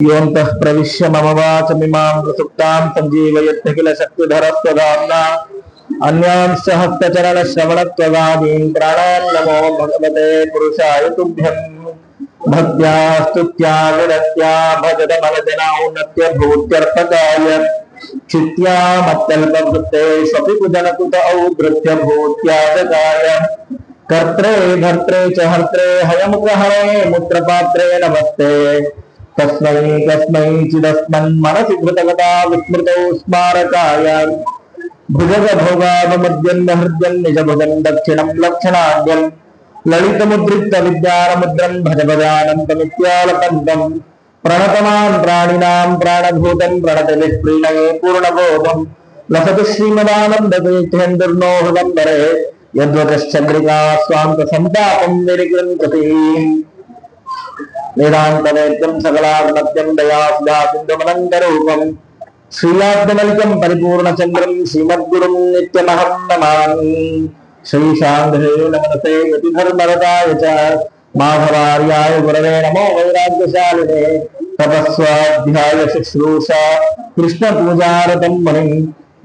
योऽन्तः प्रविश्य मम वाचमिमां प्रसुप्तां सञ्जीवयत्य किल शक्तिधरस्त्वदाम्ना अन्यांश्च हस्तचरणश्रवणत्वगादीन् प्राणान् नमो भगवते पुरुषाय तुभ्यम् भक्त्या स्तुत्या विरक्त्या भजतमलजनौन्नत्य भूत्यर्पकाय चित्या मत्तल्पवृत्ते स्वपि कुजनकुत औद्धृत्य भूत्यागकाय कर्त्रे भर्त्रे च हर्त्रे हयमुखहरे मुत्रपात्रे नमस्ते तस्मै कस्मैचिदस्मन् मनसि कृतगता विस्मृतौ स्मारकाय भुजग भोगावमुद्यन्न हृद्यं निजभुजं दक्षिणं लक्षणाद्यं ललितमुद्रिक्त विद्यानमुद्रं भज भजानन्तमित्यालपन्तम् प्रणतमान् प्राणिनां प्राणभूतं प्रणतविः प्रीणये पूर्णबोधं लसतु श्रीमदानन्दतीर्थेन्दुर्नो हृदम्बरे यद्वतश्चन्द्रिका स्वान्तसन्तापं निरिकृन्तति वेदान्तवेद्यं सकलार्णत्यं दयासुधासिन्धुमनन्तरूपं श्रीलाब्धमलिकं परिपूर्णचन्द्रं श्रीमद्गुरुं नित्यमहं नमामि। श्रीशाङ्घ्रेण मनसे यतिधर्मरताय च माधवार्याय गुरवे नमो वैराग्यशालिने तपस्वाध्याय शुश्रूषा कृष्णपूजारतं मुनिं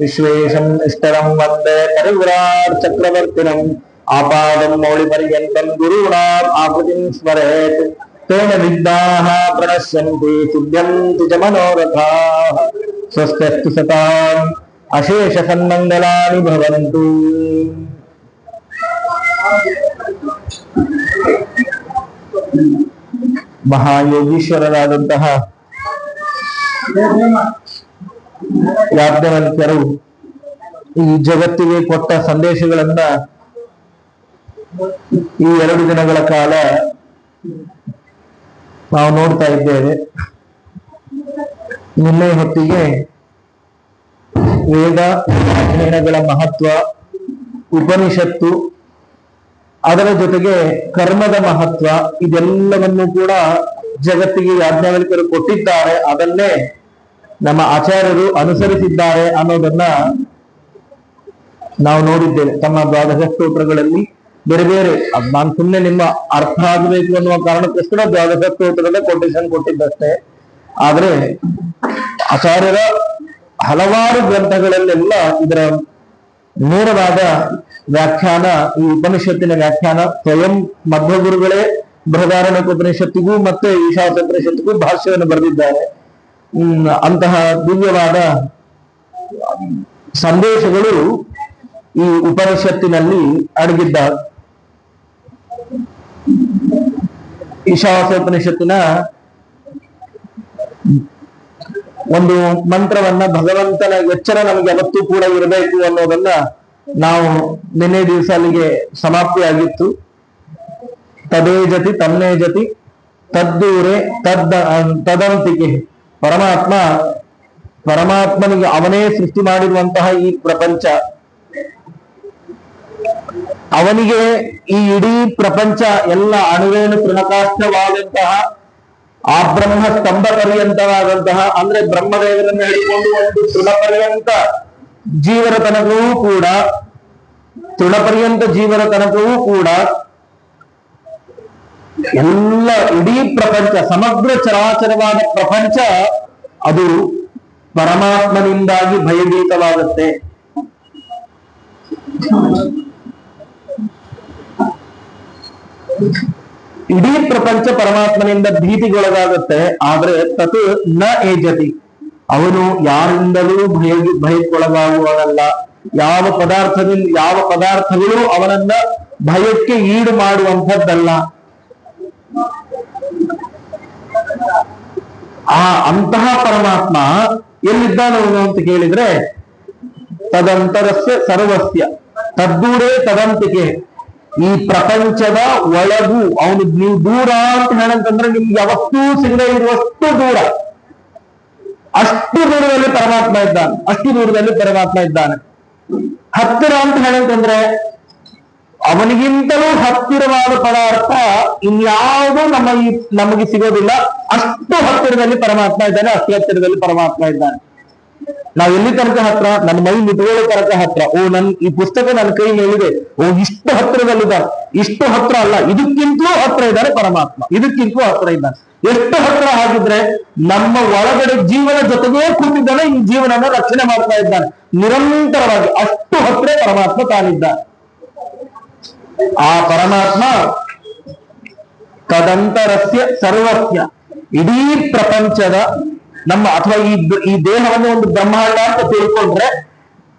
विश्वेशम् इष्टरं वन्दे परिव्राट् चक्रवर्तिनम् आपादं मौलिपर्यन्तं गुरूणाम् आकृतिं स्मरेत् तेन विद्याः प्रणश्यन्ति सिद्ध्यन्ति च मनोरथाः स्वस्त्यस्तु सताम् अशेषसन्मङ्गलानि भवन्तु। ಮಹಾಯೋಗೀಶ್ವರರಾದಂತಹ ಯಾಜ್ಞವಲ್ಕ್ಯರು ಈ ಜಗತ್ತಿಗೆ ಕೊಟ್ಟ ಸಂದೇಶಗಳನ್ನ ಈ 2 ದಿನಗಳ ಕಾಲ ನಾವು ನೋಡ್ತಾ ಇದ್ದೇವೆ. ನಿನ್ನೆ ಹೊತ್ತಿಗೆ ವೇದ ಅಧ್ಯಯನಗಳ ಮಹತ್ವ, ಉಪನಿಷತ್ತು, ಅದರ ಜೊತೆಗೆ ಕರ್ಮದ ಮಹತ್ವ, ಇದೆಲ್ಲವನ್ನು ಕೂಡ ಜಗತ್ತಿಗೆ ಯಾಜ್ಞವಲ್ಕ್ಯರು ಕೊಟ್ಟಿದ್ದಾರೆ. ಅದನ್ನೇ ನಮ್ಮ ಆಚಾರ್ಯರು ಅನುಸರಿಸಿದ್ದಾರೆ ಅನ್ನೋದನ್ನ ನಾವು ನೋಡಿದ್ದೇವೆ. ತಮ್ಮ ದ್ವಾದಶ ಸ್ತೋತ್ರಗಳಲ್ಲಿ ಬೇರೆ ಬೇರೆ, ನಾನು ಸುಮ್ಮನೆ ನಿಮ್ಮ ಅರ್ಥ ಆಗಬೇಕು ಅನ್ನುವ ಕಾರಣಕ್ಕೋಸ್ಕರ ದ್ವಾದಶ ಸ್ತೋತ್ರದ ಕೊಟೇಶನ್ ಕೊಟ್ಟಿದ್ದಷ್ಟೇ. ಆದ್ರೆ ಆಚಾರ್ಯರ ಹಲವಾರು ಗ್ರಂಥಗಳಲ್ಲೆಲ್ಲ ಇದರ ನೇರವಾದ ವ್ಯಾಖ್ಯಾನ, ಈ ಉಪನಿಷತ್ತಿನ ವ್ಯಾಖ್ಯಾನ ಸ್ವಯಂ ಮಧ್ವಗುರುಗಳೇ ಬೃಹದಾರಣ್ಯಕೋಪನಿಷತ್ತಿಗೂ ಮತ್ತೆ ಈಶಾವಾಸ್ಯೋಪನಿಷತ್ತಿಗೂ ಭಾಷ್ಯವನ್ನು ಬರೆದಿದ್ದಾರೆ. ಅಂತಹ ದಿವ್ಯವಾದ ಸಂದೇಶಗಳು ಈ ಉಪನಿಷತ್ತಿನಲ್ಲಿ ಅಡಗಿದ್ದಾರೆ. ಈಶಾವಾಸ್ಯೋಪನಿಷತ್ತಿನ ಒಂದು ಮಂತ್ರವನ್ನ, ಭಗವಂತನ ಎಚ್ಚರ ನಮಗೆ ಯಾವತ್ತೂ ಕೂಡ ಇರಬೇಕು ಅನ್ನೋದನ್ನ ನಾವು ನಿನ್ನೆ ದಿವಸ ಅಲ್ಲಿಗೆ ಸಮಾಪ್ತಿಯಾಗಿತ್ತು. ತದೇ ಜತಿ ತನ್ನೇ ಜತಿ ತದ್ದೂರೆ ತದಂತಿಕೆ. ಪರಮಾತ್ಮನಿಗೆ ಅವನೇ ಸೃಷ್ಟಿ ಮಾಡಿರುವಂತಹ ಈ ಪ್ರಪಂಚ, ಅವನಿಗೆ ಈ ಇಡೀ ಪ್ರಪಂಚ ಎಲ್ಲ ಅಣುವೇಣು ತೃಣಕಾಷ್ಟವಾದಂತಹ ಆ ಬ್ರಹ್ಮ ಸ್ತಂಭ ಪರ್ಯಂತವಾದಂತಹ, ಅಂದ್ರೆ ಬ್ರಹ್ಮದೇವರನ್ನು ಹಿಡಿಕೊಂಡು ಒಂದು ತೃಣಪರ್ಯಂತ ಜೀವರ ತನಕವೂ ಕೂಡ, ತೃಣಪರ್ಯಂತ ಜೀವರ ತನಕವೂ ಕೂಡ ಎಲ್ಲ ಇಡೀ ಪ್ರಪಂಚ, ಸಮಗ್ರ ಚರಾಚರವಾದ ಪ್ರಪಂಚ ಅದು ಪರಮಾತ್ಮನಿಂದಾಗಿ ಭಯಭೀತವಾಗುತ್ತೆ. ಇಡೀ ಪ್ರಪಂಚ ಪರಮಾತ್ಮನಿಂದ ಭೀತಿಗೊಳಗಾಗುತ್ತೆ. ಆದ್ರೆ ತತ್ ನ ಏಜತಿ, ಅವನು ಯಾರಿಂದಲೂ ಭಯಕ್ಕೊಳಗಾಗುವವನಲ್ಲ. ಯಾವ ಪದಾರ್ಥಗಳು ಅವನನ್ನ ಭಯಕ್ಕೆ ಈಡು ಮಾಡುವಂಥದ್ದಲ್ಲ. ಅಂತಹ ಪರಮಾತ್ಮ ಎಲ್ಲಿದ್ದಾನವನು ಅಂತ ಕೇಳಿದ್ರೆ, ತದಂತರಸ್ಯ ಸರ್ವಸ್ಯ ತದ್ದೂರೇ ತದಂತಿಕೆ. ಈ ಪ್ರಪಂಚದ ಒಳಗೂ ಅವನು, ನೀವು ದೂರ ಅಂತ ಹೇಳಂತಂದ್ರೆ ನಿಮ್ಗೆ ಯಾವತ್ತೂ ಸಿಗದೆ ಇರುವಷ್ಟು ದೂರ, ಅಷ್ಟು ದೂರದಲ್ಲಿ ಪರಮಾತ್ಮ ಇದ್ದಾನೆ, ಅಷ್ಟು ದೂರದಲ್ಲಿ ಪರಮಾತ್ಮ ಇದ್ದಾನೆ. ಹತ್ತಿರ ಅಂತ ಹೇಳಂತಂದ್ರೆ ಅವನಿಗಿಂತಲೂ ಹತ್ತಿರವಾದ ಪದಾರ್ಥ ಇನ್ಯಾವುದೂ ನಮಗೆ ಸಿಗೋದಿಲ್ಲ. ಅಷ್ಟು ಹತ್ತಿರದಲ್ಲಿ ಪರಮಾತ್ಮ ಇದ್ದಾನೆ, ಅಷ್ಟು ಹತ್ತಿರದಲ್ಲಿ ಪರಮಾತ್ಮ ಇದ್ದಾನೆ. ನಾವ್ ಎಲ್ಲಿ ತನಕ ಹತ್ರ, ನನ್ನ ಮೈ ಮುಟ್ಕೊಳ್ಳೋ ತನಕ ಹತ್ರ. ಓ ಈ ಪುಸ್ತಕ ನನ್ನ ಕೈ ಮೇಲಿದೆ, ಓ ಇಷ್ಟು ಹತ್ರದಲ್ಲಿದ್ದಾರೆ. ಇಷ್ಟು ಹತ್ರ ಅಲ್ಲ, ಇದಕ್ಕಿಂತಲೂ ಹತ್ರ ಇದ್ದಾರೆ ಪರಮಾತ್ಮ, ಇದಕ್ಕಿಂತಲೂ ಹತ್ರ ಇದ್ದಾನೆ. ಎಷ್ಟು ಹತ್ರ ಆಗಿದ್ರೆ ನಮ್ಮ ಒಳಗಡೆ ಜೀವನ ಜೊತೆಗೇ ಕೂತಿದ್ದಾನೆ, ಈ ಜೀವನನ ರಕ್ಷಣೆ ಮಾಡ್ತಾ ಇದ್ದಾನೆ ನಿರಂತರವಾಗಿ. ಅಷ್ಟು ಹತ್ರ ಪರಮಾತ್ಮ ತಾನಿದ್ದಾನೆ. ಆ ಪರಮಾತ್ಮ ತದಂತರಸ್ಯ ಸರ್ವಸ್ಯ, ಇಡೀ ಪ್ರಪಂಚದ ನಮ್ಮ ಅಥವಾ ಈ ದೇಹವನ್ನು ಒಂದು ಬ್ರಹ್ಮಾಂಡ ಅಂತ ತಿಳ್ಕೊಂಡ್ರೆ,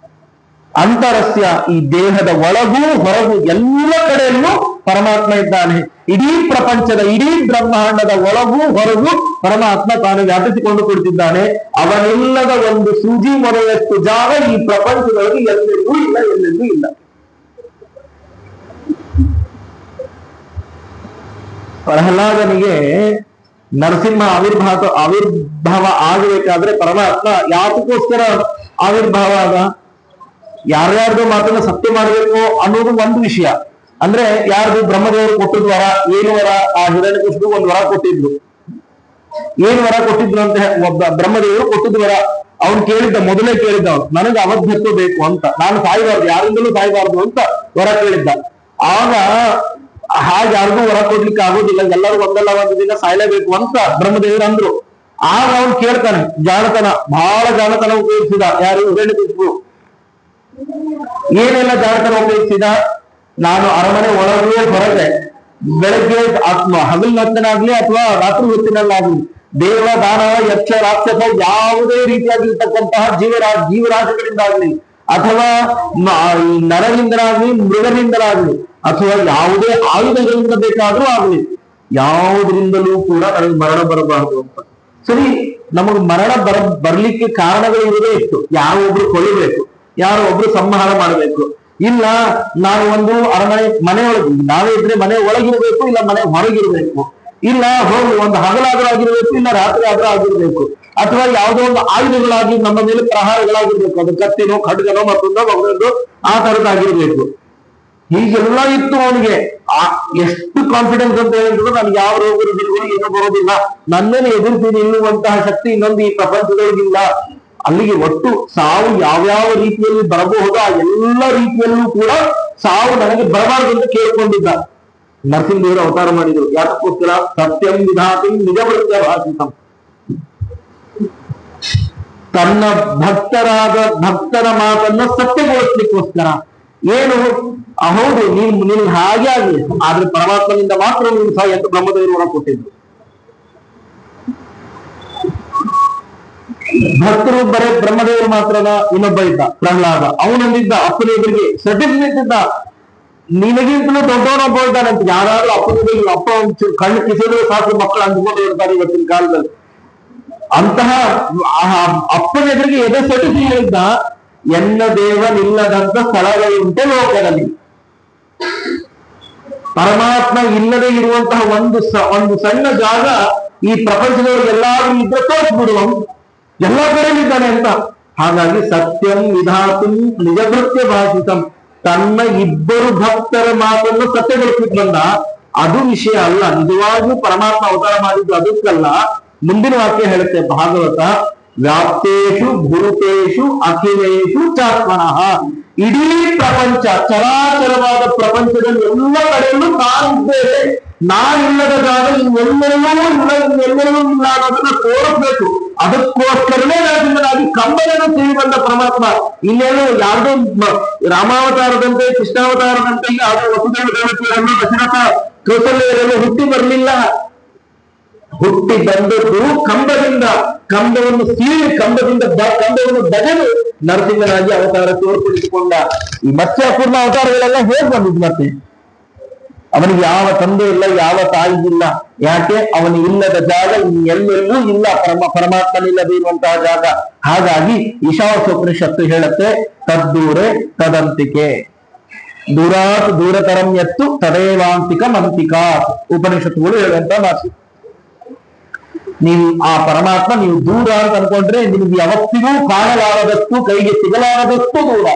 ಅಂತರಸ್ಯ ಈ ದೇಹದ ಒಳಗೂ ಹೊರಗೂ ಎಲ್ಲ ಕಡೆಯಲ್ಲೂ ಪರಮಾತ್ಮ ಇದ್ದಾನೆ. ಇಡೀ ಪ್ರಪಂಚದ ಇಡೀ ಬ್ರಹ್ಮಾಂಡದ ಒಳಗೂ ಹೊರಗೂ ಪರಮಾತ್ಮ ತಾನು ವ್ಯಾಪಿಸಿಕೊಂಡು ಕುಳಿತಿದ್ದಾನೆ. ಅವನಿಲ್ಲದ ಒಂದು ಸೂಜಿ ಮೊದಲಷ್ಟು ಜಾಗ ಈ ಪ್ರಪಂಚದೊಳಗೆ ಎಲ್ಲೆಲ್ಲೂ ಇಲ್ಲ, ಎಲ್ಲೆಲ್ಲೂ ಇಲ್ಲ. ಪ್ರಹ್ಲಾದನಿಗೆ ನರಸಿಂಹ ಆವಿರ್ಭಾವ ಆಗಬೇಕಾದ್ರೆ ಪರಮಾತ್ಮ ಯಾತಕ್ಕೋಸ್ಕರ ಆವಿರ್ಭಾವ ಆದ? ಯಾರ್ಯಾರ್ದು ಮಾತನ್ನ ಸತ್ಯ ಮಾಡಬೇಕು ಅನ್ನೋದು ಒಂದು ವಿಷಯ. ಅಂದ್ರೆ ಯಾರ್ದು ಬ್ರಹ್ಮದೇವರು ಕೊಟ್ಟಿದ್ ವರ, ಏನು ವರ? ಆ ಹಿರಣ್ಯಕಶಿಪು ಒಂದು ವರ ಕೊಟ್ಟಿದ್ರು. ಏನು ವರ ಕೊಟ್ಟಿದ್ರು ಅಂತ ಬ್ರಹ್ಮದೇವರು ಕೊಟ್ಟಿದ್ ವರ. ಅವ್ನು ಕೇಳಿದ್ದ, ಮೊದಲೇ ಕೇಳಿದ್ದ ಅವ್ನು, ನನಗೆ ಅವಧ್ಯತ್ವ ಬೇಕು ಅಂತ, ನಾನು ಸಾಯ್ಬಾರ್ದು, ಯಾರಿಂದಲೂ ಸಾಯ್ಬಾರ್ದು ಅಂತ ವರ ಕೇಳಿದ್ದ. ಆಗ ಹಾಗೆ ಯಾರಿಗೂ ಹೊರ ಕೊಡ್ಲಿಕ್ಕೆ ಆಗೋದಿಲ್ಲ, ಎಲ್ಲರೂ ಒಂದಲ್ಲ ಒಂದು ದಿನ ಸಾಯ್ಲೇಬೇಕು ಅಂತ ಬ್ರಹ್ಮದೇವರು ಅಂದ್ರು. ಆಗ ಅವನು ಕೇಳ್ತಾನೆ, ಜಾಣತನ, ಬಹಳ ಜಾಣತನ ಉಪಯೋಗಿಸಿದ. ಯಾರು? ಹಿರಣ್ಯಕಶಿಪು. ಏನೆಲ್ಲ ಜಾಣತನ ಉಪಯೋಗಿಸಿದ? ನಾನು ಅರಮನೆ ಒಳಗೆ ಹೊರಗೆ ಬೆಳಗ್ಗೆ ಹಗಲಿನೊತ್ತಿನಾಗ್ಲಿ ಅಥವಾ ರಾತ್ರಿ ಹೊತ್ತಿನಲ್ಲಾಗ್ಲಿ ದೇವ, ದಾನವ, ಯಕ್ಷ, ರಾಕ್ಷಸ ಯಾವುದೇ ರೀತಿಯಾಗಿರ್ತಕ್ಕಂತಹ ಜೀವರಾಶಿಗಳಿಂದಾಗ್ಲಿ ಅಥವಾ ನರನಿಂದಲಾಗ್ಲಿ ಮೃಗನಿಂದಲಾಗ್ಲಿ ಅಥವಾ ಯಾವುದೇ ಆಯುಧಗಳಿಂದ ಬೇಕಾದ್ರೂ ಆಗ್ಲಿ, ಯಾವುದರಿಂದಲೂ ಕೂಡ ನನಗೆ ಮರಣ ಬರಬಾರದು ಅಂತ. ಸರಿ, ನಮಗ್ ಮರಣ ಬರ್ಲಿಕ್ಕೆ ಕಾರಣಗಳು ಇರುವುದೇ ಇತ್ತು. ಯಾರೋ ಒಬ್ರು ಕೊಲ್ಲಬೇಕು, ಯಾರೋ ಒಬ್ರು ಸಂಹಾರ ಮಾಡಬೇಕು. ಇಲ್ಲ, ನಾವು ಒಂದು ಮನೆಯೊಳಗೆ ನಾವೇ ಇದ್ರೆ ಮನೆ ಒಳಗಿರ್ಬೇಕು, ಇಲ್ಲ ಮನೆ ಹೊರಗಿರ್ಬೇಕು. ಇಲ್ಲ ಹೋಗಿ ಒಂದು ಹಗಲಾದ್ರೂ ಆಗಿರ್ಬೇಕು, ಇಲ್ಲ ರಾತ್ರಿ ಆದ್ರೂ ಆಗಿರ್ಬೇಕು. ಅಥವಾ ಯಾವುದೋ ಒಂದು ಆಯುಧಗಳಾಗಿ ನಮ್ಮ ಮೇಲೆ ಪ್ರಹಾರಗಳಾಗಿರ್ಬೇಕು, ಅದು ಕತ್ತಿನೋ ಖಡ್ಗನೋ ಮತ್ತೊಂದೋ ಮಗನೊಂದು ಆ ತರದಾಗಿರ್ಬೇಕು. ಹೀಗೆಲ್ಲ ಇತ್ತು ಅವನಿಗೆ. ಎಷ್ಟು ಕಾನ್ಫಿಡೆನ್ಸ್ ಅಂತ ಹೇಳಿದ್ರು, ನನ್ಗೆ ಯಾವ ರೋಗ ಏನೂ ಬರೋದಿಲ್ಲ, ನನ್ನನ್ನು ಎದುರಿಸಿ ನಿಲ್ಲುವಂತಹ ಶಕ್ತಿ ಇನ್ನೊಂದು ಈ ಪ್ರಪಂಚದೊಳಗಿಲ್ಲ. ಅಲ್ಲಿಗೆ ಒಟ್ಟು ಸಾವು ಯಾವ್ಯಾವ ರೀತಿಯಲ್ಲಿ ಬರಬಹುದು ಆ ಎಲ್ಲ ರೀತಿಯಲ್ಲೂ ಕೂಡ ಸಾವು ನನಗೆ ಬರಬಾರದು ಅಂತ ಕೇಳ್ಕೊಂಡಿದ್ದ. ನರಸಿಂಹದೇವರು ಅವತಾರ ಮಾಡಿದ್ರು. ಯಾಕಕ್ಕೋಸ್ಕರ? ಸತ್ಯಂ ವಿಧಾತಿ ನಿಜವೃತ್ಯ ಭಾಷಿತಂ. ತನ್ನ ಭಕ್ತರ ಮಾತನ್ನ ಸತ್ಯಗೊಳಿಸ್ಲಿಕ್ಕೋಸ್ಕರ. ಏನು? ಹೌದು, ನೀನ್ ಹಾಗೆ ಆಗ್ಲಿ, ಆದ್ರೆ ಪರಮಾತ್ಮನಿಂದ ಮಾತ್ರ ನೀನು ಸಹ ಎಂದು ಬ್ರಹ್ಮದೇವರು ಹೊರ ಕೊಟ್ಟಿದ್ರು. ಭಕ್ತರು ಬರೇ ಬ್ರಹ್ಮದೇವರು ಮಾತ್ರನ? ಇನ್ನೊಬ್ಬ ಇದ್ದ ಪ್ರಹ್ಲಾದ. ಅವನಂದಿದ್ದ ಅಪ್ಪನ ಎದುರಿಗೆ ಸರ್ಟಿಫಿಕೇಟ್ ಇದ್ದ, ನಿನಗಿಂತಲೂ ದೊಡ್ಡವನೊಬ್ಬ ಇದ್ದಾನಂತ. ಯಾರಾದ್ರೂ ಅಪ್ಪ ಕಣ್ಣು ಕಿಸಿದ್ರು ಸಾಕು ಮಕ್ಕಳು ಅಂದ್ಕೊಂಡು ಇರ್ತಾರೆ ಇವತ್ತಿನ ಕಾಲದಲ್ಲಿ. ಅಂತಹ ಅಪ್ಪನ ಎದುರಿಗೆ ಎದೆ ಸರ್ಟಿಫಿಕೇಟ್ ಇದ್ದ. ಎನ್ನ ದೇವನಿಲ್ಲದಂತ ಸ್ಥಳಗಳುಂಟೆ ಲೋಕದಲ್ಲಿ. ಪರಮಾತ್ಮ ಇಲ್ಲದೆ ಇರುವಂತಹ ಒಂದು ಸಣ್ಣ ಜಾಗ ಈ ಪ್ರಪಂಚದವರು ಎಲ್ಲಾದ್ರೂ ಇದ್ರೆ ತೋರಿಸ್ಬಿಡುವ, ಎಲ್ಲಾ ಕಡೆಯಲ್ಲಿದ್ದಾನೆ ಅಂತ. ಹಾಗಾಗಿ ಸತ್ಯಂ ವಿಧಾತುಂ ನಿಜಭೃತ್ಯ ಭಾಷಿತಂ, ತನ್ನ ಇಬ್ಬರು ಭಕ್ತರ ಮಾತನ್ನು ಸತ್ಯಗೊಳಿಸ್ಲಿಕ್ಕೆ ಬಂದ. ಅದು ವಿಷಯ ಅಲ್ಲ, ನಿಜವಾಗಿಯೂ ಪರಮಾತ್ಮ ಅವತಾರ ಮಾಡಿದ್ದು ಅದಕ್ಕಲ್ಲ. ಮುಂದಿನ ವಾಕ್ಯ ಹೇಳುತ್ತೆ ಭಾಗವತ, ವ್ಯಾಪ್ತೇಶು ಭೂತೇಶು ಅಖಿಲೇಶು ಚಾತ್ಮನಃ. ಇಡೀ ಪ್ರಪಂಚ, ಚರಾಚರವಾದ ಪ್ರಪಂಚದಲ್ಲಿ ಎಲ್ಲ ಕಡೆಯಲ್ಲೂ ನಾನಿದ್ದೇನೆ, ನಾನಿಲ್ಲದ ಜಾಗ ಇನ್ನೆಲ್ಲರೂ ಇಲ್ಲ ಅನ್ನೋದನ್ನ ತೋರಿಸ್ಬೇಕು. ಅದಕ್ಕೋಸ್ಕರನೇ ನಾನಾಗಿ ಕಂಬನನ್ನು ಸೇರಿ ಬಂದ ಪರಮಾತ್ಮ. ಇನ್ನೇನು ಯಾರ್ದು ರಾಮಾವತಾರದಂತೆ ಕೃಷ್ಣಾವತಾರದಂತೆ ಯಾವುದೋ ವಸುದೇವ ದೇವತೆಯನ್ನು ದಶರಥ ಕೌಸಲ್ಯರೆಲ್ಲ ಹುಟ್ಟಿ ಬರಲಿಲ್ಲ. ಹುಟ್ಟಿ ಬಂದದ್ದು ಕಂಬವನ್ನು ಸೀಳಿ ಕಂಬವನ್ನು ಬಗೆದು ನರಸಿಂಹನಾಗಿ ಅವತಾರ ತೋರ್ಪಡಿಸಿಕೊಂಡ. ಈ ಮತ್ಸ್ಯಾಪೂರ್ಣ ಅವತಾರಗಳೆಲ್ಲ ಹೇಗ್ ಬಂದಿದ್ದು? ಮತ್ತೆ ಅವನಿಗೆ ಯಾವ ತಂದೆ ಇಲ್ಲ, ಯಾವ ತಾಯಿ ಇಲ್ಲ. ಯಾಕೆ? ಅವನು ಇಲ್ಲದ ಜಾಗ ಎಲ್ಲೆಲ್ಲೂ ಇಲ್ಲ, ಪರಮಾತ್ಮನಿಲ್ಲದೆ ಇರುವಂತಹ ಜಾಗ. ಹಾಗಾಗಿ ಈಶಾವಾಸ್ಯೋಪನಿಷತ್ತು ಹೇಳುತ್ತೆ, ತದ್ದೂರೆ ತದಂತಿಕೆ, ದೂರಾತ್ ದೂರತರಂ ಎತ್ತು ತದೇವಾಂತಿಕ ಮಂತಿಕಾ. ಉಪನಿಷತ್ತುಗಳು ಹೇಳುವಂತ ಮಾತು. ನೀವು ಆ ಪರಮಾತ್ಮ ನೀವು ದೂರ ಅಂತ ಅನ್ಕೊಂಡ್ರೆ ನಿಮ್ಗೆ ಯಾವತ್ತಿಗೂ ಕಾಣಲಾರದಷ್ಟು, ಕೈಗೆ ಸಿಗಲಾರದಷ್ಟು ದೂರ.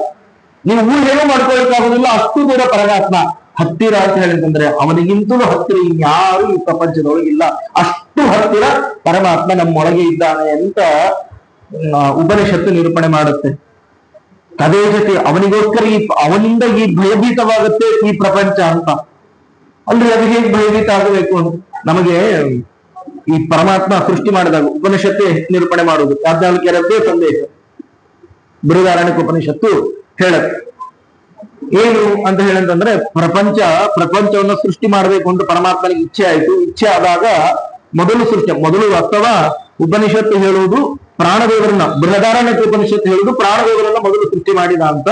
ನೀವು ಊಹೆನೂ ಮಾಡ್ಕೊಳಕ್ಕಾಗೋದಿಲ್ಲ, ಅಷ್ಟು ದೂರ ಪರಮಾತ್ಮ. ಹತ್ತಿರ ಅಂತ ಹೇಳಿದ್ರೆ ಅವನಿಗಿಂತಲೂ ಹತ್ತಿರ ಇನ್ಯಾರು ಈ ಪ್ರಪಂಚದೊಳಗಿಲ್ಲ. ಅಷ್ಟು ಹತ್ತಿರ ಪರಮಾತ್ಮ ನಮ್ಮೊಳಗೆ ಇದ್ದಾನೆ ಅಂತ ಉಪನಿಷತ್ತು ನಿರೂಪಣೆ ಮಾಡುತ್ತೆ. ಅದೇ ಜೊತೆ ಅವನಿಗೋಸ್ಕರ ಅವನಿಂದ ಈ ಭಯಭೀತವಾಗುತ್ತೆ ಈ ಪ್ರಪಂಚ ಅಂತ. ಅಂದ್ರೆ ಅದು ಹೇಗೆ ಭಯಭೀತ ಆಗಬೇಕು ಅಂತ ನಮಗೆ ಈ ಪರಮಾತ್ಮ ಸೃಷ್ಟಿ ಮಾಡಿದಾಗ ಉಪನಿಷತ್ತೇ ನಿರೂಪಣೆ ಮಾಡುವುದು. 14ನೇ ಸಂದೇಶ ಬೃಹದಾರಣ್ಯಕ ಉಪನಿಷತ್ತು ಹೇಳುತ್ತೆ. ಏನು ಅಂತ ಹೇಳಂತಂದ್ರೆ ಪ್ರಪಂಚವನ್ನ ಸೃಷ್ಟಿ ಮಾಡಬೇಕು ಅಂತ ಪರಮಾತ್ಮನಿಗೆ ಇಚ್ಛೆ ಆಯ್ತು. ಇಚ್ಛೆ ಆದಾಗ ಮೊದಲು ವಾಸ್ತವ ಉಪನಿಷತ್ತು ಹೇಳುವುದು ಪ್ರಾಣದೇವರನ್ನ, ಬೃಹದಾರಣ್ಯಕ ಉಪನಿಷತ್ತು ಹೇಳುವುದು ಪ್ರಾಣದೇವರನ್ನ ಮೊದಲು ಸೃಷ್ಟಿ ಮಾಡಿದ ಅಂತ,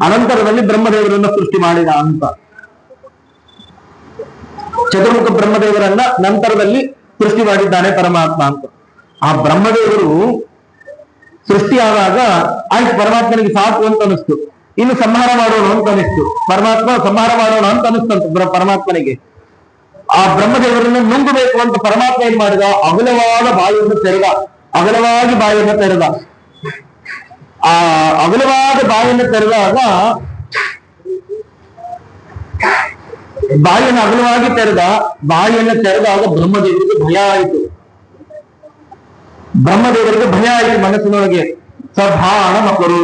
ಅನಂತರದಲ್ಲಿ ಬ್ರಹ್ಮದೇವರನ್ನ ಸೃಷ್ಟಿ ಮಾಡಿದ ಅಂತ. ಚತುರ್ಮುಖ ಬ್ರಹ್ಮದೇವರನ್ನ ನಂತರದಲ್ಲಿ ಸೃಷ್ಟಿ ಮಾಡಿದ್ದಾನೆ ಪರಮಾತ್ಮ ಅಂತ. ಆ ಬ್ರಹ್ಮದೇವರು ಸೃಷ್ಟಿಯಾದಾಗ ಆಯ್ತು, ಪರಮಾತ್ಮನಿಗೆ ಸಾಕು ಅಂತ ಅನಿಸ್ತು, ಇನ್ನು ಸಂಹಾರ ಮಾಡೋಣ ಅಂತ ಅನಿಸ್ತು. ಪರಮಾತ್ಮ ಸಂಹಾರ ಮಾಡೋಣ ಅಂತ ಅನಿಸ್ತಂತ ಪರಮಾತ್ಮನಿಗೆ. ಆ ಬ್ರಹ್ಮದೇವರನ್ನು ನುಂಗಬೇಕು ಅಂತ ಪರಮಾತ್ಮ ಏನ್ ಮಾಡಿದ, ಅಗಲವಾದ ಬಾಯಿಯನ್ನು ತೆರೆದ. ಆ ಅಗಲವಾದ ಬಾಯಿಯನ್ನು ತೆರೆದಾಗ ಬಾಯಿಯನ್ನು ಅಗಲವಾಗಿ ತೆರೆದಾಗ ಬ್ರಹ್ಮದೇವರಿಗೆ ಭಯ ಆಯಿತು. ಮನಸ್ಸಿನೊಳಗೆ ಸಭಾಣ ಮಕ್ಕಳು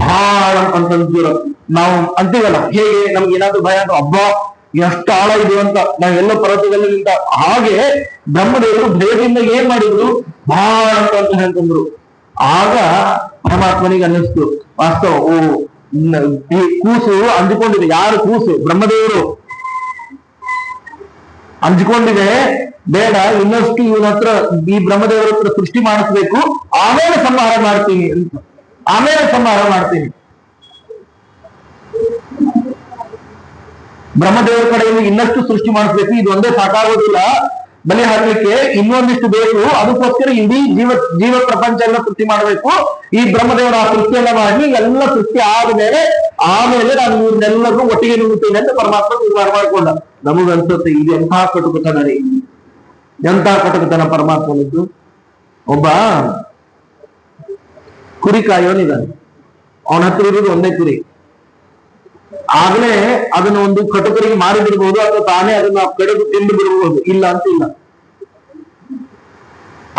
ಭಾಳ ಅಂತಂತೀರ ನಾವು ಅಂತೀವಲ್ಲ, ಹೇಗೆ ನಮ್ಗೆ ಏನಾದ್ರು ಭಯ ಅಂತ, ಹಬ್ಬ ಎಷ್ಟು ಆಳ ಇದು ಅಂತ ನಾವೆಲ್ಲ ಪರ್ವತದಲ್ಲಿ ನಿಂತ ಹಾಗೆ ಬ್ರಹ್ಮದೇವರು ಭಯದಿಂದ ಏನ್ ಮಾಡಿದ್ರು, ಭಾಳ ಅಂತ ಹೇಳ್ತಂದ್ರು. ಆಗ ಪರಮಾತ್ಮನಿಗೆ ಅನ್ನಿಸ್ತು, ವಾಸ್ತವ ಈ ಕೂಸು ಅಂಜಿಕೊಂಡಿದೆ. ಯಾರು ಕೂಸು? ಬ್ರಹ್ಮದೇವರು ಅಂಜಿಕೊಂಡಿದೆ. ಬೇಡ, ಇನ್ನಷ್ಟು ಇವನ ಹತ್ರ, ಈ ಬ್ರಹ್ಮದೇವರ ಹತ್ರ ಸೃಷ್ಟಿ ಮಾಡಿಸ್ಬೇಕು, ಆಮೇಲೆ ಸಂಹಾರ ಮಾಡ್ತೀನಿ ಅಂತ. ಬ್ರಹ್ಮದೇವರ ಕಡೆಯಿಂದ ಇನ್ನಷ್ಟು ಸೃಷ್ಟಿ ಮಾಡಿಸ್ಬೇಕು, ಇದು ಒಂದೇ ಸಾಕಾಗೋದಿಲ್ಲ, ಬಲಿ ಹಾಕ್ಲಿಕ್ಕೆ ಇನ್ನೊಂದಿಷ್ಟು ಬೇಕು. ಅದಕ್ಕೋಸ್ಕರ ಇಡೀ ಜೀವ ಪ್ರಪಂಚ ಎಲ್ಲ ಸೃಷ್ಟಿ ಮಾಡಬೇಕು. ಈ ಬ್ರಹ್ಮದೇವರ ಆ ಸೃಷ್ಟಿಯನ್ನ ಮಾಡಿ ಎಲ್ಲ ಸೃಷ್ಟಿ ಆದ್ಮೇಲೆ ಆಮೇಲೆ ನಾನು ಇವ್ರನ್ನೆಲ್ಲರೂ ಒಟ್ಟಿಗೆ ನುಂಗುತ್ತೇನೆ ಅಂತ ಪರಮಾತ್ಮ ನಿರ್ಧಾರ ಮಾಡ್ಕೊಂಡ. ನಮಗನ್ಸುತ್ತೆ ಇದು ಎಂತಹ ಕಟುಕತನ ರೀ, ಎಂತಹ ಕಟುಕತನ ಪರಮಾತ್ಮನದ್ದು. ಒಬ್ಬ ಕುರಿ ಕಾಯೋನಿದ್ದಾನೆ, ಅವನ ಹತ್ರ ಇರೋದು ಒಂದೇ ಕುರಿ. ಆಗ್ಲೇ ಅದನ್ನ ಒಂದು ಕಟುಕರಿಗೆ ಮಾರಿ ಬಿಡ್ಬಹುದು, ಅಥವಾ ತಾನೇ ಅದನ್ನ ಕಡೆದು ತಿಂದು ಬಿಡಬಹುದು, ಇಲ್ಲ ಅಂತಿಲ್ಲ.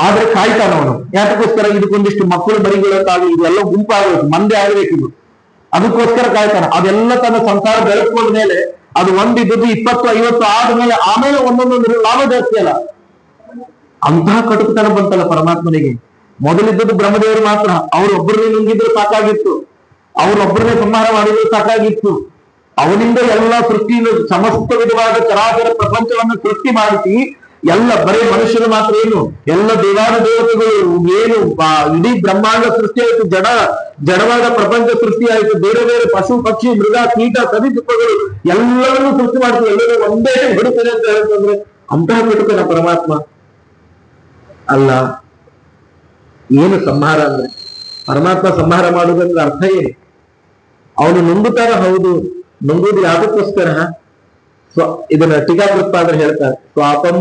ಆದ್ರೆ ಕಾಯ್ತಾನ ಅವನು. ಯಾತಕ್ಕೋಸ್ಕರ? ಇದಕ್ಕೊಂದಿಷ್ಟು ಮಕ್ಕಳು ಬರಿಗಳಾಗಲಿ, ಇದೆಲ್ಲ ಗುಂಪಾಗಬೇಕು, ಮಂದೆ ಆಗ್ಬೇಕು ಇದು, ಅದಕ್ಕೋಸ್ಕರ ಕಾಯ್ತಾನ. ಅದೆಲ್ಲ ತನ್ನ ಸಂಸಾರ ಬೆಳೆಸ್ಕೊಂಡ ಮೇಲೆ ಅದು ಒಂದಿದ್ದು 20-50 ಆದ್ಮೇಲೆ ಆಮೇಲೆ ಒಂದೊಂದೊಂದು ಲಾಭ ಜಾಸ್ತಿ ಅಲ್ಲ. ಅಂತಹ ಕಟುಕತನ ಬಂತಲ್ಲ ಪರಮಾತ್ಮನಿಗೆ. ಮೊದಲಿದ್ದದ್ದು ಬ್ರಹ್ಮದೇವರು ಮಾತ್ರ, ಅವ್ರೊಬ್ಬರನ್ನೇ ನುಂಗಿದ್ರು ಸಾಕಾಗಿತ್ತು, ಅವ್ರೊಬ್ಬರನ್ನೇ ಸಂಹಾರ ಮಾಡಿದ್ರು ಸಾಕಾಗಿತ್ತು. ಅವನಿಂದ ಎಲ್ಲ ಸೃಷ್ಟಿಯನ್ನು, ಸಮಸ್ತ ವಿಧವಾದ ಚರಾಚರ ಪ್ರಪಂಚವನ್ನು ಸೃಷ್ಟಿ ಮಾಡಿಸಿ, ಎಲ್ಲ ಬರೀ ಮನುಷ್ಯರು ಮಾತ್ರ ಏನು, ಎಲ್ಲ ದೇವಾನ ದೇವತೆಗಳು ಏನು, ಇಡೀ ಬ್ರಹ್ಮಾಂಡ ಸೃಷ್ಟಿ ಆಯ್ತು, ಜಡವಾದ ಪ್ರಪಂಚ ಸೃಷ್ಟಿ ಆಯ್ತು, ಬೇರೆ ಬೇರೆ ಪಶು ಪಕ್ಷಿ ಮೃಗ ಕೀಟ ಸರೀಸೃಪಗಳು ಎಲ್ಲವನ್ನೂ ಸೃಷ್ಟಿ ಮಾಡ್ತೀವಿ, ಎಲ್ಲರೂ ಒಂದೇ ಬಿಡುತ್ತದೆ ಅಂತ ಹೇಳ್ತಂದ್ರೆ ಅಂತಹ ಬಿಡುತ್ತಾನ ಪರಮಾತ್ಮ ಅಲ್ಲ. ಏನು ಸಂಹಾರ ಅಂದ್ರೆ? ಪರಮಾತ್ಮ ಸಂಹಾರ ಮಾಡುವುದಂದ್ರೆ ಅರ್ಥ ಏನು? ಅವನು ನುಂಗುತ್ತಾರ, ಹೌದು, ನುಂಗುವುದು ಯಾದಕ್ಕೋಸ್ಕರ? ಇದನ್ನ ಟೀಕಾಕೃತ್ಪಾದರು ಹೇಳ್ತಾರೆ, ಸ್ವಾಪಂ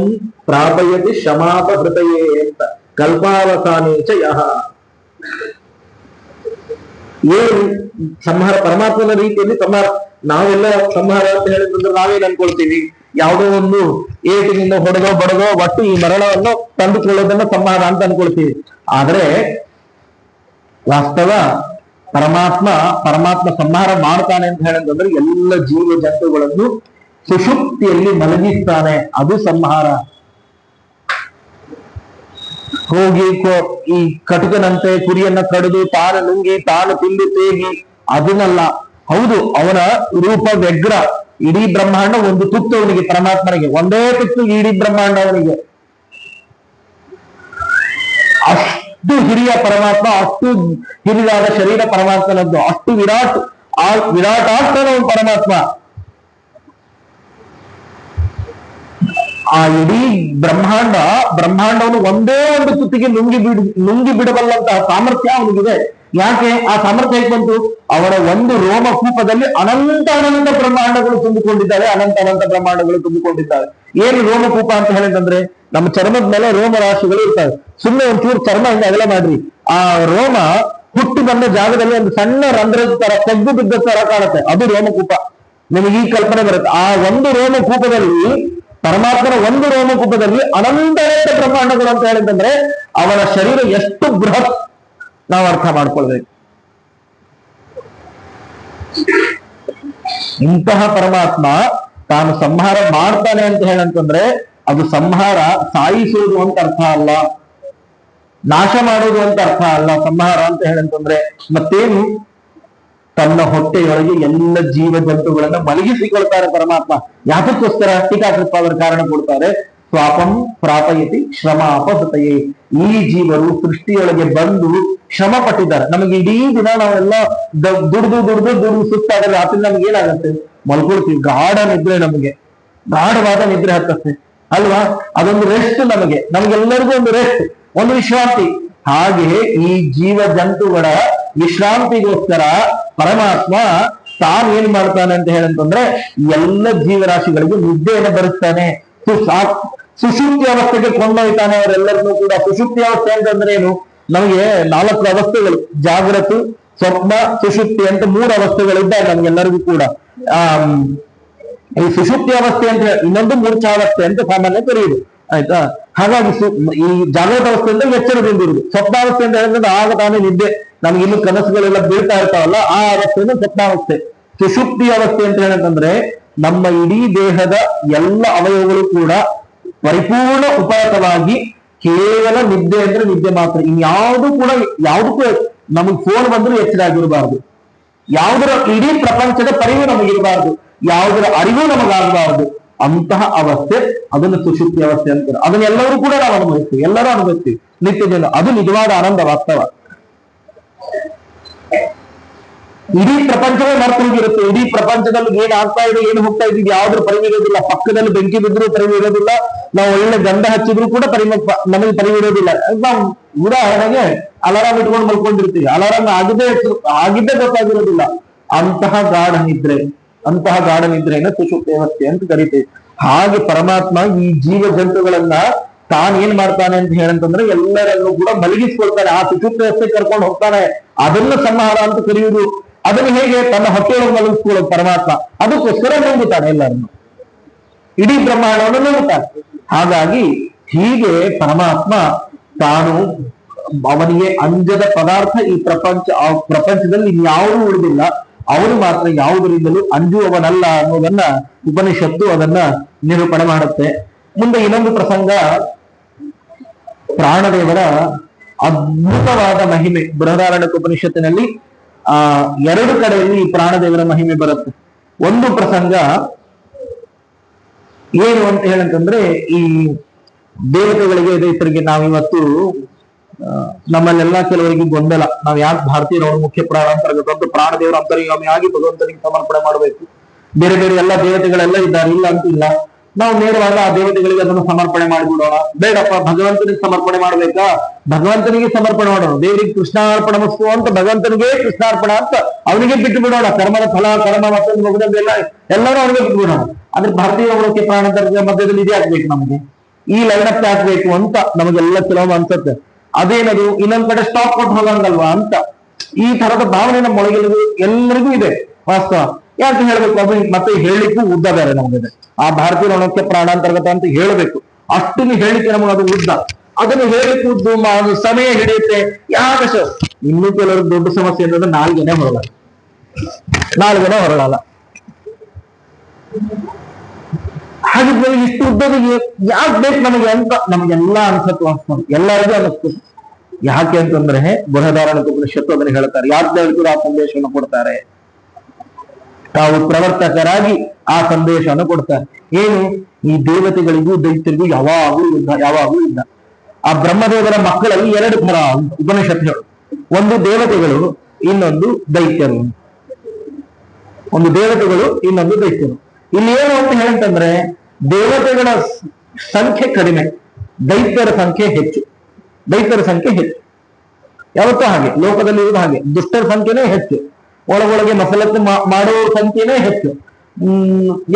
ಪ್ರಾಪಯತಿ ಶಮಾಪ ಹೃದಯೇ ಅಂತ, ಕಲ್ಪಾವಸಾನೇಚ ಯಹ. ಏನು ಸಂಹಾರ? ಪರಮಾತ್ಮನ ರೀತಿಯಲ್ಲಿ ಸಂಹಾರ. ನಾವೆಲ್ಲ ಸಂಹಾರ ಅಂತ ಹೇಳಿದ್ರೆ ನಾವೇನ್ ಅನ್ಕೊಳ್ತೀವಿ, ಯಾವುದೋ ಒಂದು ಏಟಿನಿಂದ ಹೊಡೆದೋ ಬಡದೋ ಒಟ್ಟು ಈ ಮರಣವನ್ನು ತಂದುಕೊಳ್ಳೋದನ್ನ ಸಂಹಾರ ಅಂತ ಅನ್ಕೊಳ್ತೀವಿ. ಆದ್ರೆ ವಾಸ್ತವ ಪರಮಾತ್ಮ ಸಂಹಾರ ಮಾಡ್ತಾನೆ ಅಂತ ಹೇಳಿದ್ರೆ ಎಲ್ಲ ಜೀವ ಜಂತುಗಳನ್ನು ಸುಷುಪ್ತಿಯಲ್ಲಿ ಮಲಗಿಸ್ತಾನೆ, ಅದು ಸಂಹಾರ. ಹೋಗಿ ಈ ಕಟುಕನಂತೆ ಕುರಿಯನ್ನ ಕಡಿದು ತಾನು ನುಂಗಿ ತಾನು ತಿಂದು ತೇಗಿ ಅದನ್ನಲ್ಲ. ಹೌದು, ಅವನ ರೂಪ ವ್ಯಗ್ರ, ಇಡೀ ಬ್ರಹ್ಮಾಂಡ ಒಂದು ತುತ್ತು ಅವನಿಗೆ, ಪರಮಾತ್ಮನಿಗೆ ಒಂದೇ ತುತ್ತು ಇಡೀ ಬ್ರಹ್ಮಾಂಡ ಅವನಿಗೆ. ಅಷ್ಟು ಹಿರಿಯ ಪರಮಾತ್ಮ, ಅಷ್ಟು ಹಿರಿದಾದ ಶರೀರ ಪರಮಾತ್ಮನದ್ದು, ಅಷ್ಟು ವಿರಾಟಾರ್ಥನ ಪರಮಾತ್ಮ. ಆ ಇಡೀ ಬ್ರಹ್ಮಾಂಡವನ್ನು ಒಂದೇ ಒಂದು ತುತ್ತಿಗೆ ನುಂಗಿ ಬಿಡಬಲ್ಲಂತಹ ಸಾಮರ್ಥ್ಯ ಅವನಿಗಿದೆ. ಯಾಕೆ ಆ ಸಾಮರ್ಥ್ಯ ಹೇಗೆ ಬಂತು? ಅವರ ಒಂದು ರೋಮಕೂಪದಲ್ಲಿ ಅನಂತ ಬ್ರಹ್ಮಾಂಡಗಳು ತುಂಬಿಕೊಂಡಿದ್ದಾವೆ, ಅನಂತ ಬ್ರಹ್ಮಾಂಡಗಳು ತುಂಬಿಕೊಂಡಿದ್ದಾವೆ. ಏನು ರೋಮಕೂಪ ಅಂತ ಹೇಳಿದಂದ್ರೆ, ನಮ್ಮ ಚರ್ಮದ ಮೇಲೆ ರೋಮ ರಾಶಿಗಳು ಇರ್ತವೆ. ಸುಮ್ಮನೆ ಒಂಚೂರು ಚರ್ಮ ಹಿಂಗೆ ಅಗಲ ಮಾಡ್ರಿ, ಆ ರೋಮ ಹುಟ್ಟಿ ಬಂದ ಜಾಗದಲ್ಲಿ ಒಂದು ಸಣ್ಣ ರಂಧ್ರದ ತರ, ತೆಗ್ದು ಬಿದ್ದ ತರ ಕಾಣುತ್ತೆ, ಅದು ರೋಮಕೂಪ. ನಿಮಗೆ ಈ ಕಲ್ಪನೆ ಬರುತ್ತೆ. ಆ ಒಂದು ರೋಮಕೂಪದಲ್ಲಿ, ಪರಮಾತ್ಮನ ಒಂದು ರೋಮಕೂಪದಲ್ಲಿ ಅನಂತ ಬ್ರಹ್ಮಾಂಡಗಳು ಅಂತ ಹೇಳಿದಂದ್ರೆ ಅವನ ಶರೀರ ಎಷ್ಟು ಬೃಹತ್, ನಾವು ಅರ್ಥ ಮಾಡ್ಕೊಳ್ಬೇಕು. ಇಂತಹ ಪರಮಾತ್ಮ ತಾನು ಸಂಹಾರ ಮಾಡ್ತಾನೆ ಅಂತ ಹೇಳಂತಂದ್ರೆ ಅದು ಸಂಹಾರ ಸಾಯಿಸುವುದು ಅಂತ ಅರ್ಥ ಅಲ್ಲ, ನಾಶ ಮಾಡುವುದು ಅಂತ ಅರ್ಥ ಅಲ್ಲ. ಸಂಹಾರ ಅಂತ ಹೇಳಂತಂದ್ರೆ ಮತ್ತೇನು, ತನ್ನ ಹೊಟ್ಟೆಯೊಳಗೆ ಎಲ್ಲ ಜೀವ ಜಂತುಗಳನ್ನ ಮಲಗಿಸಿಕೊಳ್ತಾರೆ ಪರಮಾತ್ಮ. ಯಾತಕ್ಕೋಸ್ಕರ? ಟೀಕಾಕೃತ್ಪಾದರ ಕಾರಣ ಕೊಡ್ತಾರೆ. ಸ್ವಾಪಂ ಪ್ರಾಪಯತಿ ಶ್ರಮ ಅಪಸತೆಯೇ. ಈ ಜೀವರು ಸೃಷ್ಟಿಯೊಳಗೆ ಬಂದು ಶ್ರಮ ಪಟ್ಟಿದ್ದಾರೆ. ನಮಗೆ ಇಡೀ ದಿನ ನಾವೆಲ್ಲ ದುಡ್ದು ಸುತ್ತಾದ್ರೆ ರಾತ್ರಿ ನಮ್ಗೆ ಏನಾಗತ್ತೆ? ಮಲ್ಕೊಳ್ತೀವಿ. ಗಾಢ ನಿದ್ರೆ, ನಮಗೆ ಗಾಢವಾದ ನಿದ್ರೆ ಹತ್ತತ್ತೆ ಅಲ್ವಾ? ಅದೊಂದು ರೆಸ್ಟ್, ನಮಗೆಲ್ಲರಿಗೂ ಒಂದು ರೆಸ್ಟ್, ಒಂದು ವಿಶ್ರಾಂತಿ. ಹಾಗೆ ಈ ಜೀವ ಜಂತುಗಳ ವಿಶ್ರಾಂತಿಗೋಸ್ಕರ ಪರಮಾತ್ಮ ತಾನು ಏನ್ ಮಾಡ್ತಾನೆ ಅಂತ ಹೇಳಂತಂದ್ರೆ ಎಲ್ಲ ಜೀವರಾಶಿಗಳಿಗೂ ನಿದ್ದೆಯನ್ನು ಬರುತ್ತಾನೆ. ಸುಷುಪ್ತಿ ಅವಸ್ಥೆಗೆ ಕೊಂಡೊಯ್ತಾನೆ ಅವರೆಲ್ಲರನ್ನೂ ಕೂಡ. ಸುಷುಪ್ತಿ ಅವಸ್ಥೆ ಅಂತಂದ್ರೆ ಏನು? ನಮಗೆ 4 ಅವಸ್ಥೆಗಳು, ಜಾಗೃತಿ, ಸ್ವಪ್ನ, ಸುಷುಪ್ತಿ ಅಂತ 3 ಅವಸ್ಥೆಗಳಿದ್ದಾವೆ ನಮ್ಗೆಲ್ಲರಿಗೂ ಕೂಡ. ಈ ಸುಷುಪ್ತಿ ಅವಸ್ಥೆ ಅಂತ ಇನ್ನೊಂದು ಮೂರ್ಛಾವಸ್ಥೆ ಅಂತ ಸಾಮಾನ್ಯ ಕರೆಯುವುದು, ಆಯ್ತಾ? ಹಾಗಾಗಿ ಈ ಜಾಗೃತ ಅವಸ್ಥೆ ಅಂದ್ರೆ ಎಚ್ಚರದಿಂದಿರುವುದು. ಸ್ವಪ್ನಾವಸ್ಥೆ ಅಂತ ಹೇಳಿದ್ರೆ ಆಗ ತಾನೇ ನಿದ್ದೆ, ನಮ್ಗೆ ಇನ್ನು ಕನಸುಗಳೆಲ್ಲ ಬೀಳ್ತಾ ಇರ್ತಾವಲ್ಲ, ಆ ಅವಸ್ಥೆಯನ್ನು ಸ್ವಪ್ನಾವಸ್ಥೆ. ಸುಷುಪ್ತಿ ಅವಸ್ಥೆ ಅಂತ ಹೇಳಂತಂದ್ರೆ ನಮ್ಮ ಇಡೀ ದೇಹದ ಎಲ್ಲ ಅವಯವಗಳು ಕೂಡ ಪರಿಪೂರ್ಣ ಉಪರತವಾಗಿ ಕೇವಲ ನಿದ್ದೆ ಅಂದ್ರೆ ನಿದ್ದೆ ಮಾತ್ರ. ಇನ್ಯಾವುದು ಕೂಡ ಯಾವುದಕ್ಕೂ ನಮಗ್ ಫೋನ್ ಬಂದ್ರೂ ಎಚ್ಚರ ಆಗಿರಬಾರ್ದು, ಯಾವುದರ ಇಡೀ ಪ್ರಪಂಚದ ಪರಿವು ನಮಗಿರಬಾರ್ದು, ಯಾವುದರ ಅರಿವು ನಮಗಾಗಬಾರ್ದು. ಅಂತಹ ಅವಸ್ಥೆ ಅದನ್ನು ಸುಷುಪ್ತಿ ಅವಸ್ಥೆ ಅಂತಾರೆ. ಅದನ್ನೆಲ್ಲರೂ ಕೂಡ ನಾವು ಅನುಭವಿಸ್ತೀವಿ, ಎಲ್ಲರೂ ಅನುಭವಿಸ್ತೀವಿ ನಿತ್ಯದಿಂದ. ಅದು ನಿಜವಾದ ಆನಂದ, ವಾಸ್ತವ. ಇಡೀ ಪ್ರಪಂಚವೇ ಮರ್ತೋಗಿರುತ್ತೆ. ಇಡೀ ಪ್ರಪಂಚದಲ್ಲಿ ಏನ್ ಆಗ್ತಾ ಇದೆ, ಏನು ಹೋಗ್ತಾ ಇದೀವಿ, ಯಾವ್ದ್ರ ಪರಿವು ಇರೋದಿಲ್ಲ. ಪಕ್ಕದಲ್ಲಿ ಬೆಂಕಿ ಬಿದ್ದರೂ ಪರಿವು ಇರೋದಿಲ್ಲ, ನಾವು ಒಳ್ಳೆ ಗಂಧ ಹಚ್ಚಿದ್ರು ಕೂಡ ನಮಗೆ ಪರಿವು ಇರೋದಿಲ್ಲ. ನಾವು ಉದಾಹರಣೆಗೆ ಅಲಾರಾಮ್ ಇಟ್ಕೊಂಡು ಮಲ್ಕೊಂಡಿರ್ತೀವಿ, ಅಲಾರಾಮ್ ಆಗಿದ್ದೇ ಗೊತ್ತಾಗಿರೋದಿಲ್ಲ. ಅಂತಹ ಗಾಢ ನಿದ್ರೆಯನ್ನು ಸುಷುಪ್ತಿ ಅವಸ್ಥೆ ಅಂತ ಕರಿತೀವಿ. ಹಾಗೆ ಪರಮಾತ್ಮ ಈ ಜೀವ ಜಂತುಗಳನ್ನ ತಾನ್ ಏನ್ ಮಾಡ್ತಾನೆ ಅಂತ ಹೇಳಂತಂದ್ರೆ ಎಲ್ಲರನ್ನೂ ಕೂಡ ಮಲಗಿಸ್ಕೊಳ್ತಾನೆ. ಆ ಸುಷುಪ್ತಿ ವ್ಯವಸ್ಥೆ ಕರ್ಕೊಂಡು ಹೋಗ್ತಾನೆ. ಅದನ್ನ ಸಂಹಾರ ಅಂತ ಕರೆಯುವುದು. ಅದನ್ನು ಹೇಗೆ? ತನ್ನ ಹೊಟ್ಟೆಯೊಳಗೆ ಮಲಗಿಸ್ಕೊಳ್ಳೋದು ಪರಮಾತ್ಮ. ಅದಕ್ಕೋಸ್ಕರ ನುಂಗುತ್ತಾನೆ, ಎಲ್ಲರನ್ನು, ಇಡೀ ಬ್ರಹ್ಮಾಂಡವನ್ನು ನುಂಗುತ್ತಾನೆ. ಹಾಗಾಗಿ ಹೀಗೆ ಪರಮಾತ್ಮ ತಾನು, ಅವನಿಗೆ ಅಂಜದ ಪದಾರ್ಥ ಈ ಪ್ರಪಂಚದಲ್ಲಿ ಇನ್ಯಾವುದೂ ಉಳಿದಿಲ್ಲ. ಅವನು ಮಾತ್ರ ಯಾವುದರಿಂದಲೂ ಅಂಜುವವನಲ್ಲ ಅನ್ನೋದನ್ನ ಉಪನಿಷತ್ತು ಅದನ್ನ ನಿರೂಪಣೆ ಮಾಡುತ್ತೆ. ಮುಂದೆ ಇನ್ನೊಂದು ಪ್ರಸಂಗ, ಪ್ರಾಣದೇವರ ಅದ್ಭುತವಾದ ಮಹಿಮೆ. ಬೃಹದಾರಣ್ಯಕ ಉಪನಿಷತ್ತಿನಲ್ಲಿ 2 ಕಡೆಯಲ್ಲಿ ಪ್ರಾಣದೇವರ ಮಹಿಮೆ ಬರುತ್ತೆ. ಒಂದು ಪ್ರಸಂಗ ಏನು ಅಂತ ಹೇಳಂತಂದ್ರೆ, ಈ ದೇವತೆಗಳಿಗೆ ದೈತ್ಯರಿಗೆ ನಾವಿವತ್ತು ನಮ್ಮಲ್ಲೆಲ್ಲ ಕೆಲವರಿಗೆ ಗೊಂದಲ, ನಾವ್ ಯಾಕೆ ಭಾರತೀಯರವರು ಮುಖ್ಯ ಪ್ರಾಣ ಅಂತರ್ಗತ ಅಂತ ಪ್ರಾಣದೇವರ ಅಂತರ್ಯಾಮಿಯಾಗಿ ಭಗವಂತನಿಗೆ ಸಮರ್ಪಣೆ ಮಾಡಬೇಕು. ಬೇರೆ ಬೇರೆ ಎಲ್ಲ ದೇವತೆಗಳೆಲ್ಲ ಇದ್ದಾರೆ, ಇಲ್ಲ ಅಂತಿಲ್ಲ. ನಾವು ನೇರವಾಗಿ ಆ ದೇವತೆಗಳಿಗೆ ಅದನ್ನು ಸಮರ್ಪಣೆ ಮಾಡಿಬಿಡೋಣ. ಬೇಡಪ್ಪ, ಭಗವಂತನಿಗೆ ಸಮರ್ಪಣೆ ಮಾಡ್ಬೇಕಾ? ಭಗವಂತನಿಗೆ ಸಮರ್ಪಣೆ ಮಾಡೋಣ. ದೇವರಿಗೆ ಕೃಷ್ಣಾರ್ಪಣ ವಸ್ತು ಅಂತ ಭಗವಂತನಿಗೆ ಕೃಷ್ಣಾರ್ಪಣ ಅಂತ ಅವನಿಗೆ ಬಿಟ್ಟು ಬಿಡೋಣ. ಕರ್ಮದ ಫಲ, ಕರ್ಮ ಮತ್ತೊಂದು ಮಗುದೆಲ್ಲ ಎಲ್ಲರೂ ಅವನಿಗೆ ಬಿಟ್ಟು ಬಿಡೋಣ. ಅಂದ್ರೆ ಭಾರತೀಯ ಒಳಕ್ಕೆ ಪ್ರಾಣದ ಮಧ್ಯದಲ್ಲಿ ಇದೇ ಆಗ್ಬೇಕು, ನಮಗೆ ಈ ಲೈನಪ್ ಹಾಕ್ಬೇಕು ಅಂತ ನಮಗೆಲ್ಲ ಕೆಲವೊಮ್ಮೆ ಅನ್ಸುತ್ತೆ. ಅದೇನದು ಇನ್ನೊಂದ್ ಕಡೆ ಸ್ಟಾಪ್ ಕೊಟ್ಟು ಹೋಗಂಗಲ್ವಾ ಅಂತ ಈ ತರದ ಭಾವನೆ ನಮ್ಮ ಒಳಗೆಲ್ಲರಿಗೂ ಎಲ್ಲರಿಗೂ ಇದೆ. ವಾಸ್ತವ ಯಾಕೆ ಹೇಳ್ಬೇಕು? ಅದು ಮತ್ತೆ ಹೇಳಿಕ್ಕೂ ಉದ್ದ ಬೇರೆ ನಮಗಿದೆ. ಆ ಭಾರತೀಯ ಒಣಕ್ಕೆ ಪ್ರಾಣಾಂತರ್ಗತ ಅಂತ ಹೇಳಬೇಕು, ಅಷ್ಟನ್ನು ಹೇಳಿಕೆ ನಮಗೆ ಅದು ಉದ್ದ. ಅದನ್ನು ಹೇಳಿಕ್ಕೆ ಉದ್ದು ಸಮಯ ಹಿಡಿಯುತ್ತೆ. ಯಾಕೆ ಇನ್ನೂ ಕೆಲವರು ದೊಡ್ಡ ಸಮಸ್ಯೆ ಅಂತಂದ್ರೆ ನಾಲ್ಗೆನೆ ಹೊರಡಲ್ಲ. ಹಾಗಿದ್ರೆ ಇಷ್ಟು ಉದ್ದದಿಗೆ ಯಾಕೆ ಬೇಕು ನಮಗೆ ಅಂತ ನಮಗೆಲ್ಲ ಅನ್ಸತ್ತು. ವಾಸ್ತವ ಎಲ್ಲರಿಗೂ ಅನಿಸ್ತು. ಯಾಕೆ ಅಂತಂದ್ರೆ ಬೃಹದಾರಣ್ಯಕ ಉಪನಿಷತ್ತು ಅದನ್ನು ಹೇಳ್ತಾರೆ. ಯಾಜ್ಞವಲ್ಕ್ಯರು ಆ ಸಂದೇಶವನ್ನು ಕೊಡ್ತಾರೆ. ತಾವು ಪ್ರವರ್ತಕರಾಗಿ ಆ ಸಂದೇಶವನ್ನು ಕೊಡ್ತಾರೆ. ಏನು? ಈ ದೇವತೆಗಳಿಗೂ ದೈತ್ಯರಿಗೂ ಯಾವಾಗೂ ಇಲ್ಲ. ಆ ಬ್ರಹ್ಮದೇವರ ಮಕ್ಕಳಲ್ಲಿ 2 ಥರ ಉಪನಿಷತ್ತುಗಳು. ಒಂದು ದೇವತೆಗಳು, ಇನ್ನೊಂದು ದೈತ್ಯರು. ಇಲ್ಲಿ ಏನು ಅಂತ ಹೇಳ್ತಂದ್ರೆ, ದೇವತೆಗಳ ಸಂಖ್ಯೆ ಕಡಿಮೆ, ದೈತ್ಯರ ಸಂಖ್ಯೆ ಹೆಚ್ಚು. ಯಾವತ್ತೂ ಹಾಗೆ, ಲೋಕದಲ್ಲಿ ಇರುವುದು ಹಾಗೆ. ದುಷ್ಟರ ಸಂಖ್ಯೆನೇ ಹೆಚ್ಚು, ಒಳಗೊಳಗೆ ಮಸಲತ್ತು ಮಾಡುವ ಸಂಖ್ಯೆನೇ ಹೆಚ್ಚು.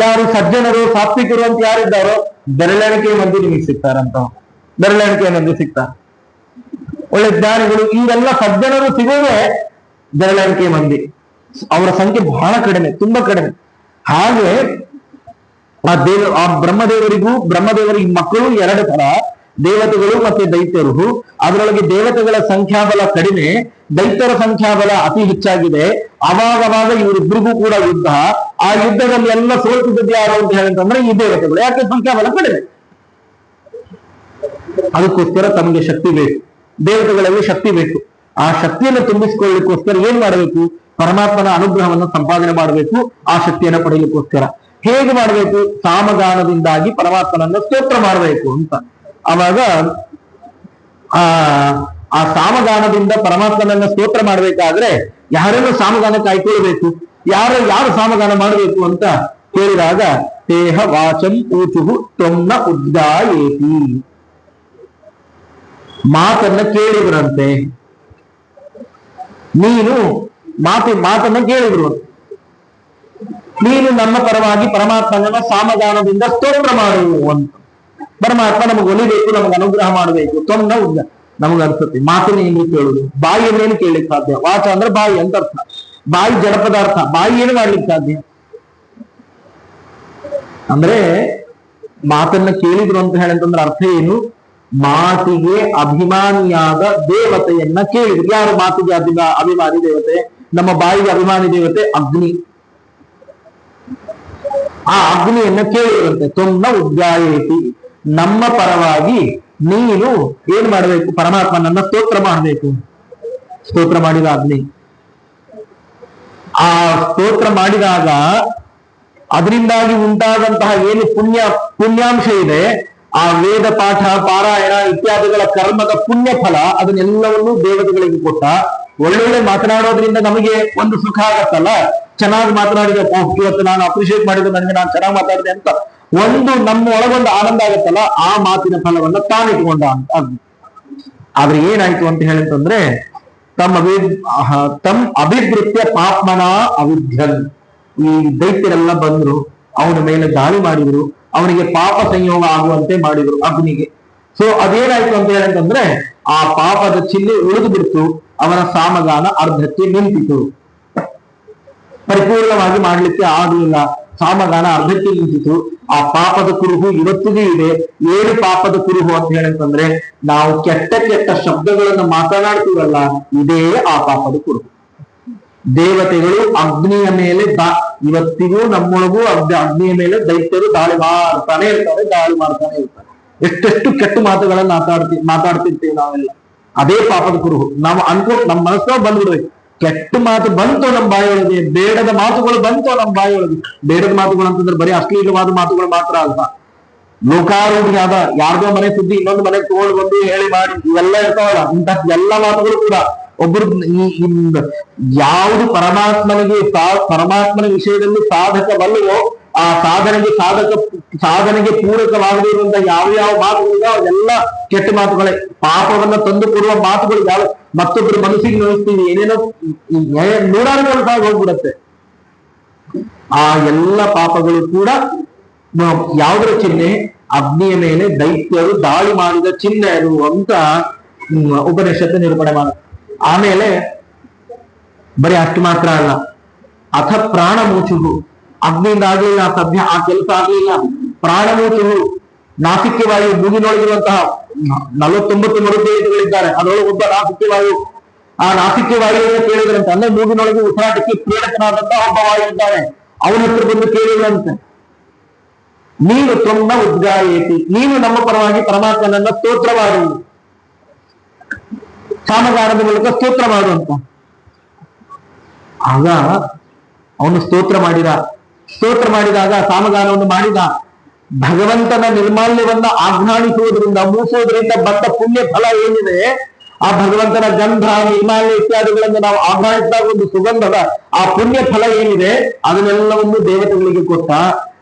ಯಾರು ಸಜ್ಜನರು, ಸಾತ್ವಿಕರು ಅಂತ ಯಾರಿದ್ದಾರೋ ಬೆರಳೆಣಿಕೆ ಮಂದಿ ನಿಮಗೆ ಸಿಗ್ತಾರಂತ. ಒಳ್ಳೆ ಜ್ಞಾನಿಗಳು, ಇವೆಲ್ಲ ಸಜ್ಜನರು ಸಿಗೋದೇ ಬೆರಳೆಣಿಕೆ ಮಂದಿ. ಅವರ ಸಂಖ್ಯೆ ಬಹಳ ಕಡಿಮೆ, ತುಂಬಾ ಕಡಿಮೆ. ಹಾಗೆ ಆ ಬ್ರಹ್ಮದೇವರಿಗೆ ಮಕ್ಕಳು 2 ತರ. ದೇವತೆಗಳು ಮತ್ತೆ ದೈತ್ಯರು. ಅದರೊಳಗೆ ದೇವತೆಗಳ ಸಂಖ್ಯಾಬಲ ಕಡಿಮೆ, ದೈತ್ಯರ ಸಂಖ್ಯಾಬಲ ಅತಿ ಹೆಚ್ಚಾಗಿದೆ. ಅವಾಗವಾಗ ಇವರಿಬ್ಬರಿಗೂ ಕೂಡ ಯುದ್ಧ. ಆ ಯುದ್ಧದಲ್ಲಿ ಎಲ್ಲ ಸೋಲ್ತಿದ್ದದ್ದು ಯಾರು ಅಂತ ಹೇಳಿದ್ರೆ ಈ ದೇವತೆಗಳು. ಯಾಕೆ? ಸಂಖ್ಯಾಬಲ ಕಡಿಮೆ. ಅದಕ್ಕೋಸ್ಕರ ತಮಗೆ ಶಕ್ತಿ ಬೇಕು, ದೇವತೆಗಳಲ್ಲಿ ಶಕ್ತಿ ಬೇಕು. ಆ ಶಕ್ತಿಯನ್ನು ತುಂಬಿಸಿಕೊಳ್ಳಲಿಕ್ಕೋಸ್ಕರ ಏನ್ ಮಾಡಬೇಕು? ಪರಮಾತ್ಮನ ಅನುಗ್ರಹವನ್ನು ಸಂಪಾದನೆ ಮಾಡಬೇಕು. ಆ ಶಕ್ತಿಯನ್ನು ಪಡೆಯಲಿಕ್ಕೋಸ್ಕರ ಹೇಗೆ ಮಾಡಬೇಕು? ಸಾಮಗಾನದಿಂದಾಗಿ ಪರಮಾತ್ಮನನ್ನು ಸ್ತೋತ್ರ ಮಾಡಬೇಕು ಅಂತ. ಅವಾಗ ಆ ಸಾಮಗಾನದಿಂದ ಪರಮಾತ್ಮನನ್ನ ಸ್ತೋತ್ರ ಮಾಡ್ಬೇಕಾದ್ರೆ ಯಾರನ್ನು ಸಾಮಗಾನ ಕಾಯ್ಕೊಳ್ಬೇಕು? ಯಾರು ಸಾಮಗಾನ ಮಾಡಬೇಕು ಅಂತ ಕೇಳಿದಾಗ ತೇಹ ವಾಚಂ ಊಚುಹು ತ್ವಮ್ನ ಉದ್ಗಾಯೇತಿ, ಮಾತನ್ನ ಕೇಳಿದ್ರಂತೆ. ನೀನು ಮಾತನ್ನ ಕೇಳಿದ್ರು, ನೀನು ನಮ್ಮ ಪರವಾಗಿ ಪರಮಾತ್ಮನ ಸಾಮಗಾನದಿಂದ ಸ್ತೋತ್ರ ಮಾಡು ಅಂತ. ಪರಮಾತ್ಮ ನಮಗೆ ಒಲಿಬೇಕು, ನಮಗೆ ಅನುಗ್ರಹ ಮಾಡಬೇಕು. ತೊಂದ ಉದ್ದ ನಮಗ ಅನ್ಸುತ್ತೆ. ಮಾತನ್ನ ಏನು ಕೇಳುದು? ಬಾಯಿಯನ್ನೇನು ಕೇಳಲಿಕ್ಕೆ ಸಾಧ್ಯ? ವಾಚ ಅಂದ್ರೆ ಬಾಯಿ ಅಂತ ಅರ್ಥ. ಬಾಯಿ ಜಡ ಪದಾರ್ಥ, ಬಾಯಿ ಏನು ಮಾಡ್ಲಿಕ್ಕೆ ಸಾಧ್ಯ? ಅಂದ್ರೆ ಮಾತನ್ನ ಕೇಳಿದ್ರು ಅಂತ ಹೇಳಂತಂದ್ರೆ ಅರ್ಥ ಏನು? ಮಾತಿಗೆ ಅಭಿಮಾನಿಯಾದ ದೇವತೆಯನ್ನ ಕೇಳಿದ್ರು. ಯಾರು ಮಾತಿಗೆ ಅಭಿಮಾನಿ ದೇವತೆ? ನಮ್ಮ ಬಾಯಿಗೆ ಅಭಿಮಾನಿ ದೇವತೆ ಅಗ್ನಿ. ಆ ಅಗ್ನಿಯನ್ನ ಕೇಳಿದ್ರಂತೆ. ತೊನ್ನ ಉದ್ಗಾಯೇತಿ, ನಮ್ಮ ಪರವಾಗಿ ನೀನು ಏನ್ ಮಾಡಬೇಕು? ಪರಮಾತ್ಮನನ್ನ ಸ್ತೋತ್ರ ಮಾಡಬೇಕು. ಸ್ತೋತ್ರ ಮಾಡಿದ ಅಗ್ನಿ, ಆ ಸ್ತೋತ್ರ ಮಾಡಿದಾಗ ಅದರಿಂದಾಗಿ ಉಂಟಾದಂತಹ ಏನು ಪುಣ್ಯಾಂಶ ಇದೆ, ಆ ವೇದ ಪಾಠ ಪಾರಾಯಣ ಇತ್ಯಾದಿಗಳ ಕರ್ಮದ ಪುಣ್ಯ ಫಲ, ಅದನ್ನೆಲ್ಲವನ್ನೂ ದೇವತೆಗಳಿಗೆ ಕೊಟ್ಟ. ಒಳ್ಳೊಳ್ಳೆ ಮಾತನಾಡೋದ್ರಿಂದ ನಮಗೆ ಒಂದು ಸುಖ ಆಗತ್ತಲ್ಲ. ಚೆನ್ನಾಗಿ ಮಾತನಾಡಿದೆ, ಇವತ್ತು ನಾನು ಅಪ್ರಿಶಿಯೇಟ್ ಮಾಡಿದ್ರೆ ನನಗೆ ನಾನು ಚೆನ್ನಾಗಿ ಮಾತಾಡಿದೆ ಅಂತ ಒಂದು ನಮ್ಮ ಒಳಗೊಂದು ಆನಂದ ಆಗತ್ತಲ್ಲ, ಆ ಮಾತಿನ ಫಲವನ್ನ ತಾನಿಟ್ಕೊಂಡ ಅಂತ. ಆದ್ರೆ ಏನಾಯ್ತು ಅಂತ ಹೇಳಿಅಂತಂದ್ರೆ ತಮ್ಮ ಅಭಿವೃತ್ತಿಯ ಪಾಪ್ಮನ ಅವಿಧ್ಯನ್, ಈ ದೈತ್ಯರೆಲ್ಲ ಬಂದ್ರು, ಅವನ ಮೇಲೆ ದಾಳಿ ಮಾಡಿದ್ರು, ಅವನಿಗೆ ಪಾಪ ಸಂಯೋಗ ಆಗುವಂತೆ ಮಾಡಿದ್ರು ಅಗ್ನಿಗೆ. ಸೊ ಅದೇನಾಯ್ತು ಅಂತ ಹೇಳಿಅಂತಂದ್ರೆ ಆ ಪಾಪದ ಚಿಹ್ನೆ ಉಳಿದು ಬಿಡ್ತು. ಅವನ ಸಾಮಗಾನ ಅರ್ಧಕ್ಕೆ ನಿಂತಿತು. ಪರಿಪೂರ್ಣವಾಗಿ ಮಾಡ್ಲಿಕ್ಕೆ ಆಗಲಿಲ್ಲ, ಸಾಮಗಾನ ಅರ್ಧಕ್ಕೆ ನಿಂತಿತು. ಆ ಪಾಪದ ಕುರುಹು ಇವತ್ತಿಗೂ ಇದೆ. ಏನು ಪಾಪದ ಕುರುಹು ಅಂತ ಹೇಳಂತಂದ್ರೆ ನಾವು ಕೆಟ್ಟ ಕೆಟ್ಟ ಶಬ್ದಗಳನ್ನು ಮಾತನಾಡ್ತೀವಲ್ಲ, ಇದೇ ಆ ಪಾಪದ ಕುರುಹು. ದೇವತೆಗಳು ಅಗ್ನಿಯ ಮೇಲೆ ಇವತ್ತಿಗೂ ನಮ್ಮೊಳಗೂ ಅಗ್ನಿಯ ಮೇಲೆ ದೈತ್ಯರು ದಾಳಿ ಮಾಡ್ತಾನೆ ಇರ್ತಾರೆ. ಎಷ್ಟೆಷ್ಟು ಕೆಟ್ಟ ಮಾತುಗಳನ್ನ ಮಾತಾಡ್ತಿರ್ತೀವಿ ನಾವೆಲ್ಲ. ಅದೇ ಪಾಪದ ಕುರುಹು. ನಾವು ಅನ್ಕೊಂಡು ನಮ್ಮ ಮನಸ್ಸೋ ಬಂದ್ಬಿಡ್ಬೇಕು. ಕೆಟ್ಟ ಮಾತು ಬಂತು ನಮ್ಮ ಬಾಯಿಯೊಳಗೆ, ಬೇಡದ ಮಾತುಗಳು ಬಂತು ನಮ್ಮ ಬಾಯಿಯೊಳಗೆ. ಬೇಡದ ಮಾತುಗಳು ಅಂತಂದ್ರೆ ಬರೀ ಅಶ್ಲೀಲವಾದ ಮಾತುಗಳು ಮಾತ್ರ ಅಲ್ಲ, ಲೋಕಾರೂಢಿಯಾದ ಯಾರ್ದೋ ಮನೆ ಸುದ್ದಿ ಇನ್ನೊಂದು ಮನೆಗೆ ತಗೊಂಡು ಬಂದು ಹೇಳಿ ಮಾಡಿ ಇವೆಲ್ಲ ಇರ್ತಾವಲ್ಲ, ಇಂತಹ ಎಲ್ಲ ಮಾತುಗಳು ಕೂಡ ಒಬ್ಬರು ಯಾವುದು ಪರಮಾತ್ಮನ ವಿಷಯದಲ್ಲಿ ಸಾಧಕವಲ್ಲವೋ, ಆ ಸಾಧನೆಗೆ ಪೂರಕವಾಗದಿರುವಂತಹ ಯಾವ ಮಾತುಗಳಿದೆ ಅವೆಲ್ಲ ಕೆಟ್ಟ ಮಾತುಗಳೇ. ಪಾಪವನ್ನ ತಂದು ಕೊಡುವ ಮಾತುಗಳು ಯಾವ ಮತ್ತೊಬ್ಬರು ಮನಸ್ಸಿಗೆ ನೋಯಿಸ್ತೀವಿ, ಏನೇನೋ ನೂರಾರು ಕೆಲಸ ಹೋಗ್ಬಿಡತ್ತೆ. ಆ ಎಲ್ಲ ಪಾಪಗಳು ಕೂಡ ಯಾವುದರ ಚಿಹ್ನೆ? ಅಗ್ನಿಯ ಮೇಲೆ ದೈತ್ಯರು ದಾಳಿ ಮಾಡಿದ ಚಿಹ್ನೆ ಅದು ಅಂತ ಉಪನಿಷತ್ತು ನಿರೂಪಣೆ ಮಾಡುತ್ತೆ. ಆಮೇಲೆ ಬರೀ ಅಷ್ಟು ಮಾತ್ರ ಅಲ್ಲ, ಅಥ ಪ್ರಾಣ ಮೂಚುಹು, ಅಗ್ನಿಯಿಂದ ಆಗ್ಲಿಲ್ಲ ಸದ್ಯ ಆ ಕೆಲಸ ಆಗ್ಲಿಲ್ಲ, ಪ್ರಾಣ ಮೂಚುಹು, ನಾಸಿಕ್ಯವಾಯು, ಮೂಗಿನೊಳಗಿರುವಂತಹ 49 ಮರುದೇಹಗಳಿದ್ದಾರೆ, ಅದರೊಳಗೆ ಒಬ್ಬ ನಾಸಿಕ್ಯವಾಯು. ಆ ನಾಸಿಕ್ಯವಾಯುವನ್ನು ಕೇಳಿದ್ರಂತೆ, ಅಂದ್ರೆ ಮೂಗಿನೊಳಗೆ ಉಸಿರಾಟಕ್ಕೆ ಪ್ರೇರಕನಾದಂತಹ ಒಬ್ಬ ವಾಯು ಇದ್ದಾನೆ, ಅವನ ಹತ್ರ ಬಂದು ಕೇಳಿದ್ರಂತೆ, ನೀನು ತ್ವಮ್ನ ಉದ್ಗಾಯೇತಿ, ನೀನು ನಮ್ಮ ಪರವಾಗಿ ಪರಮಾತ್ಮನನ್ನ ಸ್ತೋತ್ರ ಮಾಡು, ಸಾಮಗಾನದ ಮೂಲಕ ಸ್ತೋತ್ರ ಮಾಡುವಂತ. ಆಗ ಅವನು ಸ್ತೋತ್ರ ಮಾಡಿದಾಗ ಸಾಮಗಾನವನ್ನು ಮಾಡಿದ. ಭಗವಂತನ ನಿರ್ಮಾಲ್ಯವನ್ನ ಆಘ್ರಾಣಿಸುವುದರಿಂದ, ಮೂಸುವುದರಿಂದ ಬಂದ ಪುಣ್ಯ ಫಲ ಏನಿದೆ, ಆ ಭಗವಂತನ ಗಂಧ ನಿರ್ಮಾಲ್ಯ ಇತ್ಯಾದಿಗಳನ್ನು ನಾವು ಆಘ್ರಾಣಿಸಿದಾಗ ಒಂದು ಸುಗಂಧದ ಆ ಪುಣ್ಯ ಫಲ ಏನಿದೆ ಅದನ್ನೆಲ್ಲವನ್ನು ದೇವತೆಗಳಿಗೆ ಕೊಟ್ಟ.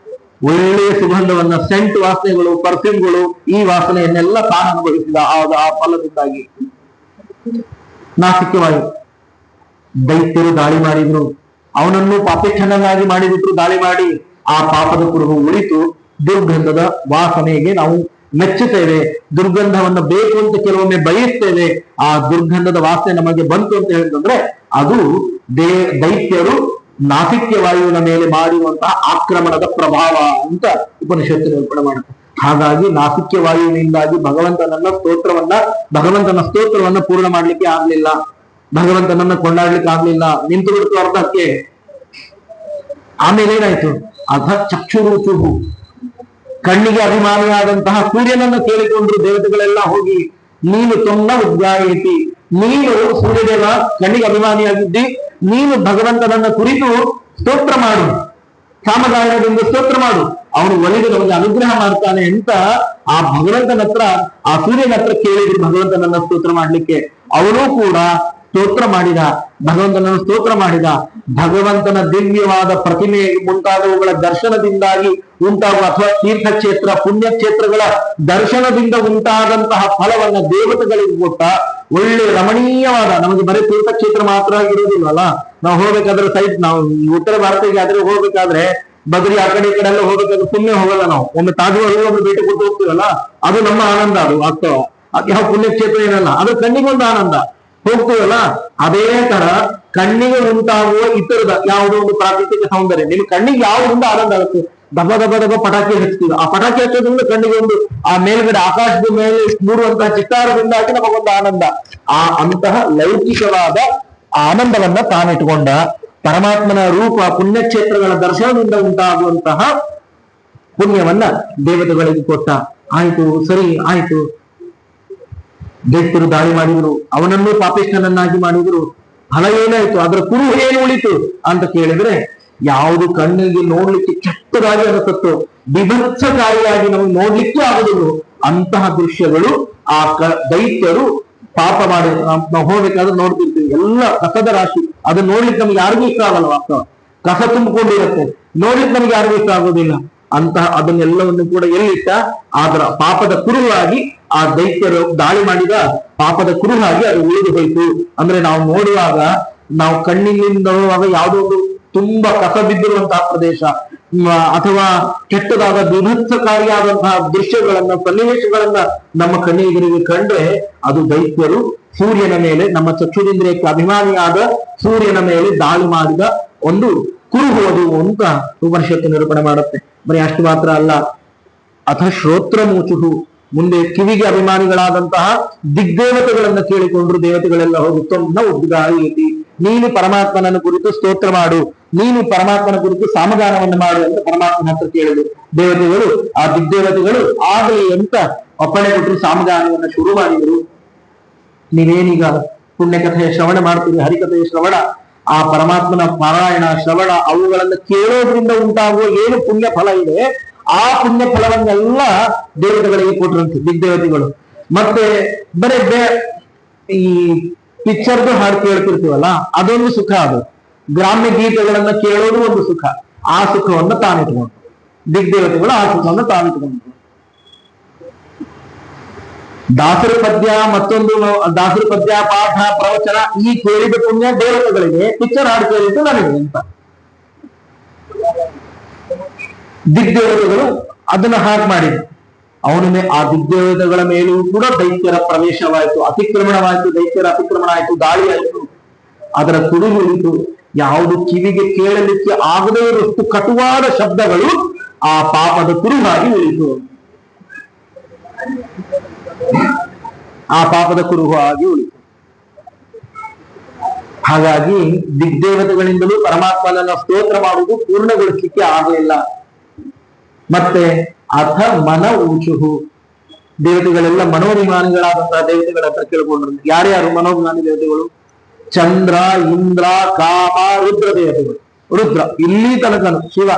ಒಳ್ಳೆಯ ಸುಗಂಧವನ್ನ, ಸೆಂಟ್ ವಾಸನೆಗಳು, ಪರ್ಫ್ಯೂಮ್ಗಳು, ಈ ವಾಸನೆಯನ್ನೆಲ್ಲ ತಾನು ಅನುಭವಿಸಿದ ಆ ಫಲದಿಂದಾಗಿ. ನಾಸಿಕ್ಯವಾಯು, ದೈತ್ಯರು ದಾಳಿ ಮಾಡಿದ್ರು, ಅವನನ್ನು ಪಾಪಿಷ್ಠನನ್ನಾಗಿ ಮಾಡಿಬಿಟ್ರು ದಾಳಿ ಮಾಡಿ. ಆ ಪಾಪದ ಕುರುಹು ಉಳಿತು. ದುರ್ಗಂಧದ ವಾಸನೆಗೆ ನಾವು ಮೆಚ್ಚುತ್ತೇವೆ, ದುರ್ಗಂಧವನ್ನ ಬೇಕು ಅಂತ ಕೆಲವೊಮ್ಮೆ ಬಯಸ್ತೇವೆ. ಆ ದುರ್ಗಂಧದ ವಾಸನೆ ನಮಗೆ ಬಂತು ಅಂತ ಹೇಳಿದ್ರೆ ಅದು ದೈತ್ಯರು ನಾಸಿಕ್ಯ ವಾಯುವಿನ ಮೇಲೆ ಮಾಡಿರುವಂತಹ ಆಕ್ರಮಣದ ಪ್ರಭಾವ ಅಂತ ಉಪನಿಷತ್ತು ನಿರೂಪಣೆ ಮಾಡುತ್ತೆ. ಹಾಗಾಗಿ ನಾಸಿಕ್ಯ ವಾಯುವಿನಿಂದಾಗಿ ಭಗವಂತನ ಸ್ತೋತ್ರವನ್ನ ಪೂರ್ಣ ಮಾಡ್ಲಿಕ್ಕೆ ಆಗ್ಲಿಲ್ಲ, ಭಗವಂತನನ್ನ ಕೊಂಡಾಡ್ಲಿಕ್ಕೆ ಆಗ್ಲಿಲ್ಲ, ನಿಂತು ಬಿಡ್ತು ಅರ್ಧಕ್ಕೆ. ಆಮೇಲೆ ಏನಾಯ್ತು? ಅಥ ಚಕ್ಷುರುಚುಹು, ಕಣ್ಣಿಗೆ ಅಭಿಮಾನಿಯಾದಂತಹ ಸೂರ್ಯನನ್ನ ಕೇಳಿಕೊಂಡ್ರು ದೇವತೆಗಳೆಲ್ಲ ಹೋಗಿ. ನೀನು ತೊನ್ನ ಉದ್ಗಾಯತಿ, ನೀನು ಸೂರ್ಯದೇವ ಕಣ್ಣಿಗೆ ಅಭಿಮಾನಿಯಾಗಿದ್ದಿ, ನೀನು ಭಗವಂತನನ್ನ ಕುರಿತು ಸ್ತೋತ್ರ ಮಾಡು, ಸಾಮಗಾಯನದಿಂದ ಸ್ತೋತ್ರ ಮಾಡು, ಅವನು ಒಲಿದು ನಮಗೆ ಅನುಗ್ರಹ ಮಾಡ್ತಾನೆ ಅಂತ ಆ ಭಗವಂತನ ಹತ್ರ, ಆ ಸೂರ್ಯನ ಹತ್ರ ಕೇಳಿದ್ರು ಭಗವಂತನನ್ನ ಸ್ತೋತ್ರ ಮಾಡ್ಲಿಕ್ಕೆ. ಅವನು ಕೂಡ ಸ್ತೋತ್ರ ಮಾಡಿದ, ಭಗವಂತನನ್ನು ಸ್ತೋತ್ರ ಮಾಡಿದ. ಭಗವಂತನ ದಿವ್ಯವಾದ ಪ್ರತಿಮೆ ಮುಂತಾದವುಗಳ ದರ್ಶನದಿಂದಾಗಿ ಉಂಟಾಗುವ, ಅಥವಾ ತೀರ್ಥಕ್ಷೇತ್ರ ಪುಣ್ಯಕ್ಷೇತ್ರಗಳ ದರ್ಶನದಿಂದ ಉಂಟಾದಂತಹ ಫಲವನ್ನ ದೇವತೆಗಳಿಗೆ ಕೊಟ್ಟ. ಒಳ್ಳೆ ರಮಣೀಯವಾದ, ನಮಗೆ ಬರೀ ತೀರ್ಥಕ್ಷೇತ್ರ ಮಾತ್ರ ಇರುವುದಿಲ್ಲಲ್ಲ, ನಾವು ಹೋಗ್ಬೇಕಾದ್ರೆ ನಾವು ಉತ್ತರ ಭಾರತಕ್ಕೆ ಆದ್ರೆ ಹೋಗ್ಬೇಕಾದ್ರೆ ಬದ್ರಿ ಆ ಕಡೆ ಈ ಕಡೆ ಎಲ್ಲ ಹೋಗ್ಬೇಕಾದ್ರೆ ಪುಣ್ಯ ಹೋಗಲ್ಲ. ನಾವು ಒಮ್ಮೆ ತಾಜ್ಮಹಲ್ ಒಮ್ಮೆ ಭೇಟಿ ಕೊಟ್ಟು ಹೋಗ್ತೀವಲ್ಲ, ಅದು ನಮ್ಮ ಆನಂದ, ಅದು ವಾಸ್ತವ. ಅದು ಯಾವ ಪುಣ್ಯಕ್ಷೇತ್ರ ಏನಲ್ಲ, ಅದು ಕಣ್ಣಿಗೊಂದು ಆನಂದ, ಹೋಗ್ತೀವಲ್ಲ. ಅದೇ ತರ ಕಣ್ಣಿಗೆ ಉಂಟಾಗುವ ಇತರದ ಯಾವುದೋ ಒಂದು ಪ್ರಾಕೃತಿಕ ಸೌಂದರ್ಯ, ನಿಮ್ ಕಣ್ಣಿಗೆ ಯಾವುದರಿಂದ ಆನಂದ ಆಗುತ್ತೆ? ದಬ ದಬ ದಬ ಪಟಾಕಿ ಹಚ್ತೀವಿ, ಆ ಪಟಾಕಿ ಹಚ್ಚೋದ್ರಿಂದ ಕಣ್ಣಿಗೆ ಒಂದು, ಆ ಮೇಲ್ಗಡೆ ಆಕಾಶದ ಮೇಲೆ ಮೂಡುವಂತಹ ಚಿತ್ತಾರದಿಂದಾಗಿ ನಮಗೊಂದು ಆನಂದ. ಅಂತಹ ಲೌಕಿಕವಾದ ಆನಂದವನ್ನ ತಾನಿಟ್ಕೊಂಡ ಪರಮಾತ್ಮನ ರೂಪ ಪುಣ್ಯಕ್ಷೇತ್ರಗಳ ದರ್ಶನದಿಂದ ಉಂಟಾಗುವಂತಹ ಪುಣ್ಯವನ್ನ ದೇವತೆಗಳಿಗೆ ಕೊಟ್ಟ. ಆಯ್ತು, ಸರಿ ಆಯ್ತು. ದೈತ್ಯರು ದಾಳಿ ಮಾಡಿದ್ರು, ಅವನನ್ನು ಪಾಪಿಷ್ಠನನ್ನಾಗಿ ಮಾಡಿದ್ರು. ಫಲ ಏನಾಯ್ತು? ಅದರ ಕುರುಹು ಏನು ಉಳಿತು ಅಂತ ಕೇಳಿದ್ರೆ, ಯಾವುದು ಕಣ್ಣಿಗೆ ನೋಡ್ಲಿಕ್ಕೆ ಕೆಟ್ಟದಾಗಿ ಅನಿಸುತ್ತೋ, ಬಿಭತ್ಸಕಾರಿಯಾಗಿ ನಮಗೆ ನೋಡ್ಲಿಕ್ಕೆ ಆಗುದಿಲ್ಲ ಅಂತಹ ದೃಶ್ಯಗಳು ಆ ದೈತ್ಯರು ಪಾಪ ಮಾಡಿ ನಾವು ಹೋಗ್ಬೇಕಾದ್ರೆ ನೋಡ್ತಿರ್ತೀವಿ. ಎಲ್ಲ ಕಸದ ರಾಶಿ, ಅದನ್ನ ನೋಡ್ಲಿಕ್ಕೆ ನಮ್ಗೆ ಯಾರಿಗೂ ಇಷ್ಟ ಆಗಲ್ಲ. ವಾಸ್ತವ ಕಸ ತುಂಬಿಕೊಂಡಿರುತ್ತೆ, ನೋಡ್ಲಿಕ್ಕೆ ನಮ್ಗೆ ಯಾರಿಗೂ ಇಷ್ಟ ಆಗೋದಿಲ್ಲ. ಅಂತಹ ಅದನ್ನೆಲ್ಲವನ್ನು ಕೂಡ ಎಲ್ಲಿಟ್ಟ? ಅದರ ಪಾಪದ ಕುರುಹಾಗಿ, ಆ ದೈತ್ಯರು ದಾಳಿ ಮಾಡಿದ ಪಾಪದ ಕುರುಹಾಗಿ ಅದು ಉಳಿದು ಹೋಯ್ತು. ಅಂದ್ರೆ ನಾವು ನೋಡುವಾಗ, ನಾವು ಕಣ್ಣಿನಿಂದ ನೋಡುವಾಗ ಯಾವುದೋ ಒಂದು ತುಂಬಾ ಕಸ ಬಿದ್ದಿರುವಂತಹ ಪ್ರದೇಶ ಅಥವಾ ಕೆಟ್ಟದಾದ ಬಿಭತ್ಸಕಾರಿಯಾದಂತಹ ದೃಶ್ಯಗಳನ್ನ, ಸನ್ನಿವೇಶಗಳನ್ನ ನಮ್ಮ ಕಣ್ಣಿಗೆ ಕಂಡ್ರೆ ಅದು ದೈತ್ಯರು ಸೂರ್ಯನ ಮೇಲೆ, ನಮ್ಮ ಚಕ್ಷುರಿಂದ್ರಿಯಕ್ಕೆ ಅಭಿಮಾನಿಯಾದ ಸೂರ್ಯನ ಮೇಲೆ ದಾಳಿ ಮಾಡಿದ ಒಂದು ಕುರುಹು ಅದು ಅಂತ ಉಪನಿಷತ್ತು ನಿರೂಪಣೆ ಮಾಡುತ್ತೆ. ಬರೀ ಅಷ್ಟು ಮಾತ್ರ ಅಲ್ಲ, ಅಥ ಶ್ರೋತ್ರ ಮೂಚುಹು, ಮುಂದೆ ಕಿವಿಗೆ ಅಭಿಮಾನಿಗಳಾದಂತಹ ದಿಗ್ದೇವತೆಗಳನ್ನ ಕೇಳಿಕೊಂಡ್ರು ದೇವತೆಗಳೆಲ್ಲ ಹೋಗಿ. ತೊನ್ನ ಉದ್ಗಾಯತಿ, ನೀನು ಪರಮಾತ್ಮನನ್ನು ಕುರಿತು ಸ್ತೋತ್ರ ಮಾಡು, ನೀನು ಪರಮಾತ್ಮನ ಕುರಿತು ಸಾಮಗಾನವನ್ನು ಮಾಡು ಅಂತ ಪರಮಾತ್ಮನ ಹತ್ರ ಕೇಳಿದ್ರು ದೇವತೆಗಳು. ಆ ದಿಗ್ದೇವತೆಗಳು ಆಗಲಿ ಅಂತ ಒಪ್ಪಣೆ ಕೊಟ್ಟರು, ಸಾಮಗಾನವನ್ನು ಶುರು ಮಾಡಿದರು. ನೀವೇನೀಗ ಪುಣ್ಯಕಥೆಯ ಶ್ರವಣ ಮಾಡ್ತೀರಿ, ಹರಿಕಥೆಯ ಶ್ರವಣ, ಆ ಪರಮಾತ್ಮನ ಪಾರಾಯಣ ಶ್ರವಣ ಅವುಗಳನ್ನು ಕೇಳೋದ್ರಿಂದ ಉಂಟಾಗುವ ಏನು ಪುಣ್ಯ ಫಲ ಇದೆ, ಆ ಪುಣ್ಯ ಫಲವನ್ನೆಲ್ಲ ದೇವತೆಗಳಿಗೆ ಕೊಟ್ಟರಂತೆ ದಿಗ್ದೇವತೆಗಳು. ಮತ್ತೆ ಬರೇ ಈ ಪಿಕ್ಚರ್ದು ಹಾಡು ಕೇಳ್ತಿರ್ತೀವಲ್ಲ, ಅದೊಂದು ಸುಖ. ಅದು ಗ್ರಾಮ್ಯ ಗೀತೆಗಳನ್ನ ಕೇಳೋದು ಒಂದು ಸುಖ. ಆ ಸುಖವನ್ನು ತಾನಿಟ್ಕೊಂಡು ದಿಗ್ದೇವತೆಗಳು ಆ ಸುಖವನ್ನು ತಾನಿಟ್ಕೊಂಡು. ದಾಸರ ಪದ್ಯ, ಮತ್ತೊಂದು ದಾಸರ ಪದ್ಯ, ಪಾಠ, ಪ್ರವಚನ ಈ ಕೇಳಿದ ಪುಣ್ಯ ದೇವತೆಗಳಿಗೆ, ಪಿಕ್ಚರ್ ಹಾಡು ಕೇಳಿದ್ದು ನನಗೆ ಅಂತ ದಿಗ್ದೇವತೆಗಳು ಅದನ್ನ ಹಾಗೆ ಮಾಡಿದ್ರು. ಅವನ ಆ ದಿಗ್ದೇವತೆಗಳ ಮೇಲೂ ಕೂಡ ದೈತ್ಯರ ಪ್ರವೇಶವಾಯಿತು, ಅತಿಕ್ರಮಣವಾಯಿತು, ದೈತ್ಯರ ಅತಿಕ್ರಮಣ ಆಯಿತು, ದಾಳಿ ಆಯಿತು. ಅದರ ಕುಡಿದು ಉಳಿತು. ಯಾವುದು ಕಿವಿಗೆ ಕೇಳಲಿಕ್ಕೆ ಆಗದೇ ಇರುವಷ್ಟು ಕಟುವಾದ ಶಬ್ದಗಳು ಆ ಪಾಪದ ಕುರುಹಾಗಿ ಉಳಿತು. ಆ ಪಾಪದ ಕುರುಹಾಗಿ ಉಳಿತು. ಹಾಗಾಗಿ ದಿಗ್ದೇವತೆಗಳಿಂದಲೂ ಪರಮಾತ್ಮನನ್ನ ಸ್ತೋತ್ರ ಮಾಡುವುದು ಪೂರ್ಣಗೊಳಿಸಲಿಕ್ಕೆ ಆಗಲಿಲ್ಲ. ಮತ್ತೆ ಅಥ ಮನ ಊಚುಹು, ದೇವತೆಗಳೆಲ್ಲ ಮನೋಭಿಮಾನಿಗಳಾದಂತಹ ದೇವತೆಗಳ ಹತ್ರ ಕೇಳ್ಕೊಂಡ್ರು. ಯಾರ್ಯಾರು ಮನೋಭಿಮಾನಿ ದೇವತೆಗಳು? ಚಂದ್ರ, ಇಂದ್ರ, ಕಾಮ, ರುದ್ರ ದೇವತೆಗಳು. ರುದ್ರ ಇಲ್ಲಿ ತನಕ ಶಿವ,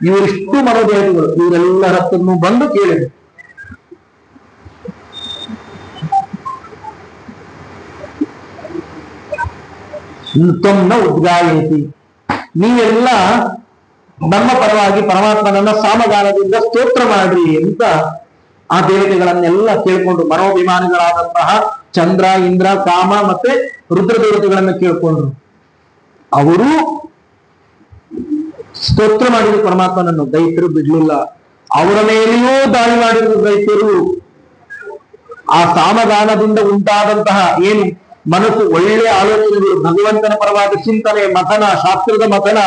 ಇವರಿಷ್ಟು ಮನೋದೇವತೆಗಳು. ಇವರೆಲ್ಲರ ಹತ್ರನ್ನು ಬಂದು ಕೇಳಿದ್ರು. ತೊನ್ನ ಉದ್ಗಾಯತಿ, ನೀವೆಲ್ಲ ನಮ್ಮ ಪರವಾಗಿ ಪರಮಾತ್ಮನನ್ನ ಸಾಮಗಾನದಿಂದ ಸ್ತೋತ್ರ ಮಾಡ್ರಿ ಅಂತ ಆ ದೇವತೆಗಳನ್ನೆಲ್ಲ ಕೇಳ್ಕೊಂಡು, ಮನೋಭಿಮಾನಿಗಳಾದಂತಹ ಚಂದ್ರ, ಇಂದ್ರ, ಕಾಮ ಮತ್ತೆ ರುದ್ರ ದೇವತೆಗಳನ್ನ ಕೇಳ್ಕೊಂಡ್ರು. ಅವರು ಸ್ತೋತ್ರ ಮಾಡಿದ್ರು ಪರಮಾತ್ಮನನ್ನು. ದೈತ್ಯರು ಬಿಡ್ಲಿಲ್ಲ, ಅವರ ಮೇಲೆಯೂ ದಾಳಿ ಮಾಡಿದ್ರು ದೈತ್ಯರು. ಆ ಸಾಮಗಾನದಿಂದ ಉಂಟಾದಂತಹ ಏನು ಮನಸ್ಸು, ಒಳ್ಳೆಯ ಆಲೋಚನೆಗಳು, ಭಗವಂತನ ಪರವಾದ ಚಿಂತನೆ, ಮಥನ, ಶಾಸ್ತ್ರದ ಮಥನ,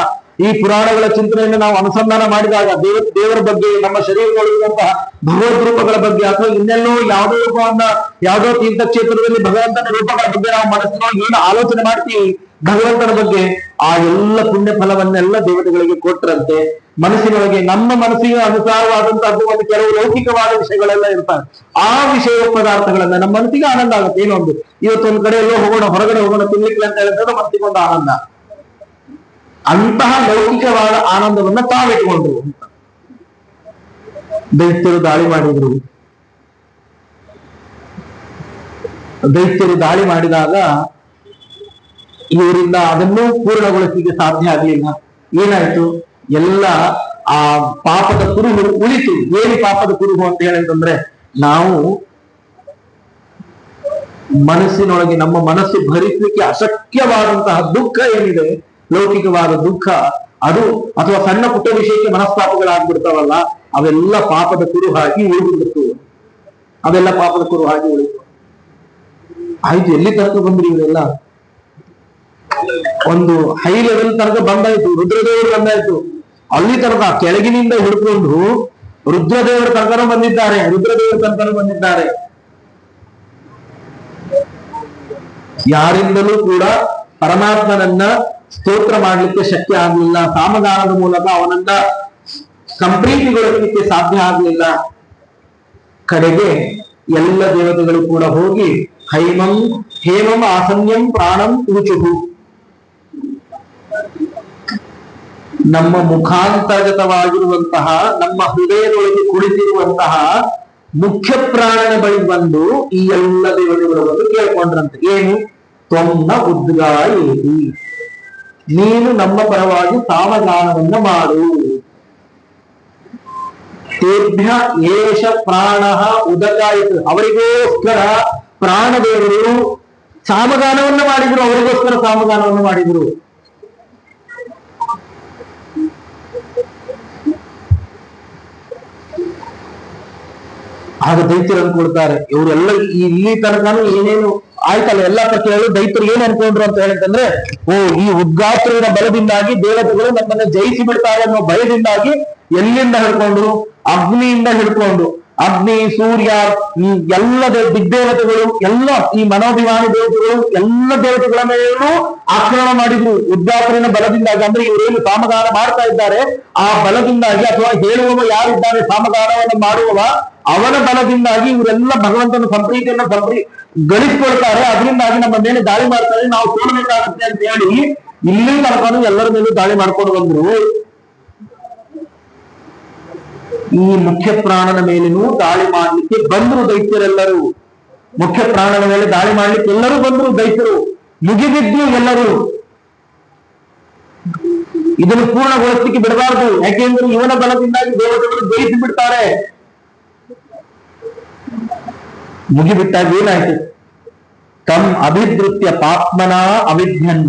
ಈ ಪುರಾಣಗಳ ಚಿಂತನೆಯನ್ನು ನಾವು ಅನುಸಂಧಾನ ಮಾಡಿದಾಗ ದೇವರ ಬಗ್ಗೆ, ನಮ್ಮ ಶರೀರದೊಳಗಿರುವಂತಹ ಭಗವದ್ ರೂಪಗಳ ಬಗ್ಗೆ, ಅಥವಾ ಇನ್ನೆಲ್ಲೋ ಯಾವುದೋ ರೂಪವನ್ನ ಯಾವುದೋ ತೀರ್ಥಕ್ಷೇತ್ರದಲ್ಲಿ ಭಗವಂತನ ರೂಪಗಳ ಬಗ್ಗೆ ನಾವು ಮನಸ್ಸಿನೊಳಗೆ ಏನು ಆಲೋಚನೆ ಮಾಡ್ತೀವಿ ಭಗವಂತನ ಬಗ್ಗೆ, ಆ ಎಲ್ಲ ಪುಣ್ಯ ಫಲವನ್ನೆಲ್ಲ ದೇವತೆಗಳಿಗೆ ಕೊಟ್ಟರಂತೆ ಮನಸ್ಸಿನೊಳಗೆ ನಮ್ಮ ಮನಸ್ಸಿಗೆ ಅನುಸಾರವಾದಂತಹದ್ದು ಒಂದು ಕೆಲವು ಲೌಕಿಕವಾದ ವಿಷಯಗಳೆಲ್ಲ ಇರ್ತಾರೆ. ಆ ವಿಷಯ ಪದಾರ್ಥಗಳನ್ನ ನಮ್ಮ ಮನಸ್ಸಿಗೆ ಆನಂದ ಆಗುತ್ತೆ. ಏನೊಂದು ಇವತ್ತೊಂದು ಕಡೆ ಎಲ್ಲೋ ಹೋಗೋಣ, ಹೊರಗಡೆ ಹೋಗೋಣ ತಿನ್ಲಿಕ್ಕೆ ಅಂತ ಹೇಳಿದ್ರೆ ಮನಸ್ಸಿಗೊಂದು ಆನಂದ. ಅಂತಹ ಲೌಕಿಕವಾದ ಆನಂದವನ್ನ ತಾವಿಟ್ಕೊಂಡ್ರು. ದೈತ್ಯರು ದಾಳಿ ಮಾಡಿದ್ರು. ದೈತ್ಯರು ದಾಳಿ ಮಾಡಿದಾಗ ಇವರಿಂದ ಅದನ್ನು ಪೂರ್ಣಗೊಳಿಸಲಿಕ್ಕೆ ಸಾಧ್ಯ ಆಗ್ಲಿಲ್ಲ. ಏನಾಯ್ತು? ಎಲ್ಲ ಆ ಪಾಪದ ಕುರುಹು ಉಳಿತು. ಏನು ಪಾಪದ ಕುರುಹು ಅಂತ ಹೇಳಿದ್ರೆ, ನಾವು ಮನಸ್ಸಿನೊಳಗೆ ನಮ್ಮ ಮನಸ್ಸು ಭರಿಸಲಿಕ್ಕೆ ಅಶಕ್ಯವಾದಂತಹ ದುಃಖ ಏನಿದೆ, ಲೌಕಿಕವಾದ ದುಃಖ ಅದು, ಅಥವಾ ಸಣ್ಣ ಪುಟ್ಟ ವಿಷಯಕ್ಕೆ ಮನಸ್ತಾಪಗಳಾಗ್ಬಿಡ್ತಾವಲ್ಲ, ಅವೆಲ್ಲ ಪಾಪದ ಕುರುಹಾಗಿ ಉಳಿದ್ಬಿಡ್ತು. ಅವೆಲ್ಲ ಪಾಪದ ಕುರುಹಾಗಿ ಉಳಿತು. ಆಯ್ತು, ಎಲ್ಲಿ ತನಕ ಬಂದ್ರಿ ಇವರೆಲ್ಲ? ಒಂದು ಹೈ ಲೆವೆಲ್ ತನಕ ಬಂದಾಯ್ತು, ರುದ್ರದೇವರು ಬಂದಾಯ್ತು. ಅಲ್ಲಿ ತನಕ ಕೆಳಗಿನಿಂದ ಹಿಡ್ಕೊಂಡು ರುದ್ರದೇವರ ತನಕನೂ ಬಂದಿದ್ದಾರೆ, ರುದ್ರದೇವರ ತನಕನೂ ಬಂದಿದ್ದಾರೆ. ಯಾರಿಂದಲೂ ಕೂಡ ಪರಮಾತ್ಮನನ್ನ ಸ್ತೋತ್ರ ಮಾಡ್ಲಿಕ್ಕೆ ಶಕ್ಯ ಆಗ್ಲಿಲ್ಲ. ಸಾಮಗಾನದ ಮೂಲಕ ಅವನನ್ನ ಸಂಪ್ರೀತಿಗೊಳಿಸಲಿಕ್ಕೆ ಸಾಧ್ಯ ಆಗ್ಲಿಲ್ಲ. ಕಡೆಗೆ ಎಲ್ಲ ದೇವತೆಗಳು ಕೂಡ ಹೋಗಿ ಹೇಮಂ ಆಸನ್ಯಂ ಪ್ರಾಣಂ ಊಚುಹು, ನಮ್ಮ ಮುಖಾಂತರ್ಗತವಾಗಿರುವಂತಹ, ನಮ್ಮ ಹೃದಯದೊಳಗೆ ಕುಳಿತಿರುವಂತಹ ಮುಖ್ಯ ಪ್ರಾಣನ ಬಳಿ ಬಂದು ಈ ಎಲ್ಲ ದೇವತೆಗಳು ಬಂದು ಕೇಳ್ಕೊಂಡ್ರಂತೆ. ಏನು? ತ್ವನ್ನ ಉದ್ಗಾಯೇತಿ, ನೀನು ನಮ್ಮ ಪರವಾಗಿ ಸಾಮಗಾನವನ್ನ ಮಾಡು. ತೇಭ್ಯ ಏಷ ಪ್ರಾಣ ಉದಗಾಯಿತು, ಅವರಿಗೋಸ್ಕರ ಪ್ರಾಣದೇವರು ಸಾಮಗಾನವನ್ನ ಮಾಡಿದ್ರು, ಅವರಿಗೋಸ್ಕರ ಸಾಮಗಾನವನ್ನು ಮಾಡಿದ್ರು. ಆಗ ದೈತ್ಯರು ಅನ್ಕೊಳ್ತಾರೆ, ಇವರೆಲ್ಲ ಇಲ್ಲಿ ತನಕನು ಏನೇನು ಆಯ್ತಲ್ಲ ಎಲ್ಲ ಕೇಳು, ದೈತ್ಯರು ಏನ್ ಅನ್ಕೊಂಡ್ರು ಅಂತ ಹೇಳಿದ್ರೆ, ಓ ಈ ಉದ್ಗಾತ್ರಿನ ಬಲದಿಂದಾಗಿ ದೇವತೆಗಳು ನಮ್ಮನ್ನ ಜಯಿಸಿ ಬಿಡ್ತಾರೆ ಅನ್ನೋ ಭಯದಿಂದಾಗಿ ಎಲ್ಲಿಂದ ಹಿಡ್ಕೊಂಡ್ರು? ಅಗ್ನಿಯಿಂದ ಹಿಡ್ಕೊಂಡು, ಅಗ್ನಿ, ಸೂರ್ಯ, ಈ ಎಲ್ಲ ದಿಗ್ದೇವತೆಗಳು, ಎಲ್ಲ ಈ ಮನೋಭಿಮಾನಿ ದೇವತೆಗಳು, ಎಲ್ಲ ದೇವತೆಗಳ ಮೇಲೂ ಆಕ್ರಮಣ ಮಾಡಿದ್ರು ಉದ್ಗಾತ್ರಿನ ಬಲದಿಂದಾಗಿ. ಅಂದ್ರೆ ಇವರೇನು ಸಾಮಗಾನ ಮಾಡ್ತಾ ಇದ್ದಾರೆ ಆ ಬಲದಿಂದಾಗಿ, ಅಥವಾ ಹೇಳುವವ ಯಾರಿದ್ದಾನೆ ಸಾಮಗಾನವನ್ನು ಮಾಡುವವ ಅವನ ಬಲದಿಂದಾಗಿ ಇವರೆಲ್ಲ ಭಗವಂತನ ಸಂಪ್ರೀತಿಯನ್ನು ಗಳಿಸ್ಕೊಳ್ತಾರೆ. ಅದರಿಂದಾಗಿ ನಮ್ಮ ಮೇಲೆ ದಾಳಿ ಮಾಡ್ತಾರೆ, ನಾವು ಸೋಲಬೇಕಾಗುತ್ತೆ ಅಂತ ಹೇಳಿ ಇಲ್ಲಿ ತನಕನು ಎಲ್ಲರ ಮೇಲೂ ದಾಳಿ ಮಾಡ್ಕೊಂಡು ಬಂದ್ರು. ಈ ಮುಖ್ಯ ಪ್ರಾಣನ ಮೇಲೇನೂ ದಾಳಿ ಮಾಡ್ಲಿಕ್ಕೆ ಬಂದ್ರು ದೈತ್ಯರೆಲ್ಲರೂ. ಮುಖ್ಯ ಪ್ರಾಣನ ಮೇಲೆ ದಾಳಿ ಮಾಡ್ಲಿಕ್ಕೆ ಎಲ್ಲರೂ ಬಂದ್ರು ದೈತ್ಯರು, ಮುಗಿಬಿದ್ರು ಎಲ್ಲರೂ. ಇದನ್ನು ಪೂರ್ಣಗೊಳಿಸ್ಲಿಕ್ಕೆ ಬಿಡಬಾರ್ದು, ಯಾಕೆಂದ್ರೆ ಇವನ ಬಲದಿಂದಾಗಿ ದೇವತೆಗಳು ಜಯಿಸಿ ಬಿಡ್ತಾರೆ. ಮುಗಿಬಿಟ್ಟಾಗ ಏನಾಯ್ತು? ತಮ್ ಅಭಿವೃತ್ಯ ಪಾಪ್ಮನ ಅವಿಧ್ಯನ್,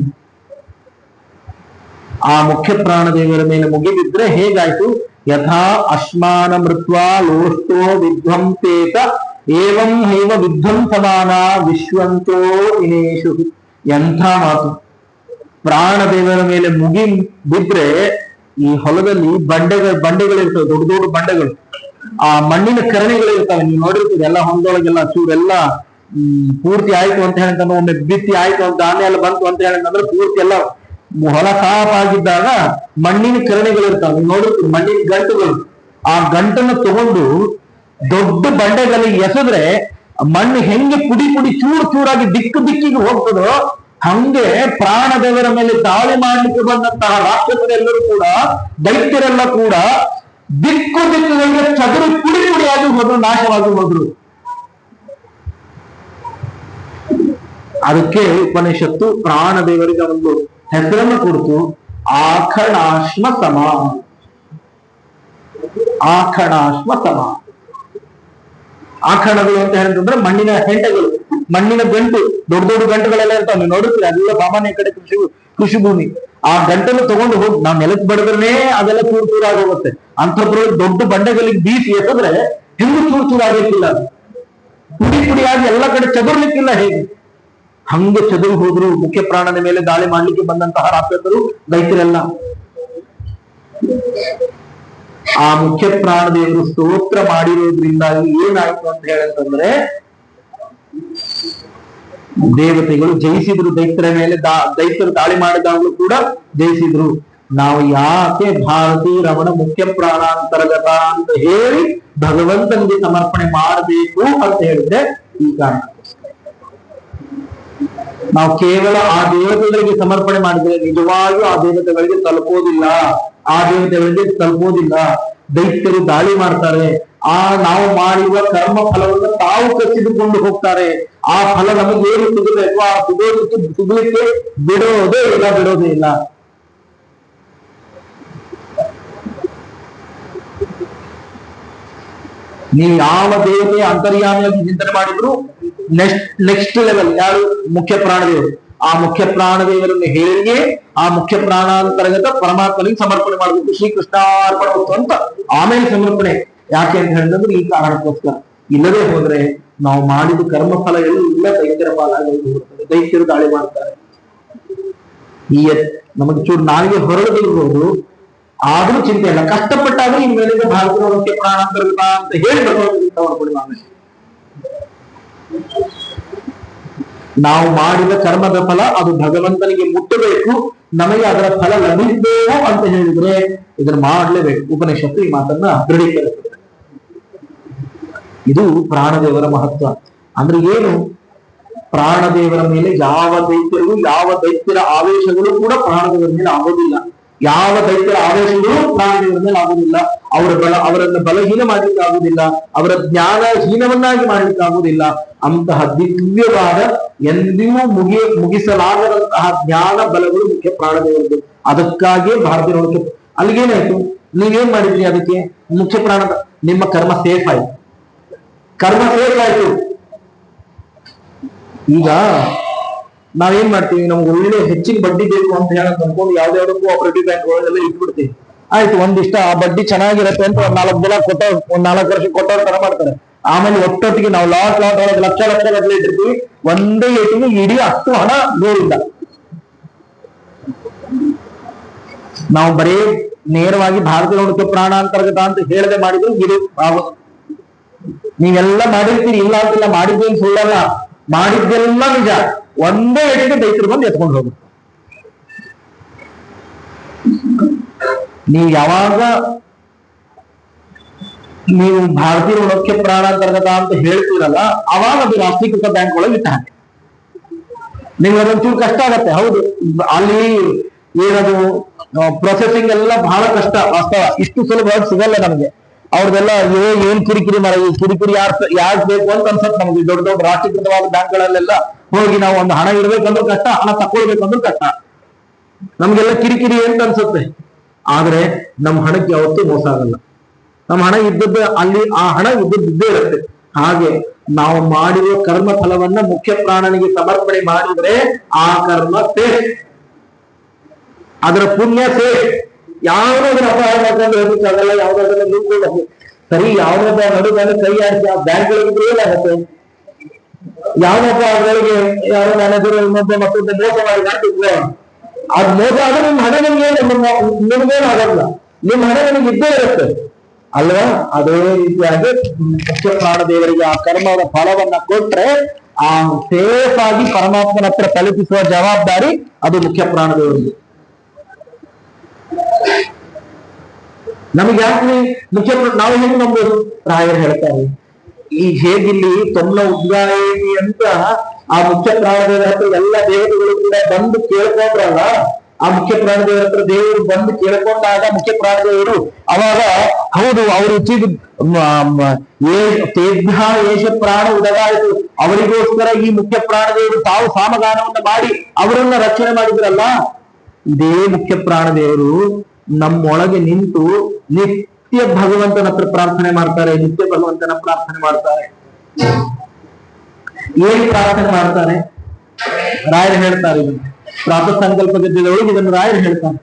ಆ ಮುಖ್ಯ ಪ್ರಾಣ ದೇವರ ಮೇಲೆ ಮುಗಿಬಿದ್ರೆ ಹೇಗಾಯ್ತು? ಯಥಾ ಅಶ್ಮಾನ ಮೃತ್ವಾ ಲೋಷ್ಟೋ ವಿಧ್ವಂಸೇತ ಏವಂ ಹೈವ ವಿಧ್ವಂಸಮಾನ ವಿಶ್ವಂತೋ ಇನೇಶು. ಎಂಥ ಮಾತು! ಪ್ರಾಣ ದೇವರ ಮೇಲೆ ಮುಗಿ ಬಿದ್ರೆ ಈ ಹೊಲದಲ್ಲಿ ಬಂಡೆಗಳಿರ್ತವೆ, ದೊಡ್ಡ ದೊಡ್ಡ ಬಂಡೆಗಳು, ಆ ಮಣ್ಣಿನ ಕರಣಿಗಳಿರ್ತಾವೆ. ನೀವು ನೋಡಿರ್ತೀರಿ, ಎಲ್ಲ ಹೊಲದೊಳಗೆಲ್ಲ ಚೂರೆಲ್ಲ ಪೂರ್ತಿ ಆಯ್ತು ಅಂತ ಹೇಳಿದ್ರೆ, ಒಮ್ಮೆ ಬಿತ್ತಿ ಆಯ್ತು ಅಂತ ಧಾನ್ಯ ಎಲ್ಲ ಬಂತು ಅಂತ ಹೇಳಿದ್ರೆ ಪೂರ್ತಿ ಎಲ್ಲ ಹೊಲ ಸಾಫಾಗಿದ್ದಾಗ ಮಣ್ಣಿನ ಕರಣಿಗಳಿರ್ತಾವೆ. ನೀವು ನೋಡಿರ್ತೀರಿ, ಮಣ್ಣಿನ ಗಂಟುಗಳು. ಆ ಗಂಟನ್ನು ತಗೊಂಡು ದೊಡ್ಡ ಬಂಡೆಗಳಿಗೆ ಎಸೆದ್ರೆ ಮಣ್ಣು ಹೆಂಗೆ ಪುಡಿ ಪುಡಿ ಚೂರು ಚೂರಾಗಿ ದಿಕ್ಕಿಗೆ ಹೋಗ್ತದೋ, ಹಂಗೆ ಪ್ರಾಣದೇವರ ಮೇಲೆ ದಾಳಿ ಮಾಡ್ಲಿಕ್ಕೆ ಬಂದಂತಹ ರಾಕ್ಷಸರೆಲ್ಲರೂ ಕೂಡ, ದೈತ್ಯರೆಲ್ಲ ಕೂಡ ದಿಕ್ಕುಗಳಿಗೆ ಚದುರು ಪುಡಿ ಪುಡಿಯಾಗಿ ಹೋದ್ರು, ನಾಶವಾಗಿ ಹೋದ್ರು. ಅದಕ್ಕೆ ಉಪನಿಷತ್ತು ಪ್ರಾಣದೇವರಿಗೆ ಒಂದು ಹೆಸರನ್ನು ಕೊಡ್ತು, ಆಖಣಾಶ್ಮ ಸಮ. ಆಖಣಾಶ್ಮ ಸಮ. ಆಖಣಗಳು ಅಂತ ಹೇಳಿದ್ರೆ ಮಣ್ಣಿನ ಹೆಂಟೆಗಳು, ಮಣ್ಣಿನ ಗಂಟು, ದೊಡ್ಡ ದೊಡ್ಡ ಗಂಟುಗಳೆಲ್ಲ ಇರ್ತಾವೆ. ನೀವು ನೋಡುತ್ತೀರಿ, ಅದೆಲ್ಲ ಸಾಮಾನ್ಯ ಕಡೆ ಕೃಷಿ ಭೂಮಿ. ಆ ಗಂಟನ್ನು ತಗೊಂಡು ಹೋಗಿ ನಾವು ನೆಲಕ್ಕೆ ಬಡದ್ರೆ ಅದೆಲ್ಲ ಚೂರು ಚೂರಾಗಿ ಹೋಗುತ್ತೆ. ಅಂಥದ್ರಲ್ಲಿ ದೊಡ್ಡ ಬಂಡೆಗಳಿಗೆ ಬೀಸಿ ಎಸದ್ರೆ ಹೆಂಗು ಚೂರು ಚೂರಾಗಲಿಕ್ಕಿಲ್ಲ, ಪುಡಿ ಪುಡಿಯಾಗಿ ಎಲ್ಲ ಕಡೆ ಚದುರ್ಲಿಕ್ಕಿಲ್ಲ. ಹೇಗೆ ಹಂಗೆ ಚದುರು ಹೋದ್ರು ಮುಖ್ಯ ಪ್ರಾಣನ ಮೇಲೆ ದಾಳಿ ಮಾಡ್ಲಿಕ್ಕೆ ಬಂದಂತಹ ರಾಕ್ಷಸರು, ದೈತ್ಯರೆಲ್ಲ. ಆ ಮುಖ್ಯ ಪ್ರಾಣದೇವರು ಸ್ತೋತ್ರ ಮಾಡಿರೋದ್ರಿಂದಾಗಿ ಏನಾಯ್ತು ಅಂತ ಹೇಳಂತಂದ್ರೆ ದೇವತೆಗಳು ಜಯಿಸಿದ್ರು ದೈತ್ಯರ ಮೇಲೆ. ದೈತ್ಯರು ದಾಳಿ ಮಾಡಿದಾಗಲೂ ಕೂಡ ಜಯಿಸಿದ್ರು. ನಾವು ಯಾಕೆ ಭಾರತೀ ರಮಣ ಮುಖ್ಯ ಪ್ರಾಣಾಂತರ್ಗತ ಅಂತ ಹೇಳಿ ಭಗವಂತನಿಗೆ ಸಮರ್ಪಣೆ ಮಾಡಬೇಕು ಅಂತ ಹೇಳಿದ್ರೆ ಈ ಕಾರಣ. ನಾವು ಕೇವಲ ಆ ದೇವತೆಗಳಿಗೆ ಸಮರ್ಪಣೆ ಮಾಡಿದ್ರೆ ನಿಜವಾಗಿಯೂ ಆ ದೇವತೆಗಳಿಗೆ ತಲುಪೋದಿಲ್ಲ. ದೈತ್ಯರು ದಾಳಿ ಮಾಡ್ತಾರೆ. ನಾವು ಮಾಡಿರುವ ಕರ್ಮ ಫಲವನ್ನು ತಾವು ಕಸಿದುಕೊಂಡು ಹೋಗ್ತಾರೆ. ಆ ಫಲ ನಮಗೇನು ಸಿಗಬೇಕು ಆ ಸಿಗಲಿಕ್ಕೆ ಬಿಡೋದೇ ಇಲ್ಲ. ನೀವು ಯಾವ ದೇವತೆಯ ಅಂತರ್ಯಾಮಿಯಾಗಿ ಚಿಂತನೆ ಮಾಡಿದ್ರು ನೆಕ್ಸ್ಟ್ ಲೆವೆಲ್ ಯಾರು? ಮುಖ್ಯ ಪ್ರಾಣದೇವರು. ಆ ಮುಖ್ಯ ಪ್ರಾಣದೇವರನ್ನು ಹೇಳಿಯೇ ಆ ಮುಖ್ಯ ಪ್ರಾಣಾಂತರ್ಗತ ಪರಮಾತ್ಮನಿಗೆ ಸಮರ್ಪಣೆ ಮಾಡಬೇಕು. ಶ್ರೀಕೃಷ್ಣಾರ್ಪಣ ಅಂತ ಆಮೇಲೆ ಸಮರ್ಪಣೆ. ಯಾಕೆ ಅಂತ ಹೇಳಿದ್ರೆ ಈ ಕಾರಣಕ್ಕೋಸ್ಕರ. ಇಲ್ಲದೆ ಹೋದ್ರೆ ನಾವು ಮಾಡಿದ ಕರ್ಮ ಫಲ ಎಲ್ಲ ದೈತ್ಯರ ಪಾಲಾಗಿ ಹೋಗುತ್ತದೆ. ದೈತ್ಯರು ದಾಳಿ ಮಾಡ್ತಾರೆ. ಈ ನಮಗೆ ಚೂರು ನಾಲಿಗೆ ಹೊರಡದಿರ್ಬೋದು, ಆದ್ರೂ ಚಿಂತೆ ಇಲ್ಲ. ಕಷ್ಟಪಟ್ಟಾದ್ರೂ ಈ ಮೇಲಿಂದ ಭಾರತೀಯ ಮುಖ್ಯ ಪ್ರಾಣಾಂತರ್ಗತ ಅಂತ ಹೇಳಿ ಸಮರ್ಪಣೆ ಮಾಡಬೇಕು. ನಾವು ಮಾಡಿದ ಕರ್ಮದ ಫಲ ಅದು ಭಗವಂತನಿಗೆ ಮುಟ್ಟಬೇಕು, ನಮಗೆ ಅದರ ಫಲ ಲಭಿಸಬೇಕು ಅಂತ ಹೇಳಿದ್ರೆ ಇದನ್ನು ಮಾಡಲೇಬೇಕು. ಉಪನಿಷತ್ತು ಈ ಮಾತನ್ನ ದೃಢೀಕರಿಸುತ್ತದೆ. ಇದು ಪ್ರಾಣದೇವರ ಮಹತ್ವ. ಅಂದ್ರೆ ಏನು? ಪ್ರಾಣದೇವರ ಮೇಲೆ ಯಾವ ದೈತ್ಯರ ಆವೇಶಗಳು ಕೂಡ ಪ್ರಾಣದೇವರ ಮೇಲೆ ಆಗೋದಿಲ್ಲ. ಯಾವ ದೈತ್ಯರ ಆವೇಶಗಳು ಪ್ರಾಣದೇವರ ಮೇಲೆ ಆಗುವುದಿಲ್ಲ. ಅವರನ್ನು ಬಲಹೀನ ಮಾಡ್ಲಿಕ್ಕೆ ಆಗುವುದಿಲ್ಲ. ಅವರ ಜ್ಞಾನಹೀನವನ್ನಾಗಿ ಮಾಡ್ಲಿಕ್ಕೆ ಆಗುವುದಿಲ್ಲ. ಅಂತಹ ದಿವ್ಯವಾದ ಎಂದಿಗೂ ಮುಗಿಸಲಾಗದಂತಹ ಜ್ಞಾನ ಬಲಗಳು ಮುಖ್ಯ ಪ್ರಾಣದೇವರದ್ದು. ಅದಕ್ಕಾಗಿಯೇ ಭಾರತೀಯ ಅಲ್ಲಿಗೇನಾಯ್ತು? ನೀವೇನ್ ಮಾಡಿದ್ರಿ? ಅದಕ್ಕೆ ಮುಖ್ಯ ಪ್ರಾಣದ ನಿಮ್ಮ ಕರ್ಮ ಸೇಫ್ ಆಯ್ತು. ಈಗ ನಾವೇನ್ ಮಾಡ್ತೀವಿ? ನಮ್ಗೆ ಒಳ್ಳೆ ಹೆಚ್ಚಿನ ಬಡ್ಡಿ ಬೇಕು ಅಂತ ಹೇಳಕ್ ಅನ್ಕೊಂಡು ಯಾವ್ದಾವ್ದು ಕೋಆಪರೇಟಿವ್ ಬ್ಯಾಂಕ್ಗಳೆಲ್ಲ ಇಟ್ಬಿಡ್ತೀವಿ. ಆಯ್ತು, ಒಂದಿಷ್ಟ ಆ ಬಡ್ಡಿ ಚೆನ್ನಾಗಿರತ್ತೆ ಅಂತ ಒಂದ್ 4 ದಿನ ಒಂದ್ 4 ವರ್ಷ ಕೊಟ್ಟವ್ರ ತರ ಮಾಡ್ತಾರೆ. ಆಮೇಲೆ ಒಟ್ಟೊಟ್ಟಿಗೆ ನಾವು ಲಾಟ್ ಒಳಗೆ ಲಕ್ಷ ಗಟ್ಟಲೆ ಇಟ್ಟಿರ್ತೀವಿ. ಒಂದೇ ಏಟಿಗೆ ಇಡೀ ಅಷ್ಟು ಹಣ ದೂರಿಲ್ಲ. ನಾವು ಬರೀ ನೇರವಾಗಿ ಭಾರತೀಯ ಮುಖ್ಯ ಪ್ರಾಣಾಂತರ್ಗತ ಅಂತ ಹೇಳದೆ ಮಾಡಿದ್ರು ಇದು ನೀವೆಲ್ಲ ಮಾಡಿರ್ತೀರಿ, ಇಲ್ಲ ಅಂತಿಲ್ಲ, ಮಾಡಿದ್ದೇನು ಸುಳ್ಳಲ್ಲ, ಮಾಡಿದ್ದೆಲ್ಲ ನಿಜ. ಒಂದೇ ಏಟಿಗೆ ದೈತ್ಯರು ಬಂದು ಎತ್ಕೊಂಡು ಹೋಗುತ್ತೆ. ನೀವು ಯಾವಾಗ ನೀವು ಭಾರತೀಯ ಮುಖ್ಯ ಪ್ರಾಣಾಂತರ್ಗತ ಅಂತ ಹೇಳ್ತೀರಲ್ಲ, ಅವಾಗ ಅದು ರಾಷ್ಟ್ರೀಕೃತ ಬ್ಯಾಂಕ್ ಒಳಗೆ ಇಟ್ಟ ಹಾಕಿ. ನಿಮ್ಗೆ ಅದೊಂಚೂರು ಕಷ್ಟ ಆಗತ್ತೆ. ಹೌದು, ಅಲ್ಲಿ ಏನದು ಪ್ರೊಸೆಸಿಂಗ್ ಎಲ್ಲ ಬಹಳ ಕಷ್ಟ. ವಾಸ್ತವ ಇಷ್ಟು ಸುಲಭವಾಗಿ ಸಿಗಲ್ಲ ನಮಗೆ. ಅವ್ರದೆಲ್ಲ ಏನ್ ಕಿರಿಕಿರಿ ಮರ, ಈ ಕಿರಿಕಿರಿ ಯಾರು ಬೇಕು ಅಂತ ಅನ್ಸತ್ತೆ ನಮ್ಗೆ. ದೊಡ್ಡ ದೊಡ್ಡ ರಾಷ್ಟ್ರೀಕೃತವಾದ ಬ್ಯಾಂಕ್ಗಳಲ್ಲೆಲ್ಲ ಹೋಗಿ ನಾವು ಒಂದು ಹಣ ಇಡ್ಬೇಕಂದ್ರೂ ಕಷ್ಟ, ಹಣ ತಕೊಳ್ಬೇಕಂದ್ರೂ ಕಷ್ಟ. ನಮ್ಗೆಲ್ಲ ಕಿರಿಕಿರಿ ಅಂತ ಅನ್ಸುತ್ತೆ. ಆದ್ರೆ ನಮ್ಮ ಹಣಕ್ಕೆ ಯಾವತ್ತೂ ಮೋಸ ಆಗಲ್ಲ. ನಮ್ಮ ಹಣ ಇದ್ದದ್ದು ಅಲ್ಲಿ, ಆ ಹಣ ಇದ್ದೇ ಇರುತ್ತೆ. ಹಾಗೆ ನಾವು ಮಾಡಿರುವ ಕರ್ಮ ಫಲವನ್ನ ಮುಖ್ಯ ಪ್ರಾಣನಿಗೆ ಸಮರ್ಪಣೆ ಮಾಡಿದ್ರೆ ಆ ಕರ್ಮ ಸೇಫ್, ಅದರ ಪುಣ್ಯ ಸೇಫ್. ಯಾವ್ದಾದ್ರು ಅಪಾಯ ಮಾಡ್ಕೊಂಡು ಹೋಗಕ್ಕಾಗಲ್ಲ. ಯಾವ್ದಾದ್ರೂ ನಿಂತ್ಕೊಂಡು ಸರಿ, ಯಾವ್ದಾದ ನಡುವೆ ಕೈ ಆಡಿಸಿ ಆ ಬ್ಯಾಂಕ್ಗಳಿಗೆ ಏನಾಗುತ್ತೆ? ಯಾವ್ದಪ್ಪ ಅದ್ರೊಳಗೆ ಯಾವ ಮ್ಯಾನೇಜರ್ ಇನ್ನೊಬ್ಬ ಮತ್ತೊಂದು ಮೋಸ ಮಾಡಿ ಮಾಡ್ತಿದ್ರೆ ಅದ್ ಮೋಸ ಆದ್ರೆ ನಿಮ್ ಹಣ ನಿಮ್ಗೇನು ಆಗಲ್ಲ. ನಿಮ್ ಹಣ ನಿಮ್ಗೆ ಇದ್ದೇ ಇರುತ್ತೆ ಅಲ್ವಾ? ಅದೇ ರೀತಿಯಾಗಿ ಮುಖ್ಯ ಪ್ರಾಣದೇವರಿಗೆ ಆ ಕರ್ಮದ ಫಲವನ್ನ ಕೊಟ್ರೆ ಆ ಸೇಫ್ ಆಗಿ ಪರಮಾತ್ಮನ ಹತ್ರ ತಲುಪಿಸುವ ಜವಾಬ್ದಾರಿ ಅದು ಮುಖ್ಯ ಪ್ರಾಣದೇವರಿಗೆ. ನಮಗೆ ಯಾಕೆ ಮುಖ್ಯ ನಾವು ಹೇಗೆ ನಂಬೋದು? ರಾಯರು ಹೇಳ್ತಾರೆ, ಈ ಹೇಗಿಲ್ಲಿ ತೊಮ್ಲ ಉದ್ಗಾಯಿನಿ ಅಂತ ಆ ಮುಖ್ಯ ಪ್ರಾಣದೇವರ ಹತ್ರ ಎಲ್ಲ ದೇವತೆಗಳು ಕೂಡ ಬಂದು ಕೇಳ್ಕೊಂಡ್ರಲ್ಲ. ಆ ಮುಖ್ಯ ಪ್ರಾಣದೇವರ ಹತ್ರ ದೇವರು ಬಂದು ಕೇಳ್ಕೊಂಡಾಗ ಮುಖ್ಯ ಪ್ರಾಣದೇವರು ಅವಾಗ ಹೌದು ಅವರು ಏಷ ಪ್ರಾಣ ಉದಗಾಯಿತು, ಅವರಿಗೋಸ್ಕರ ಈ ಮುಖ್ಯ ಪ್ರಾಣದೇವರು ತಾವು ಸಾಮಗಾನವನ್ನ ಮಾಡಿ ಅವರನ್ನ ರಕ್ಷಣೆ ಮಾಡಿದ್ರಲ್ಲ. ಇದೇ ಮುಖ್ಯ ಪ್ರಾಣದೇವರು ನಮ್ಮೊಳಗೆ ನಿಂತು ನಿತ್ಯ ಭಗವಂತನ ಹತ್ರ ಪ್ರಾರ್ಥನೆ ಮಾಡ್ತಾರೆ. ನಿತ್ಯ ಭಗವಂತನ ಪ್ರಾರ್ಥನೆ ಮಾಡ್ತಾರೆ. ಏನ್ ಪ್ರಾರ್ಥನೆ ಮಾಡ್ತಾರೆ? ರಾಯರು ಹೇಳ್ತಾರೆ, ಇದನ್ನು ಪ್ರಾತಃ ಸಂಕಲ್ಪ ಗದ್ಯದೊಳಗೆ ಇದನ್ನು ರಾಯರು ಹೇಳ್ತಾರೆ.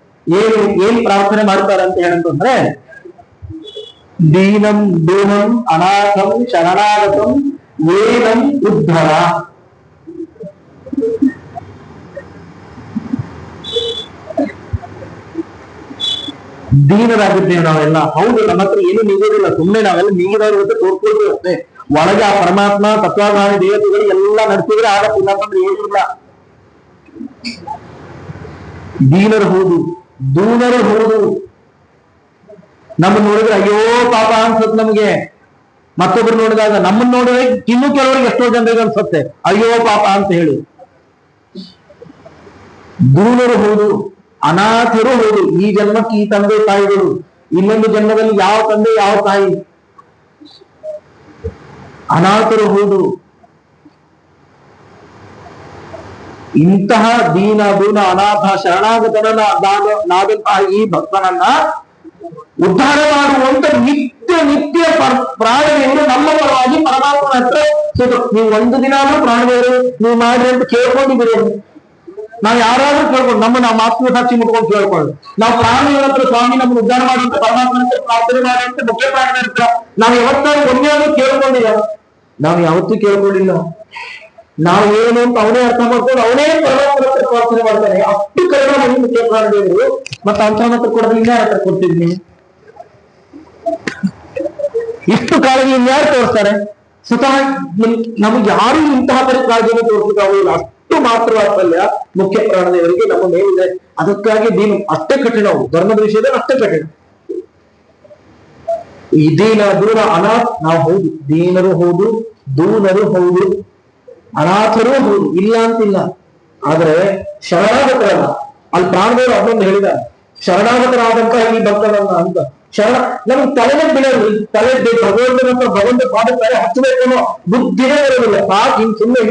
ಏನ್ ಪ್ರಾರ್ಥನೆ ಮಾಡ್ತಾರೆ ಅಂತ ಹೇಳಂತಂದ್ರೆ, ದೀನಂ ದೂನಂ ಅನಾಥಂ ಶರಣಾಗತಂ ಏನಂ ಉದ್ಧರ. ದೀನರಾಗಿದ್ದೇವೆ ನಾವೆಲ್ಲ. ಹೌದು, ನಮ್ಮ ಹತ್ರ ಏನು ನೀಗೋದಿಲ್ಲ, ಸುಮ್ಮನೆ ನಾವೆಲ್ಲ ನೀಗಿದವ್ರ ಜೊತೆ ತೋರ್ಕೊಳ್ತೇವೆ ಅಷ್ಟೇ. ಒಳಗೆ ಆ ಪರಮಾತ್ಮ ತತ್ವಾಧಾರಿ ದೇವತೆಗಳು ಎಲ್ಲ ನಡೆಸಿದ್ರೆ ಆಗತ್ತಿಲ್ಲ ಅಂತಂದ್ರೆ ಏನಿಲ್ಲ. ದೀನರು ಹೌದು, ದೂನರು ಹೌದು. ನಮ್ಮನ್ನ ನೋಡಿದ್ರೆ ಅಯ್ಯೋ ಪಾಪ ಅನ್ಸುತ್ತೆ ನಮ್ಗೆ. ಮತ್ತೊಬ್ರು ನೋಡಿದಾಗ ನಮ್ಮನ್ನ ನೋಡಿದ್ರೆ ಇನ್ನು ಕೆಲವರಿಗೆ ಎಷ್ಟೋ ಜನರಿಗೆ ಅನ್ಸುತ್ತೆ ಅಯ್ಯೋ ಪಾಪ ಅಂತ ಹೇಳಿ. ದೂನರು ಹೌದು, ಅನಾಥರು ಹೌದು. ಈ ಜನ್ಮಕ್ಕೆ ಈ ತಂದೆ ತಾಯಿಗಳು, ಇನ್ನೊಂದು ಜನ್ಮದಲ್ಲಿ ಯಾವ ತಂದೆ ಯಾವ ತಾಯಿ. ಅನಾಥರು ಹೌದು. ಇಂತಹ ದೀನ ದೂನ ಅನಾಥ ಶರಣಾಗತನಾದಂತಹ ಈ ಭಕ್ತನನ್ನ ಉದ್ಧಾರ ಮಾಡುವಂತ ನಿತ್ಯ ಪ್ರಾಣದೇವರು ನಮ್ಮ ಪರವಾಗಿ ಪರಮಾತ್ಮನ ಹತ್ರ ನೀವು ಒಂದು ದಿನ ಆದ್ರೂ ಪ್ರಾಣದೇವರು ನೀವು ಮಾಡಿ ಅಂತ ಕೇಳ್ಕೊಂಡಿದ್ದೀರಿ. ನಾವು ಯಾರಾದ್ರೂ ಕೇಳ್ಕೊಂಡು ನಾವು ಆತ್ಮ ಸಾಕ್ಷಿ ಮುಟ್ಕೊಂಡು ಕೇಳ್ಕೊಂಡು ನಾವು ಪ್ರಾಣಿಗಳ ಹತ್ರ ಸ್ವಾಮಿ ನಮ್ಮನ್ನು ಉದ್ಧಾರ ಮಾಡುವಂತ ಪರಮಾತ್ಮನ ಹತ್ರ ಪ್ರಾರ್ಥನೆ ಮಾಡುವಂತ ಮುಖ್ಯ ಪ್ರಾಣಿಗಳ ಹತ್ರ ನಾವು ಯಾವತ್ತಾದ್ರೂ ಒಂದೇ ಆದ್ರೂ ಕೇಳ್ಕೊಂಡಿಲ್ಲ? ನಾವು ಯಾವತ್ತೂ ಕೇಳ್ಕೊಂಡಿಲ್ಲ. ನಾವು ಏನು ಅಂತ ಅವನೇ ಅರ್ಥ ಮಾಡ್ಕೊಂಡು ಅವನೇ ಪರಮಾತ್ಮನ ಹತ್ರ ಪ್ರಾರ್ಥನೆ ಮಾಡ್ತಾನೆ. ಅಷ್ಟು ಕರುಣ ನಮಗೆ ಮುಖ್ಯ ಪ್ರಾಣಿದೇವರು. ಮತ್ತೆ ಅಂತ ಹತ್ರ ಕೊಡೋದು ಇನ್ಯಾರ ಹತ್ರ ಕೊಡ್ತೀವಿ ನೀವು? ಇಷ್ಟು ಕಾಳಜಿ ಇನ್ಯಾರು ತೋರಿಸ್ತಾರೆ? ಸ್ವತಃ ನಮಗೆ ಯಾರು ಇಂತಹ ಪರಿ ಕಾಳಜಿಯನ್ನು ತೋರಿಸಿದಾಗಲ್ಲ. ಅಷ್ಟು ಮಾತ್ರ ವಾತ್ಸಲ್ಯ ಮುಖ್ಯ ಪ್ರಾಣದೇವರಿಗೆ ನಮ್ಮ ಮೇಲಿದೆ. ಅದಕ್ಕಾಗಿ ದೀನ ಅಷ್ಟೇ ಕಠಿಣವು, ಧರ್ಮದ ವಿಷಯದಲ್ಲಿ ಅಷ್ಟೇ ಕಠಿಣ. ಈ ದೀನ ದೂರ ಅನಾಥ ನಾವು ಹೌದು, ದೀನರು ಹೌದು, ದೂನರು ಹೌದು, ಅನಾಥರೂ ಹೌದು, ಇಲ್ಲ ಅಂತಿಲ್ಲ. ಆದ್ರೆ ಶರಣಾಗತರಲ್ಲ. ಅಲ್ಲಿ ಪ್ರಾಣದೇವರು ಅದೊಂದು ಹೇಳಿದ, ಶರಣಾಗತರಾದಂತಹ ಈ ಭಕ್ತರನ್ನ ಅಂತ. ನಮ್ಗೆ ತಲೆನೇ ಬಿಡೋದು, ತಲೆ ಭಗವಂತ ಪಾದ ತಲೆ ಹಚ್ಚಬೇಕನ್ನೋ ಬುದ್ಧಿನೇ ಇರೋದಿಲ್ಲ. ಸಾಕು ಹಿಂಗ್ ಸುಮ್ಮನೆ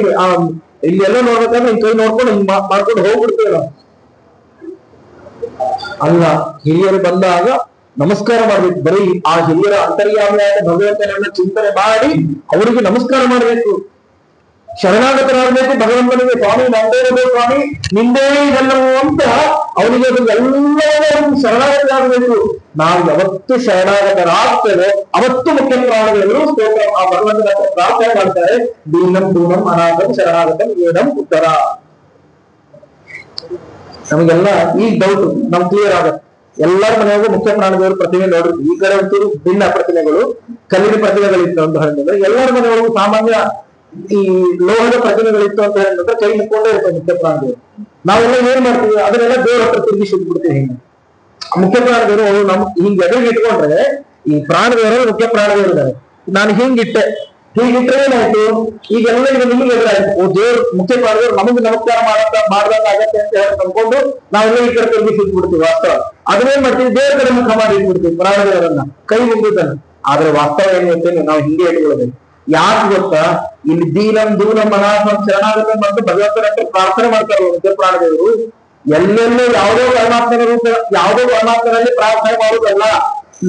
ಇಲ್ಲೆಲ್ಲ ನೋಡ್ಬೇಕಂದ್ರೆ ಹಿಂಗ್ ಕೈ ನೋಡ್ಕೊಂಡು ಹಿಂಗ್ ಮಾಡ್ಕೊಂಡು ಹೋಗ್ಬಿಡ್ತೇವೆ ನಾವು. ಅಲ್ಲ, ಹಿರಿಯರು ಬಂದಾಗ ನಮಸ್ಕಾರ ಮಾಡ್ಬೇಕು. ಬರೀ ಆ ಹಿರಿಯರ ಅಂತರ್ಯಾಮಿಯಾದ ಭಗವಂತನನ್ನ ಚಿಂತನೆ ಮಾಡಿ ಅವರಿಗೆ ನಮಸ್ಕಾರ ಮಾಡ್ಬೇಕು. ಶರಣಾಗತರಾಗಬೇಕು ಭಗವಂತನಿಗೆ. ಸ್ವಾಮಿ ನಂದೇನಬೇಕು ಸ್ವಾಮಿ, ನಿಂದೇ ಇದೆಲ್ಲವೂ ಅಂತ ಅವನಿಗೆ ಅದೆಲ್ಲವೂ ಶರಣಾಗತರಾಗಬೇಕು. ನಾವು ಯಾವತ್ತು ಶರಣಾಗತರಾಗ್ತೇವೆ ಅವತ್ತು ಮುಖ್ಯ ಪ್ರಾಣಗಳು ಸ್ತೋತ್ರ ಆ ಭಗವಂತನ ಪ್ರಾರ್ಥನೆ ಮಾಡ್ತಾರೆ. ದೀನಂ ದೂನಂ ಅನಾಥಂ ಶರಣಾಗತಂ ಏನಂ ಉತ್ತರ. ನಮಗೆಲ್ಲ ಈ ಡೌಟ್ ನಮ್ ಕ್ಲಿಯರ್ ಆಗತ್ತೆ. ಎಲ್ಲರ ಮನೆಯಾಗೂ ಮುಖ್ಯ ಪ್ರಾಣದೇವರು ಪ್ರತಿಮೆ ನೋಡ್ರಿ. ಈ ಕಡೆ ಒಂಚೂರು ಭಿನ್ನ ಪ್ರತಿಮೆಗಳು, ಕಲ್ಲಿನ ಪ್ರತಿಮೆಗಳಿತ್ತು ಅಂತ ಹೇಳಿದ್ರೆ, ಎಲ್ಲರ ಮನೆಯೊಳಗೂ ಸಾಮಾನ್ಯ ಈ ಲೋಹದ ಪ್ರತಿಮೆಗಳಿತ್ತು ಅಂತ ಹೇಳಿದ್ರೆ ಕೈ ಮುಕ್ಕೊಂಡೇ ಇರ್ತವೆ ಮುಖ್ಯ ಪ್ರಾಣದೇವರು. ನಾವೆಲ್ಲ ಏನ್ ಮಾಡ್ತೀವಿ, ಅದನ್ನೆಲ್ಲ ದೇವ್ರ ಹತ್ರ ತಿರುಗಿ ಸುಟ್ಟು ಬಿಡ್ತೀವಿ. ಹಿಂಗೆ ಮುಖ್ಯ ಪ್ರಾಣದೇವರು ಅವರು ನಮ್ ಹಿಂಗ್ ಎದುರಿಗೆ ಇಟ್ಕೊಂಡ್ರೆ ಈ ಪ್ರಾಣದೇವರು ಮುಖ್ಯ ಪ್ರಾಣದೇವರು ಇದ್ದಾರೆ. ನಾನು ಹೀಗಿಟ್ಟೆ, ಹೀಗಿಟ್ರೆ ಏನಾಯ್ತು, ಈಗೆಲ್ಲ ಇದು ನಿಮ್ಗೆ ಎದುರಾಯ್ತು. ಓ ದೇವ್ರು ಮುಖ್ಯ ಪ್ರಾಣದೇವರು ನಮಗೆ ನಮಸ್ಕಾರ ಮಾಡ್ದಂಗ ಆಗತ್ತೆ ಅಂತ ಹೇಳಿ ತಂದ್ಕೊಂಡು ನಾವೆಲ್ಲ ಈ ಕಡೆ ತಿರುಗಿ ಸುಟ್ಟು ಬಿಡ್ತೀವಿ. ವಾಸ್ತವ ಅದನ್ನೇನ್ ಮಾಡ್ತೀವಿ, ದೇವ್ರ ಕಡೆ ಮುಖ ಮಾಡಿ ಇಟ್ಬಿಡ್ತೀವಿ ಪ್ರಾಣದೇವರನ್ನ, ಕೈ ಮುಗಿದನ್ನ. ಆದ್ರೆ ವಾಸ್ತವ ಏನ್ ಗೊತ್ತೇನೆ, ನಾವು ಹಿಂಗೆ ಇಟ್ಕೊಳ್ಳೋದು. ಯಾಕೆ ಗೊತ್ತಾ, ಇಲ್ಲಿ ದೀನಂ ದೂನಂ ಅನಾಥಂ ಶರಣಾಗತಂ ಅಂತ ಭಗವಂತನ ಹತ್ರ ಪ್ರಾರ್ಥನೆ ಮಾಡ್ತಾರೆ ಮುಖ್ಯ ಪ್ರಾಣದೇವರು. ಎಲ್ಲೆಲ್ಲೂ ಯಾವುದೋ ಪರಮಾತ್ಮನ ರೂಪ, ಯಾವುದೋ ಪರಮಾತ್ಮನಲ್ಲಿ ಪ್ರಾರ್ಥನೆ ಮಾಡುವುದಲ್ಲ,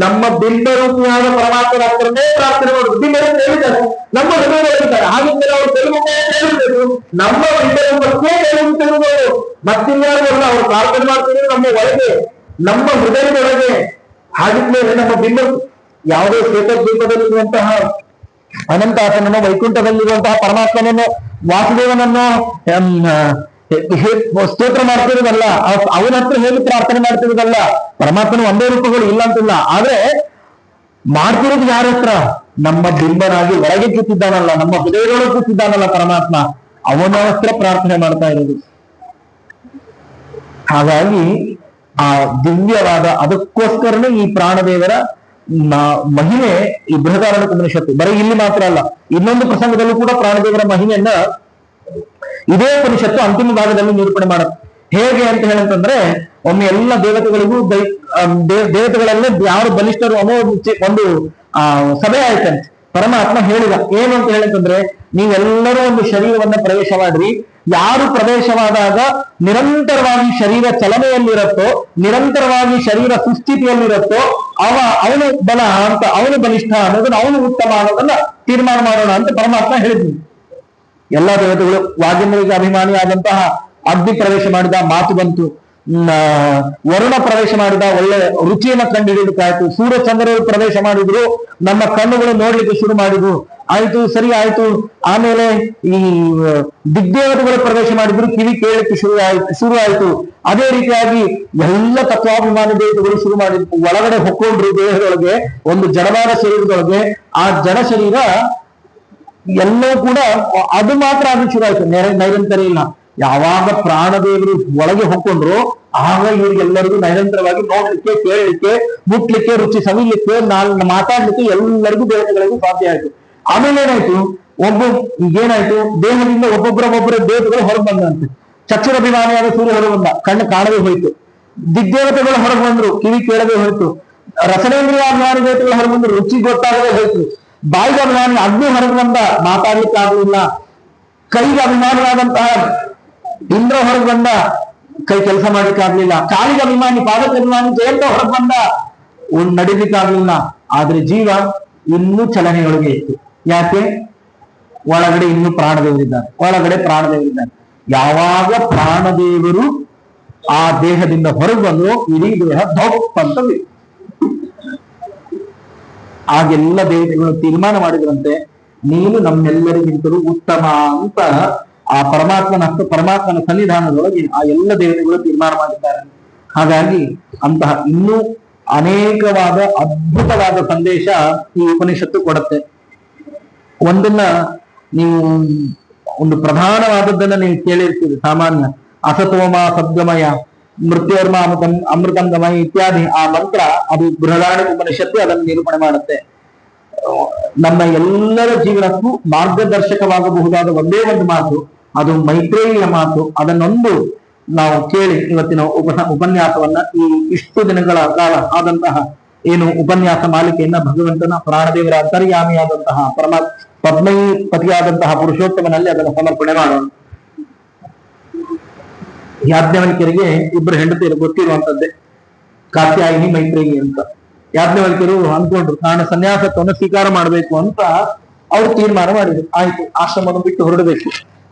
ನಮ್ಮ ಬಿಂಬ ರೂಪಿಯಾದ ಪರಮಾತ್ಮನ ಹತ್ರನೇ ಪ್ರಾರ್ಥನೆ ಮಾಡುದು. ಬಿಂಬ ರೂಪ ಹೇಳಿದ್ದಾರೆ, ನಮ್ಮ ಹೃದಯ ಹೇಳಿದ್ದಾರೆ. ಹಾಗಿದ್ದರೆ ಅವರು ತೆಲುಗು ನಮ್ಮ ಬಿಂಬ ರೂಪಕ್ಕೆ ತೆಲುಗು ಮತ್ತಿನ್ಯಾರು ಅಲ್ಲ. ಅವ್ರು ಪ್ರಾರ್ಥನೆ ಮಾಡ್ತಿದ್ರೆ ನಮ್ಮ ಒಳಗೆ, ನಮ್ಮ ಹೃದಯದೊಳಗೆ. ಹಾಗಿದ್ಮೇಲೆ ನಮ್ಮ ಬಿಂಬ ಯಾವುದೋ ಶ್ವೇತದ್ವೀಪದಲ್ಲಿರುವಂತಹ ಅನಂತಾಸನನ್ನು, ವೈಕುಂಠದಲ್ಲಿರುವಂತಹ ಪರಮಾತ್ಮನನ್ನು, ವಾಸುದೇವನನ್ನು ಸ್ತೋತ್ರ ಮಾಡ್ತಿರೋದಲ್ಲ, ಅವನ ಹತ್ರ ಹೇಳಿ ಪ್ರಾರ್ಥನೆ ಮಾಡ್ತಿರೋದಲ್ಲ. ಪರಮಾತ್ಮನ ಒಂದೇ ರೂಪಗಳು ಇಲ್ಲ ಅಂತಿಲ್ಲ, ಆದ್ರೆ ಮಾಡ್ತಿರೋದು ಯಾರ ಹತ್ರ? ನಮ್ಮ ಬಿಂಬನಾಗಿ ಹೊರಗೆ ಕೂತಿದ್ದಾನಲ್ಲ, ನಮ್ಮ ಹೃದಯದೊಳಗೆ ಕೂತಿದ್ದಾನಲ್ಲ ಪರಮಾತ್ಮ, ಅವನ ಹತ್ರ ಪ್ರಾರ್ಥನೆ ಮಾಡ್ತಾ ಇರೋದು. ಹಾಗಾಗಿ ಆ ದಿವ್ಯವಾದ, ಅದಕ್ಕೋಸ್ಕರನೇ ಈ ಪ್ರಾಣದೇವರ ಮಹಿಮೆ ಈ ಬೃಹದಾರಣ್ಯಕೋಪನಿಷತ್ತು. ಬರೀ ಇಲ್ಲಿ ಮಾತ್ರ ಅಲ್ಲ, ಇನ್ನೊಂದು ಪ್ರಸಂಗದಲ್ಲೂ ಕೂಡ ಪ್ರಾಣದೇವರ ಮಹಿಮೆಯನ್ನ ಇದೇ ಉಪನಿಷತ್ತು ಅಂತಿಮ ಭಾಗದಲ್ಲಿ ನಿರೂಪಣೆ ಮಾಡುತ್ತೆ. ಹೇಗೆ ಅಂತ ಹೇಳಂತಂದ್ರೆ, ಒಮ್ಮೆ ಎಲ್ಲ ದೇವತೆಗಳಿಗೂ ದೇವತೆಗಳಲ್ಲೇ ಯಾರು ಬಲಿಷ್ಠರು ಅನ್ನೋ ಒಂದು ಸಭೆ ಆಯ್ತಂತೆ. ಪರಮಾತ್ಮ ಹೇಳಿದ ಏನು ಅಂತ ಹೇಳಂತಂದ್ರೆ, ನೀವೆಲ್ಲರೂ ಒಂದು ಶರೀರವನ್ನ ಪ್ರವೇಶ ಮಾಡ್ರಿ. ಯಾರು ಪ್ರವೇಶವಾದಾಗ ನಿರಂತರವಾಗಿ ಶರೀರ ಚಲನೆಯಲ್ಲಿರುತ್ತೋ, ನಿರಂತರವಾಗಿ ಶರೀರ ಸುಸ್ಥಿತಿಯಲ್ಲಿರುತ್ತೋ ಅವನು ಬಲ ಅಂತ, ಅವನು ಬಲಿಷ್ಠ ಅನ್ನೋದನ್ನ, ಅವನು ಉತ್ತಮ ಅನ್ನೋದನ್ನ ತೀರ್ಮಾನ ಮಾಡೋಣ ಅಂತ ಪರಮಾತ್ಮ ಹೇಳಿದ್ವಿ. ಎಲ್ಲಾ ದೇವತೆಗಳು, ವಾಜಮರಿಗೆ ಅಭಿಮಾನಿಯಾದಂತಹ ಅಗ್ನಿ ಪ್ರವೇಶ ಮಾಡಿದ, ಮಾತು ಬಂತು. ವರುಣ ಪ್ರವೇಶ ಮಾಡಿದ, ಒಳ್ಳೆ ರುಚಿಯನ್ನ ಕಂಡು ಹಿಡಿದಕ್ಕಾಯ್ತು. ಸೂರ್ಯ ಚಂದ್ರರು ಪ್ರವೇಶ ಮಾಡಿದ್ರು, ನಮ್ಮ ಕಣ್ಣುಗಳು ನೋಡ್ಲಿಕ್ಕೆ ಶುರು ಮಾಡಿದ್ರು. ಆಯ್ತು, ಸರಿ ಆಯ್ತು. ಆಮೇಲೆ ಈ ದಿಗ್ದೇವತೆಗಳು ಪ್ರವೇಶ ಮಾಡಿದ್ರು, ಕಿವಿ ಕೇಳಲಿಕ್ಕೆ ಶುರು ಆಯ್ತು. ಅದೇ ರೀತಿಯಾಗಿ ಎಲ್ಲ ತತ್ವಾಭಿಮಾನಿ ದೇವತೆಗಳು ಶುರು ಮಾಡಿದ್ರು, ಒಳಗಡೆ ಹೊಕ್ಕೊಂಡ್ರು ದೇಹದೊಳಗೆ, ಒಂದು ಜಡವಾದ ಶರೀರದೊಳಗೆ. ಆ ಜಡ ಶರೀರ ಎಲ್ಲವೂ ಕೂಡ ಅದು ಮಾತ್ರ ಅದು ಶುರು ಆಯ್ತು, ನೈರಂತರ ಇಲ್ಲ. ಯಾವಾಗ ಪ್ರಾಣದೇವರು ಒಳಗೆ ಹೊಕ್ಕೊಂಡ್ರು ಆಗ ಇವ್ರಿಗೆಲ್ಲರಿಗೂ ನಿರಂತರವಾಗಿ ನೋಡ್ಲಿಕ್ಕೆ, ಕೇಳಲಿಕ್ಕೆ, ಮುಟ್ಲಿಕ್ಕೆ, ರುಚಿ ಸವಿಲಿಕ್ಕೆ, ಮಾತಾಡ್ಲಿಕ್ಕೆ ಎಲ್ಲರಿಗೂ ದೇವತೆಗಳಿಗೂ ಸಾಧ್ಯ ಆಯ್ತು. ಆಮೇಲೆ ಏನಾಯ್ತು, ಏನಾಯ್ತು, ದೇಹದಿಂದ ಒಬ್ಬೊಬ್ಬರ ದೇವತೆಗಳು ಹೊರಗೆ ಬಂದಂತೆ. ಚಕ್ಷುರಭಿಮಾನಿಯಾದ ಸೂರ್ಯ ಹೊರಗೆ ಬಂದ, ಕಣ್ಣು ಕಾಣದೇ ಹೋಯ್ತು. ದಿಗ್ದೇವತೆಗಳು ಹೊರಗೆ ಬಂದ್ರು, ಕಿವಿ ಕೇಳದೆ ಹೋಯ್ತು. ರಸನೇಂದ್ರಿಯ ಅಭಿಮಾನಿ ದೇವತೆಗಳು ಹೊರಗೆ ಬಂದ್ರು, ರುಚಿ ಗೊತ್ತಾಗದೆ ಹೋಯ್ತು. ಬಾಯಿಗೆ ಅಭಿಮಾನಿ ಅಗ್ನಿ ಹೊರಗೆ ಬಂದ, ಮಾತಾಡ್ಲಿಕ್ಕೆ ಆಗಲಿಲ್ಲ. ಕೈಗೆ ಅಭಿಮಾನಿಯಾದಂತಹ ಇಂದ್ರ ಹೊರಗೆ ಬಂದ, ಕೈ ಕೆಲಸ ಮಾಡ್ಲಿಕ್ಕೆ ಆಗ್ಲಿಲ್ಲ. ಕಾಲಿಗೆ ಅಭಿಮಾನಿ, ಪಾದಕ್ಕೆ ಅಭಿಮಾನಿ ಜಯಂತ ಹೊರಗೆ ಬಂದ, ನಡಿಲಿಕ್ಕೆ ಆಗ್ಲಿಲ್ಲ. ಆದ್ರೆ ಜೀವ ಇನ್ನೂ ಚಲನೆಯೊಳಗೆ ಇತ್ತು. ಯಾಕೆ? ಒಳಗಡೆ ಇನ್ನೂ ಪ್ರಾಣದೇವರಿದ್ದಾರೆ. ಯಾವಾಗ ಪ್ರಾಣದೇವರು ಆ ದೇಹದಿಂದ ಹೊರಗೆ ಬಂದು ಇಡೀ ದೇಹ ಧಪ್ ಅಂತ ಆಗೆಲ್ಲ ದೇವತೆಗಳು ತೀರ್ಮಾನ ಮಾಡಿದ್ರಂತೆ, ನೀನು ನಮ್ಮೆಲ್ಲರಿಗಿಂತಲೂ ಉತ್ತಮ ಅಂತ. ಆ ಪರಮಾತ್ಮನ ಸನ್ನಿಧಾನದೊಳಗೆ ಆ ಎಲ್ಲ ದೇವತೆಗಳು ತೀರ್ಮಾನ ಮಾಡಿದ್ದಾರೆ. ಹಾಗಾಗಿ ಅಂತಹ ಇನ್ನೂ ಅನೇಕವಾದ ಅದ್ಭುತವಾದ ಸಂದೇಶ ಈ ಉಪನಿಷತ್ತು ಕೊಡುತ್ತೆ. ಒಂದನ್ನ ನೀವು ಒಂದು ಪ್ರಧಾನವಾದದ್ದನ್ನ ನೀವು ಕೇಳಿರ್ತೀರಿ ಸಾಮಾನ್ಯ, ಅಸತೋಮ ಸದ್ಗಮಯ ಮೃತ್ಯೋರ್ಮ ಅಮೃತಂಗಮಯ ಇತ್ಯಾದಿ ಆ ಮಂತ್ರ, ಅದು ಬೃಹದಾರಣ್ಯಕ ಉಪನಿಷತ್ತು ಅದನ್ನು ನಿರೂಪಣೆ ಮಾಡುತ್ತೆ. ನಮ್ಮ ಎಲ್ಲರ ಜೀವನಕ್ಕೂ ಮಾರ್ಗದರ್ಶಕವಾಗಬಹುದಾದ ಒಂದೇ ಒಂದು ಮಾತು, ಅದು ಮೈತ್ರೇಯಿಯ ಮಾತು. ಅದನ್ನೊಂದು ನಾವು ಕೇಳಿ ಇವತ್ತಿನ ಉಪನ್ಯಾಸವನ್ನ, ಈ ಇಷ್ಟು ದಿನಗಳ ಕಾಲ ಆದಂತಹ ಏನು ಉಪನ್ಯಾಸ ಮಾಲಿಕೆಯನ್ನ ಭಗವಂತನ ಪ್ರಾಣದೇವರ ಅಂತರ್ಯಾಮಿಯಾದಂತಹ ಪದ್ಮೈಪತಿಯಾದಂತಹ ಪುರುಷೋತ್ತಮನಲ್ಲಿ ಅದನ್ನು ಸಮರ್ಪಣೆ ಮಾಡೋಣ. ಯಾಜ್ಞವಲ್ಕ್ಯರಿಗೆ ಇಬ್ಬರು ಹೆಂಡತಿಯರು ಗೊತ್ತಿರುವಂತದ್ದೇ, ಕಾತ್ಯಾಯಿನಿ ಮೈತ್ರೇಯಿ ಅಂತ. ಯಾಜ್ಞವಲ್ಕ್ಯರು ಅನ್ಕೊಂಡ್ರು, ನಾನು ಸನ್ಯಾಸತ್ವವನ್ನು ಸ್ವೀಕಾರ ಮಾಡಬೇಕು ಅಂತ ಅವ್ರು ತೀರ್ಮಾನ ಮಾಡಿದ್ರು. ಆಯ್ತು, ಆಶ್ರಮವನ್ನು ಬಿಟ್ಟು ಹೊರಡಬೇಕು.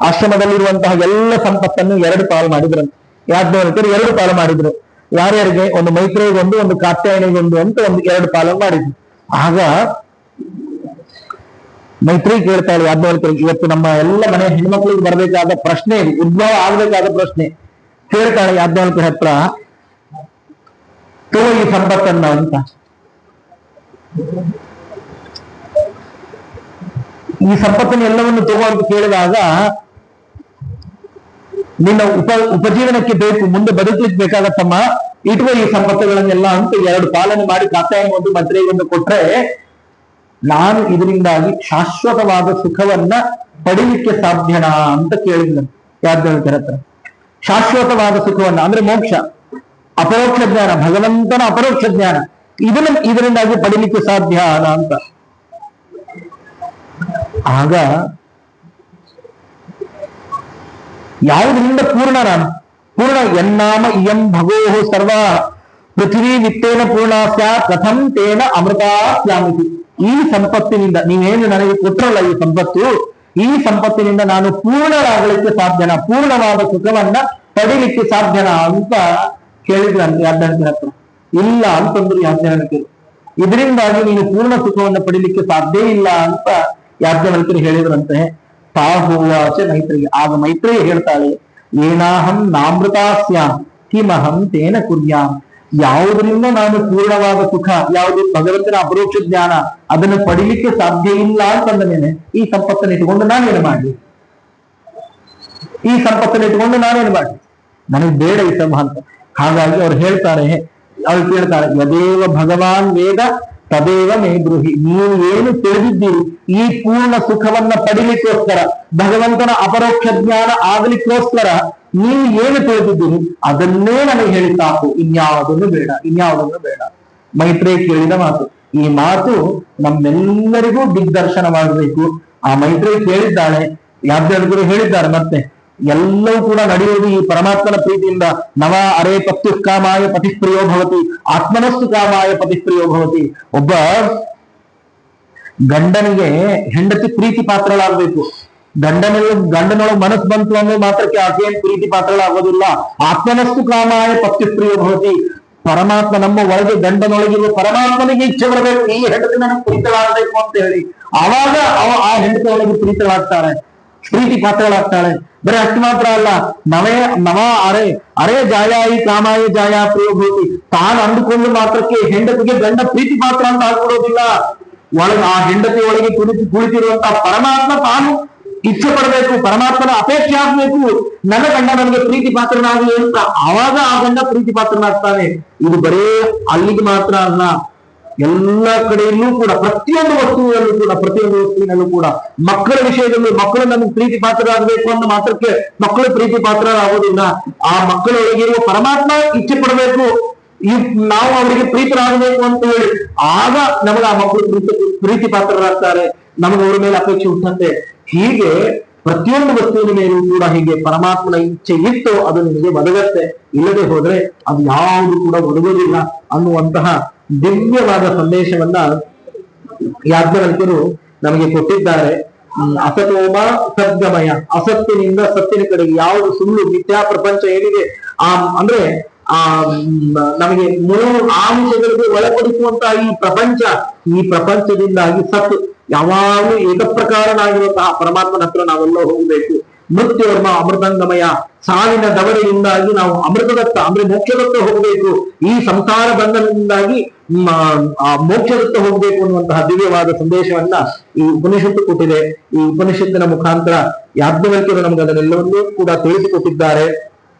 ಆಶ್ರಮದಲ್ಲಿರುವಂತಹ ಎಲ್ಲ ಸಂಪತ್ತನ್ನು 2 ಪಾಲು ಮಾಡಿದ್ರಂತೆ. ಯಾಜ್ಞವಲ್ಕ್ಯರು 2 ಪಾಲು ಮಾಡಿದ್ರು. ಯಾರ್ಯಾರಿಗೆ? ಒಂದು ಮೈತ್ರೇಯಿಗೊಂದು, ಒಂದು ಕಾತ್ಯಾಯನಿಗೊಂದು ಅಂತ 2 ಪಾಲು ಮಾಡಿದ್ರು. ಆಗ ಮೈತ್ರಿ ಕೇಳ್ತಾಳೆ ಯಾಜ್ಞವಲ್ಕ್ಯರಿಗೆ, ಇವತ್ತು ನಮ್ಮ ಎಲ್ಲ ಮನೆ ಹೆಣ್ಮಕ್ಳಿಗೆ ಬರಬೇಕಾದ ಪ್ರಶ್ನೆ, ಉದ್ಭವ ಆಗಬೇಕಾದ ಪ್ರಶ್ನೆ. ಕೇಳ್ತಾಳೆ ಯಾಜ್ಞವಲ್ಕ್ಯರ ಹತ್ರ, ಈ ಸಂಪತ್ತನ್ನ ಅಂತ. ಈ ಸಂಪತ್ತನ್ನು ಎಲ್ಲವನ್ನು ತಗೋ ಅಂತ ಕೇಳಿದಾಗ, ನಿನ್ನ ಉಪಜೀವನಕ್ಕೆ ಬೇಕು, ಮುಂದೆ ಬದುಕಲಿಕ್ಕೆ ಬೇಕಾಗತ್ತಮ್ಮ, ಇಟ್ಕೋ ಈ ಸಂಪತ್ತುಗಳನ್ನೆಲ್ಲ ಅಂತ 2 ಪಾಲನೆ ಮಾಡಿ ಕಾತ್ಯಾಯನಿಗೊಂದು ಮೈತ್ರೇಯಿಗೊಂದು ಕೊಟ್ರೆ, ನಾನು ಇದರಿಂದಾಗಿ ಶಾಶ್ವತವಾದ ಸುಖವನ್ನ ಪಡಿಲಿಕ್ಕೆ ಸಾಧ್ಯನಾ ಅಂತ ಕೇಳಿದ್ನು ಯಾಜ್ಞವಲ್ಕ್ಯರ ಹತ್ರ. ಶಾಶ್ವತವಾದ ಸುಖವನ್ನ ಅಂದ್ರೆ ಮೋಕ್ಷ, ಅಪರೋಕ್ಷ ಜ್ಞಾನ, ಭಗವಂತನ ಅಪರೋಕ್ಷ ಜ್ಞಾನ, ಇದರಿಂದಾಗಿ ಪಡಿಲಿಕ್ಕೆ ಸಾಧ್ಯ ಅಂತ. ಆಗ ಯಾವುದರಿಂದ ಪೂರ್ಣ? ನಾನು ಪೂರ್ಣ ಎನ್ನಾಮ ಇಯಂ ಭಗೋಹೋ ಸರ್ವ ಪೃಥ್ವಿ ವಿತ್ತೇನ ಪೂರ್ಣ ಸ್ಯಾತ್ ಕಥಂ ತೇನ ಅಮೃತ ಸ್ಯಾಮಿತಿ. ಈ ಸಂಪತ್ತಿನಿಂದ, ನೀವೇನು ನನಗೆ ಕೊಟ್ಟರಲ್ಲ ಈ ಸಂಪತ್ತು, ಈ ಸಂಪತ್ತಿನಿಂದ ನಾನು ಪೂರ್ಣರಾಗಲಿಕ್ಕೆ ಸಾಧ್ಯನಾ, ಪೂರ್ಣವಾದ ಸುಖವನ್ನ ಪಡಿಲಿಕ್ಕೆ ಸಾಧ್ಯನಾ ಅಂತ ಕೇಳಿದ್ರಂತೆ ಯಾಜ್ಞವಲ್ಕ್ಯರ ಹತ್ರ. ಇಲ್ಲ ಅಂತಂದ್ರು ಯಾಜ್ಞವಲ್ಕ್ಯರು. ಇದರಿಂದಾಗಿ ನೀನು ಪೂರ್ಣ ಸುಖವನ್ನು ಪಡಿಲಿಕ್ಕೆ ಸಾಧ್ಯ ಇಲ್ಲ ಅಂತ ಯಾಜ್ಞವಲ್ಕ್ಯರು ಹೇಳಿದ್ರಂತೆ. ತಾಹೋವಾಚ ಮೈತ್ರೇಯಿ. ಆಗ ಮೈತ್ರೇಯಿ ಹೇಳ್ತಾಳೆ, ಏನಾಹಂ ನಾಮೃತಾಸ್ಯಾಂ ಕಿಮಹಂ ತೇನ ಕುರ್ಯಾಂ. ಯಾವುದರಿಂದ ನಾನು ಪೂರ್ಣವಾದ ಸುಖ, ಯಾವುದು ಭಗವಂತನ ಅಪರೋಕ್ಷ ಜ್ಞಾನ, ಅದನ್ನು ಪಡಿಲಿಕ್ಕೆ ಸಾಧ್ಯ ಇಲ್ಲ ಅಂತಂದ ಮೇಲೆ ಈ ಸಂಪತ್ತನ್ನು ಇಟ್ಟುಕೊಂಡು ನಾನೇನು ಮಾಡಲಿ? ಈ ಸಂಪತ್ತನ್ನು ಇಟ್ಟುಕೊಂಡು ನಾನೇನು ಮಾಡಲಿ? ನನಗೆ ಬೇಡ ಈ ಸಂಭ ಅಂತ. ಹಾಗಾಗಿ ಅವ್ರು ಹೇಳ್ತಾರೆ, ಅವ್ರು ಕೇಳ್ತಾರೆ, ಯದೇವ ಭಗವಾನ್ ವೇದ ತದೇವ ಮೇ ಬ್ರೂಹಿ. ನೀವು ಏನು ತಿಳಿದಿದ್ದೀರಿ ಈ ಪೂರ್ಣ ಸುಖವನ್ನ ಪಡಿಲಿಕ್ಕೋಸ್ಕರ, ಭಗವಂತನ ಅಪರೋಕ್ಷ ಜ್ಞಾನ ಆಗಲಿಕ್ಕೋಸ್ಕರ ನೀವು ಏನು ತಿಳಿದಿದ್ದೀರಿ ಅದನ್ನೇ ನನಗೆ ಹೇಳಿ ಸಾಕು, ಇನ್ಯಾವುದನ್ನು ಬೇಡ. ಮೈತ್ರೇಯಿ ಕೇಳಿದ ಮಾತು. ಈ ಮಾತು ನಮ್ಮೆಲ್ಲರಿಗೂ ದಿಗ್ದರ್ಶನವಾಗಬೇಕು. ಆ ಮೈತ್ರೇಯಿ ಕೇಳಿದ್ದಾಳೆ, ಯಾಜ್ಞವಲ್ಕ್ಯರು ಹೇಳಿದ್ದಾರೆ. ಮತ್ತೆ ಎಲ್ಲವೂ ಕೂಡ ನಡೆಯುವುದು ಈ ಪರಮಾತ್ಮನ ಪ್ರೀತಿಯಿಂದ. ನವ ಅರೇ ಪತ್ಯು ಕಾಮಾಯ ಪತಿಪ್ರಿಯೋ ಭವತಿ, ಆತ್ಮನಸ್ಸು ಕಾಮಾಯ ಪತಿಪ್ರಿಯೋ ಭವತಿ. ಒಬ್ಬ ಗಂಡನಿಗೆ ಹೆಂಡತಿ ಪ್ರೀತಿ ಪಾತ್ರಳಾಗಬೇಕು. ಗಂಡನೊಳಗೆ ಮನಸ್ಸು ಬಂತು ಅಂದ್ರೆ ಮಾತ್ರಕ್ಕೆ ಆಕೆಯನ್ನು ಪ್ರೀತಿ ಪಾತ್ರಳಾಗೋದಿಲ್ಲ. ಆತ್ಮನಸ್ಸು ಕಾಮಾಯ ಪತ್ಯುಪ್ರಿಯೋ ಭವತಿ. ಪರಮಾತ್ಮ ನಮ್ಮ ಒಳಗೆ ಗಂಡನೊಳಗಿರುವ ಪರಮಾತ್ಮನಿಗೆ ಇಚ್ಛೆ ಬರಬೇಕು, ಈ ಹೆಂಡತಿ ನನಗೆ ಪ್ರೀತಳಾಗಬೇಕು ಅಂತ ಹೇಳಿ. ಆವಾಗ ಆ ಹೆಂಡತಿ ಒಳಗೆ ಪ್ರೀತಳಾಗ್ತಾಳೆ, ಪ್ರೀತಿ ಪಾತ್ರಗಳಾಗ್ತಾಳೆ. ಬರೀ ಅಷ್ಟು ಮಾತ್ರ ಅಲ್ಲ, ನವ ಅರೆ ಜಾಯಾಯಿ ಕಾಮಾಯಿ ಜಾಯ ಪ್ರಿಯಭೂತಿ, ತಾನು ಅಂದುಕೊಂಡು ಮಾತ್ರಕ್ಕೆ ಹೆಂಡತಿಗೆ ಗಂಡ ಪ್ರೀತಿ ಪಾತ್ರ ಅಂತ ಆಗ್ಬಿಡೋದಿಲ್ಲ. ಒಳಗೆ ಆ ಹೆಂಡತಿ ಒಳಗೆ ಕುಳಿತಿರುವಂತಹ ಪರಮಾತ್ಮ ತಾನು ಇಚ್ಛೆ ಪಡಬೇಕು, ಪರಮಾತ್ಮನ ಅಪೇಕ್ಷೆ ಆಗ್ಬೇಕು, ನನ್ನ ಗಂಡ ನನಗೆ ಪ್ರೀತಿ ಪಾತ್ರನಾಗಲಿ ಅಂತ. ಆವಾಗ ಆ ಗಂಡ ಪ್ರೀತಿ ಪಾತ್ರನಾಗ್ತಾನೆ. ಇದು ಬರೇ ಅಲ್ಲಿಗೆ ಮಾತ್ರ ಅಲ್ಲ, ಎಲ್ಲ ಕಡೆಯಲ್ಲೂ ಕೂಡ, ಪ್ರತಿಯೊಂದು ವಸ್ತುವಿನಲ್ಲೂ ಕೂಡ ಮಕ್ಕಳ ವಿಷಯದಲ್ಲಿ ಮಕ್ಕಳು ನಮಗೆ ಪ್ರೀತಿ ಪಾತ್ರರಾಗಬೇಕು ಅಂತ ಮಾತ್ರಕ್ಕೆ ಮಕ್ಕಳು ಪ್ರೀತಿ ಪಾತ್ರರಾಗೋದಿಲ್ಲ. ಆ ಮಕ್ಕಳೊಳಗಿರುವ ಪರಮಾತ್ಮ ಇಚ್ಛೆ ಪಡಬೇಕು, ನಾವು ಅವರಿಗೆ ಪ್ರೀತರಾಗಬೇಕು ಅಂತ ಹೇಳಿ ಆಗ ನಮಗೆ ಆ ಮಕ್ಕಳು ಪ್ರೀತಿ ಪಾತ್ರರಾಗ್ತಾರೆ, ನಮಗೆ ಅವರ ಮೇಲೆ ಅಪೇಕ್ಷೆ ಹುಟ್ಟುತ್ತೆ. ಹೀಗೆ ಪ್ರತಿಯೊಂದು ವಸ್ತುವಿನ ಮೇಲೂ ಕೂಡ ಹೀಗೆ ಪರಮಾತ್ಮನ ಇಚ್ಛೆ ಇತ್ತು ಅದು ನಿಮಗೆ ಒದಗತ್ತೆ, ಇಲ್ಲದೆ ಹೋದ್ರೆ ಅದು ಯಾವುದು ಕೂಡ ಒದಗೋದಿಲ್ಲ ಅನ್ನುವಂತಹ ದಿವ್ಯವಾದ ಸಂದೇಶವನ್ನ ಯಾಜ್ಞವಲ್ಕ್ಯರು ನಮಗೆ ಕೊಟ್ಟಿದ್ದಾರೆ. ಅಸತೋಮ ಸದ್ಗಮಯ, ಅಸತ್ತಿನಿಂದ ಸತ್ತಿನ ಕಡೆಗೆ, ಯಾವುದು ಸುಳ್ಳು ಮಿಥ್ಯಾ ಪ್ರಪಂಚ ಏನಿದೆ ಅಂದ್ರೆ ನಮಗೆ ಮೂರು ಆಮಿಷಗಳಿಗೆ ಒಳಪಡಿಸುವಂತಹ ಈ ಪ್ರಪಂಚದಿಂದಾಗಿ ಸತ್ತು ಯಾವಾಗಲೂ ಏಕಪ್ರಕಾರನಾಗಿರುವಂತಹ ಪರಮಾತ್ಮನ ಹತ್ರ ನಾವೆಲ್ಲ ಹೋಗಬೇಕು. ಮೃತ್ಯುರ್ಮ ಅಮೃತಂಗಮಯ, ಸಾವಿನ ದವಡೆಯಿಂದಾಗಿ ನಾವು ಅಮೃತದತ್ತ ಅಂದ್ರೆ ಮೋಕ್ಷದತ್ತ ಹೋಗಬೇಕು. ಈ ಸಂಸಾರ ಬಂಧನದಿಂದಾಗಿ ಮೋಕ್ಷದತ್ತ ಹೋಗ್ಬೇಕು ಅನ್ನುವಂತಹ ದಿವ್ಯವಾದ ಸಂದೇಶವನ್ನ ಈ ಉಪನಿಷತ್ತು ಕೊಟ್ಟಿದೆ. ಈ ಉಪನಿಷತ್ತಿನ ಮುಖಾಂತರ ಯಾಜ್ಞವಲ್ಕ್ಯರು ನಮ್ಗೆ ಅದನ್ನೆಲ್ಲವನ್ನೂ ಕೂಡ ತಿಳಿಸಿಕೊಟ್ಟಿದ್ದಾರೆ.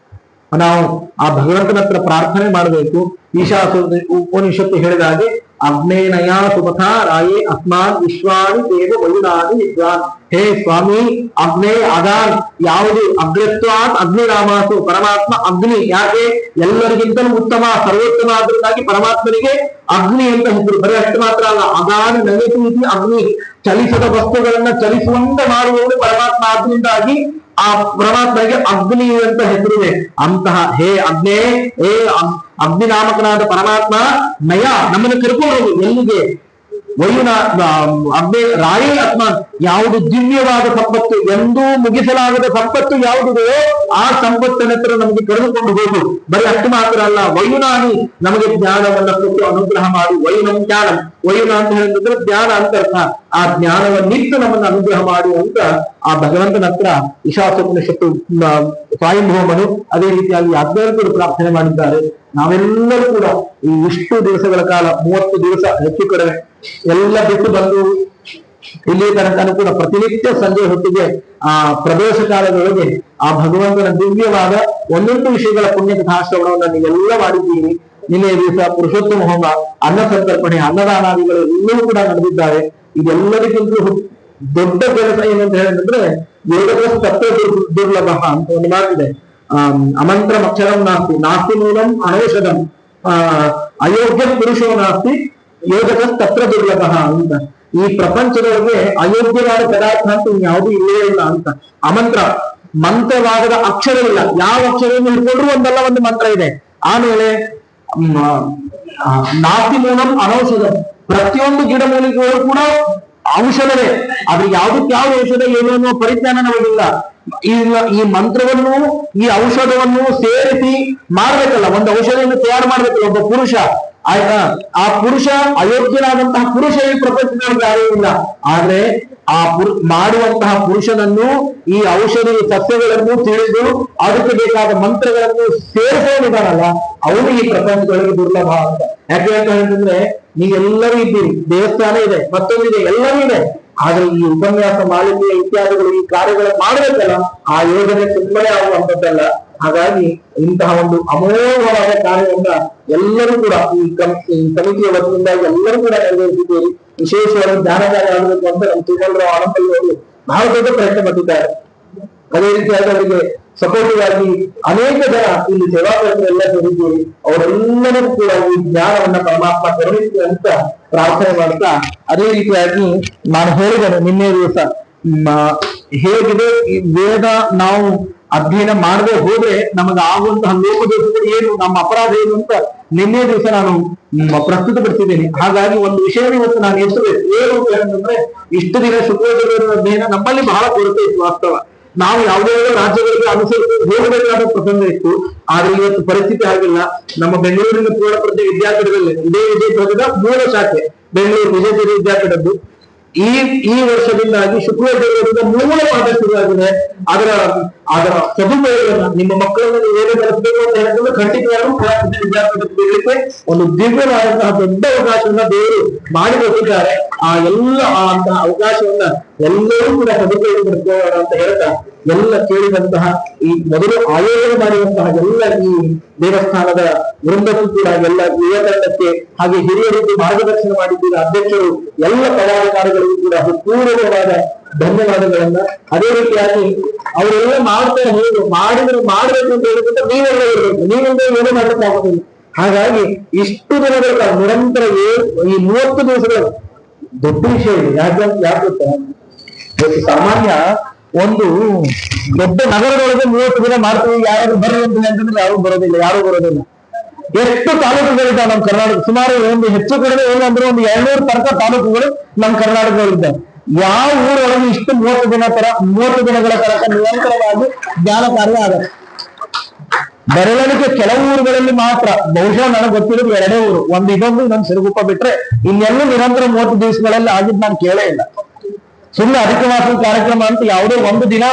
ನಾವು ಆ ಭಗವಂತನ ಹತ್ರ ಪ್ರಾರ್ಥನೆ ಮಾಡಬೇಕು. ಈಶಾಸು ಉಪನಿಷತ್ತು ಹೇಳಿದ ಹಾಗೆ ಅಗ್ನೇನಯ ಸುಪಥ ರಾಯೇ ಅಸ್ಮಾನ್ ವಿಶ್ವಾನಿ ದೇವ ವಯುನಾನಿ ವಿದ್ವಾನ್. ಹೇ ಸ್ವಾಮಿ, ಅಗ್ನೇ ಅಗಾನ್, ಯಾವುದು ಅಗ್ರತ್ವಾತ್ ಅಗ್ನಿರಾಮಾಸು, ಪರಮಾತ್ಮ ಅಗ್ನಿ. ಯಾಕೆ? ಎಲ್ಲರಿಗಿಂತಲೂ ಉತ್ತಮ ಸರ್ವೋತ್ತಮ ಆದ್ರಿಂದಾಗಿ ಪರಮಾತ್ಮನಿಗೆ ಅಗ್ನಿ ಅಂತ ಹೆಸರು. ಬರೀ ಅಷ್ಟು ಮಾತ್ರ ಅಲ್ಲ, ಅಗಾನ್ ನಗತು ಇದು ಅಗ್ನಿ, ಚಲಿಸದ ವಸ್ತುಗಳನ್ನ ಚಲಿಸುವಂತೆ ಮಾಡುವವರು ಪರಮಾತ್ಮ. ಆದ್ರಿಂದಾಗಿ ಆ ಪರಮಾತ್ಮಗೆ ಅಗ್ನಿ ಅಂತ ಹೆಸರಿದೆ. ಅಂತಹ ಹೇ ಅಗ್ನೇ, ಹೇ ಅಗ್ನಿ ನಾಮಕನಾದ ಪರಮಾತ್ಮ ನಯ ನಮ್ಮನ್ನು ಕರ್ಕೊಂಡು ಎಲ್ಲಿಗೆ? ವಯುನ ಅಗ್ನೇ ರಾಯೇ ಆತ್ಮಾನ್, ಯಾವುದು ದಿವ್ಯವಾದ ಸಂಪತ್ತು, ಎಂದೂ ಮುಗಿಸಲಾಗದ ಸಂಪತ್ತು ಯಾವುದಿದೆಯೋ ಆ ಸಂಪತ್ತಿನ ಹತ್ರ ನಮಗೆ ಕರೆದುಕೊಂಡು ಹೋಗು. ಬರೀ ಅಷ್ಟು ಮಾತ್ರ ಅಲ್ಲ, ವಯುನಾನಿ, ನಮಗೆ ಜ್ಞಾನವನ್ನ ಕೊಟ್ಟು ಅನುಗ್ರಹ ಮಾಡಿ. ವಯುನಂ ಜ್ಞಾನಂ, ವಯುನ ಅಂತ ಹೇಳಿದ್ರೆ ಜ್ಞಾನ ಅಂತ ಅರ್ಥ. ಆ ಜ್ಞಾನವನ್ನಿಟ್ಟು ನಮ್ಮನ್ನು ಅನುಗ್ರಹ ಮಾಡು ಅಂತ ಆ ಭಗವಂತನ ಹತ್ರ ಈಶಾಸೋಪನಿಷತ್ತು ಸ್ವಯಂಭೂಮನು ಅದೇ ರೀತಿಯಾಗಿ ಯಾಜ್ಞವಲ್ಕ್ಯರು ಪ್ರಾರ್ಥನೆ ಮಾಡಿದ್ದಾರೆ. ನಾವೆಲ್ಲರೂ ಕೂಡ ಈ ಇಷ್ಟು ದಿವಸಗಳ ಕಾಲ 30 ದಿವಸ ಹೆಚ್ಚು ಕಡಿಮೆ ಎಲ್ಲ ಬಿಟ್ಟು ಬಂದು ಇಲ್ಲಿ ತನಕನೂ ಕೂಡ ಪ್ರತಿನಿತ್ಯ ಸಂಜೆ ಹೊತ್ತಿಗೆ ಆ ಪ್ರದೋಷ ಕಾಲದೊಳಗೆ ಆ ಭಗವಂತನ ದಿವ್ಯವಾದ ಒಂದೊಂದು ವಿಷಯಗಳ ಪುಣ್ಯ ಕಥಾಶ್ರವಣವನ್ನು ನೀವೆಲ್ಲ ಮಾಡಿದ್ದೀರಿ. ನಿನ್ನೆ ದಿವಸ ಪುರುಷೋತ್ತಮ ಹೋಮ, ಅನ್ನ ಸಂತರ್ಪಣೆ, ಅನ್ನದಾನಾದಿಗಳು ಎಲ್ಲವೂ ಕೂಡ ನಡೆದಿದ್ದಾವೆ. ಇದೆಲ್ಲರಿಗಿಂತಲೂ ದೊಡ್ಡ ಕೆಲಸ ಏನಂತ ಹೇಳಿದ್ರೆ ಯೋಗದ ತತ್ವ ದುರ್ಲಭ ಅಂತ ಒಂದು ಮಾತಿದೆ. ಅಮಂತ್ರ ಅಕ್ಷರಂ ನಾಸ್ತಿ, ನಾಸ್ತಿ ಮೂಲಂ ಅನೌಷಧಂ, ಅಯೋಗ್ಯ ಪುರುಷೋ ನಾಸ್ತಿ, ಯೋಗದ ತತ್ರ ದುರ್ಲಭ ಅಂತ. ಈ ಪ್ರಪಂಚದೊಳಗೆ ಅಯೋಗ್ಯವಾದ ಪದಾರ್ಥ ಅಂತ ಯಾವುದೂ ಇಲ್ಲೇ ಇಲ್ಲ ಅಂತ. ಅಮಂತ್ರ, ಮಂತ್ರವಾಗದ ಅಕ್ಷರವಿಲ್ಲ. ಯಾವ ಅಕ್ಷರವನ್ನು ಹಿಡ್ಕೊಂಡ್ರು ಒಂದಲ್ಲ ಒಂದು ಮಂತ್ರ ಇದೆ. ಆಮೇಲೆ ನಾಸ್ತಿ ಮೂಲಂ ಅನೌಷಧಂ, ಪ್ರತಿಯೊಂದು ಗಿಡಮೂಲಿಕೆಗಳು ಕೂಡ ಔಷಧವೇ. ಆದ್ರೆ ಯಾವ್ದಕ್ಕೆ ಯಾವ ಔಷಧ ಏನು ಅನ್ನುವ ಪರಿಜ್ಞಾನ ನಮಗಿಲ್ಲ. ಈ ಮಂತ್ರವನ್ನು ಈ ಔಷಧವನ್ನು ಸೇರಿಸಿ ಮಾಡ್ಬೇಕಲ್ಲ, ಒಂದು ಔಷಧಿಯನ್ನು ತಯಾರು ಮಾಡ್ಬೇಕಲ್ಲ ಒಬ್ಬ ಪುರುಷ. ಆಯ್ತಾ? ಆ ಪುರುಷ ಅಯೋಗ್ಯನಾದಂತಹ ಪುರುಷ ಈ ಪ್ರಪಂಚದಲ್ಲಿ ಯಾರೂ ಇಲ್ಲ. ಆದ್ರೆ ಆ ಮಾಡುವಂತಹ ಪುರುಷನನ್ನು ಈ ಔಷಧಿ ಸಸ್ಯಗಳನ್ನು ತಿಳಿದು ಅದಕ್ಕೆ ಬೇಕಾದ ಮಂತ್ರಗಳನ್ನು ಸೇರಿಸೋನಿದಾನಲ್ಲ, ಅವನು ಈ ಪ್ರಪಂಚದೊಳಗೆ ದುರ್ಲಭ ಅಂತ. ಯಾಕೆ ಅಂತ ಹೇಳಿದ್ರೆ ನೀವೆಲ್ಲರೂ ಇದ್ದೀರಿ, ದೇವಸ್ಥಾನ ಇದೆ, ಮತ್ತೊಂದಿದೆ, ಎಲ್ಲವೂ ಇದೆ. ಆದ್ರೆ ಈ ಉಪನ್ಯಾಸ ಮಾಲಿನ್ಯ ಇತ್ಯಾದಿಗಳು ಈ ಕಾರ್ಯಗಳನ್ನು ಮಾಡಬೇಕಲ್ಲ, ಆ ಯೋಜನೆ ಸುಮ್ಮನೆ ಆಗುವಂತದ್ದಲ್ಲ. ಹಾಗಾಗಿ ಇಂತಹ ಒಂದು ಅಮೋಘವಾದ ಕಾರ್ಯವನ್ನ ಎಲ್ಲರೂ ಕೂಡ ಈ ಸಮಿತಿಯ ವತಿಯಿಂದಾಗಿ ಎಲ್ಲರೂ ಕೂಡ ನೆರವೇರಿಸಿದ್ದೀರಿ. ವಿಶೇಷವಾದ ಜ್ಞಾನಕಾರಿ ಆಗಬೇಕು ಅಂತ ನಮ್ಮ ತಿಮ್ಮರಾವ್ ಆನಂದಯ್ಯವರು ಬಹಳ ದೊಡ್ಡ ಪ್ರಯತ್ನ ಪಟ್ಟಿದ್ದಾರೆ. ಅದೇ ರೀತಿಯಾಗಿ ಅವರಿಗೆ ಸಪೋರ್ಟಿವ್ ಆಗಿ ಅನೇಕ ಜನ ಇಲ್ಲಿ ಸೇವಾ ಎಲ್ಲ ಸೇರಿದ್ದೀರಿ. ಅವರೆಲ್ಲರೂ ಕೂಡ ಈ ಜ್ಞಾನವನ್ನ ಪರಮಾತ್ಮ ಕರುಣಿಸಿ ಅಂತ ಪ್ರಾರ್ಥನೆ ಮಾಡ್ತಾ, ಅದೇ ರೀತಿಯಾಗಿ ನಾನು ಹೇಳಿದ್ದೇನೆ ನಿನ್ನೆ ದಿವಸ ಹೇಗಿದೆ ಈ ವೇದ ನಾವು ಅಧ್ಯಯನ ಮಾಡದೆ ಹೋದ್ರೆ ನಮಗೆ ಆಗುವಂತಹ ಲೋಪದೋಷಗಳು ಏನು, ನಮ್ಮ ಅಪರಾಧ ಏನು ಅಂತ ನಿನ್ನೆ ದಿವಸ ನಾನು ಪ್ರಸ್ತುತಪಡಿಸಿದ್ದೇನೆ. ಹಾಗಾಗಿ ಒಂದು ವಿಷಯವನ್ನು ಇವತ್ತು ನಾನು ಎತ್ತಬೇಕು. ಏನು ಅಂತಂದ್ರೆ ಇಷ್ಟು ದಿನ ಶುಕ್ರವಾರ ಅಧ್ಯಯನ ನಮ್ಮಲ್ಲಿ ಬಹಳ ಕೊರತೆ ಇತ್ತು ವಾಸ್ತವ. ನಾವು ಯಾವುದೇ ರಾಜ್ಯಗಳಿಗೆ ಅನುಸರಿಸಿ ಹೋಗಬೇಕಾದ ಪ್ರಸಂಗ ಇತ್ತು. ಆದ್ರೆ ಇವತ್ತು ಪರಿಸ್ಥಿತಿ ಆಗಿಲ್ಲ. ನಮ್ಮ ಬೆಂಗಳೂರಿನ ಪೂರ್ಣ ಪ್ರಜ್ಞೆ ವಿದ್ಯಾಪೀಠದಲ್ಲಿ ಇದೇ ವಿಜಯಧ್ವಜದ ಮೂಲ ಶಾಖೆ ಬೆಂಗಳೂರು ವಿಜಯಧ್ವಜ ವಿದ್ಯಾಪೀಠದ್ದು ಈ ವರ್ಷದಿಂದಾಗಿ ಶುಕ್ರವಾರದಿಂದ ಮೂಲ ಪಾಠ ಶುರುವಾಗಿದೆ. ಅದರ ಸದುಪಯೋಗವನ್ನು ನಿಮ್ಮ ಮಕ್ಕಳನ್ನು ನೀವು ಏನೇ ಕಲಿಸಬೇಕು ಅಂತ ಹೇಳಿದ್ರೆ ಖಂಡಿತವಾಗ್ಲೂ ವಿದ್ಯಾಪೀಠಕ್ಕೆ ಒಂದು ದಿವ್ಯವಾದಂತಹ ದೊಡ್ಡ ಅವಕಾಶವನ್ನ ದೇವರು ಮಾಡಿಕೊಟ್ಟಿದ್ದಾರೆ. ಅಂತಹ ಅವಕಾಶವನ್ನ ಎಲ್ಲರೂ ಕೂಡ ಸದುಪಯೋಗ ಪಡಿಸ್ಕೊಳ್ಳೋಣ ಅಂತ ಹೇಳ್ತಾ, ಎಲ್ಲ ಕೇಳಿದಂತಹ ಈ ಮೊದಲು ಆಯೋಜನೆ ಮಾಡಿದಂತಹ ಎಲ್ಲ ಈ ದೇವಸ್ಥಾನದ ವೃಂದಕ್ಕೂ ಕೂಡ ಎಲ್ಲ ಯುವ ತಂಡಕ್ಕೆ ಹಾಗೆ ಹಿರಿಯರಿಗೆ ಮಾರ್ಗದರ್ಶನ ಮಾಡಿದ್ದೀರ ಅಧ್ಯಕ್ಷರು ಎಲ್ಲ ಪದಾಧಿಕಾರಿಗಳಿಗೂ ಕೂಡ ಪೂರ್ವಕವಾದ ಧನ್ಯವಾದಗಳನ್ನ. ಅದೇ ರೀತಿಯಾಗಿ ಅವರೆಲ್ಲ ಮಾಡ್ತಾರೆ ಮಾಡ್ಬೇಕು ಅಂತ ಹೇಳಿದ್ರೆ ನೀವೆಲ್ಲ ಇರಬೇಕು, ನೀವೆಲ್ಲ ಏನು ಮಾಡಲಿಕ್ಕಾಗೋದಿಲ್ಲ. ಹಾಗಾಗಿ ಇಷ್ಟು ದಿನಗಳ ಕಾಲ ನಿರಂತರ ಈ 30 ದಿವಸಗಳ ದೊಡ್ಡ ವಿಷಯ ಇದೆ. ಯಾಕೆ ಸಾಮಾನ್ಯ ಒಂದು ದೊಡ್ಡ ನಗರದೊಳಗೆ 30 ದಿನ ಮಾಡ್ತೀವಿ, ಯಾರು ಬರೋದಿಲ್ಲ ಅಂತಂದ್ರೆ ಯಾರು ಬರೋದಿಲ್ಲ. ಎಷ್ಟು ತಾಲೂಕುಗಳಿದ್ದಾವೆ ನಮ್ಮ ಕರ್ನಾಟಕ? ಸುಮಾರು ಒಂದು ಹೆಚ್ಚು ಕಡಿಮೆ ಏನಂದ್ರೆ ಒಂದು 200 ತನಕ ತಾಲೂಕುಗಳು ನಮ್ಮ ಕರ್ನಾಟಕದಲ್ಲಿದ್ದಾವೆ. ಯಾವ ಊರೊಳಗೆ ಇಷ್ಟು 30 ದಿನಗಳ ತನಕ ನಿರಂತರವಾಗಿ ಜ್ಞಾನ ಕಾರ್ಯ ಆಗುತ್ತೆ? ಬೆರಳಿಕೆ ಕೆಲವು ಊರುಗಳಲ್ಲಿ ಮಾತ್ರ. ಬಹುಶಃ ನನಗೆ ಗೊತ್ತಿರೋದು 2 ಊರು, ಒಂದು ಇದೊಂದು ಇನ್ನೊಂದು ಸಿರುಗುಪ್ಪ ಬಿಟ್ರೆ ಇನ್ನೆಲ್ಲ ನಿರಂತರ 30 ದಿವಸಗಳಲ್ಲಿ ಆಗಿದ್ದು ನಾನು ಕೇಳೇ ಇಲ್ಲ. ಸುಮ್ಮನೆ ಅಧಿಕ ಮಾಸ ಕಾರ್ಯಕ್ರಮ ಅಂತ ಯಾವುದೋ ಒಂದು ದಿನ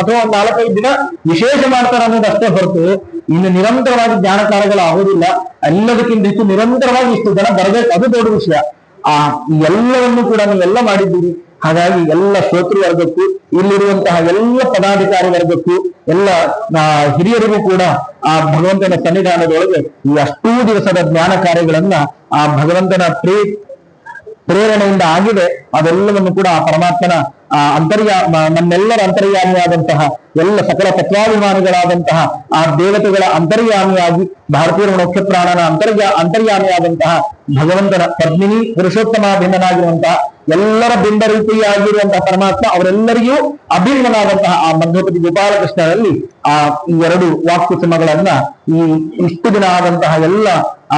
ಅಥವಾ ಒಂದು 4-5 ದಿನ ವಿಶೇಷ ಮಾಡ್ತಾರೆ ಅನ್ನೋದು ಅಷ್ಟೇ ಹೊರತು ಇನ್ನು ನಿರಂತರವಾಗಿ ಜ್ಞಾನ ಕಾರ್ಯಗಳು ಆಗೋದಿಲ್ಲ. ಎಲ್ಲದಕ್ಕಿಂತ ಹೆಚ್ಚು ನಿರಂತರವಾಗಿ ಇಷ್ಟು ಜನ ಬರಬೇಕು, ಅದು ದೊಡ್ಡ ವಿಷಯ. ಎಲ್ಲವನ್ನು ಕೂಡ ನೀವೆಲ್ಲ ಮಾಡಿದ್ದೀರಿ. ಹಾಗಾಗಿ ಎಲ್ಲ ಶ್ರೋತೃ ವರ್ಗಕ್ಕೂ ಇಲ್ಲಿರುವಂತಹ ಎಲ್ಲ ಪದಾಧಿಕಾರಿ ವರ್ಗಕ್ಕೂ ಎಲ್ಲ ಹಿರಿಯರಿಗೂ ಕೂಡ ಆ ಭಗವಂತನ ಸನ್ನಿಧಾನದೊಳಗೆ ಈ ಅಷ್ಟೂ ದಿವಸದ ಜ್ಞಾನ ಕಾರ್ಯಗಳನ್ನ ಆ ಭಗವಂತನ ಪ್ರೇರಣೆಯಿಂದ ಆಗಿದೆ. ಅದೆಲ್ಲವನ್ನು ಕೂಡ ಆ ಪರಮಾತ್ಮನ ನಮ್ಮೆಲ್ಲರ ಅಂತರ್ಯಾಮಿಯಾದಂತಹ ಎಲ್ಲ ಸಕಲ ತತ್ವಾಭಿಮಾನಿಗಳಾದಂತಹ ಆ ದೇವತೆಗಳ ಅಂತರ್ಯಾಮಿಯಾಗಿ ಭಾರತೀಯ ಮುಖ್ಯ ಪ್ರಾಣನ ಅಂತರ್ಯಾಮಿಯಾದಂತಹ ಭಗವಂತನ ಪದ್ಮಿನಿ ಪುರುಷೋತ್ತಮಾಭಿನ್ನನಾಗಿರುವಂತಹ ಎಲ್ಲರ ಬಿಂಬ ರೀತಿಯಾಗಿರುವಂತಹ ಪರಮಾತ್ಮ ಅವರೆಲ್ಲರಿಗೂ ಅಭಿನ್ನನಾದಂತಹ ಆ ಮಧ್ವಪತಿ ಗೋಪಾಲಕೃಷ್ಣರಲ್ಲಿ ಆ 2 ವಾಕುಸುಮಗಳನ್ನ ಇಷ್ಟು ದಿನ ಆದಂತಹ ಎಲ್ಲ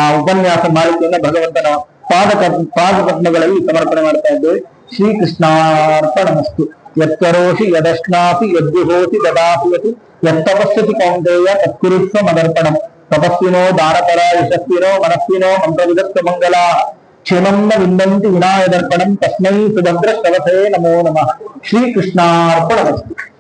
ಆ ಉಪನ್ಯಾಸ ಮಾಲಿಕೆಯನ್ನ ಭಗವಂತನ ಪಾದಪದ್ಮಗಳಲ್ಲಿ ಸಮರ್ಪಣೆ ಮಾಡ್ತಾ ಇದ್ದೇವೆ. ಶ್ರೀಕೃಷ್ಣಾರ್ಪಣಮಸ್ತು. ಯತ್ಕರೋಷಿ ಯದಶ್ನಾಸಿ ಯದ್ವಿಹೋಸಿ ದದಾಸಿ ಯತ್ತಪಶ್ಯತಿ ಕೌಂತೆಯ ತತ್ಕುರುತ್ವ ಮದರ್ಪಣಂ. ತಪಸ್ವಿನೋ ದಾನಪರ ಯಶಸ್ವಿನೋ ಮನಸ್ವಿನೋ ಮಂತ್ರವಿದಸ್ವ ಮಂಗಲಾ ಕ್ಷೇಮಂ ವಿಂದಂತಿ ವಿನಾಯದರ್ಪಣಂ. ತಸ್ಮೈ ಸುಭದ್ರ ಶ್ರವಸೇ ನಮೋ ನಮಃ. ಶ್ರೀಕೃಷ್ಣಾರ್ಪಣಮಸ್ತು.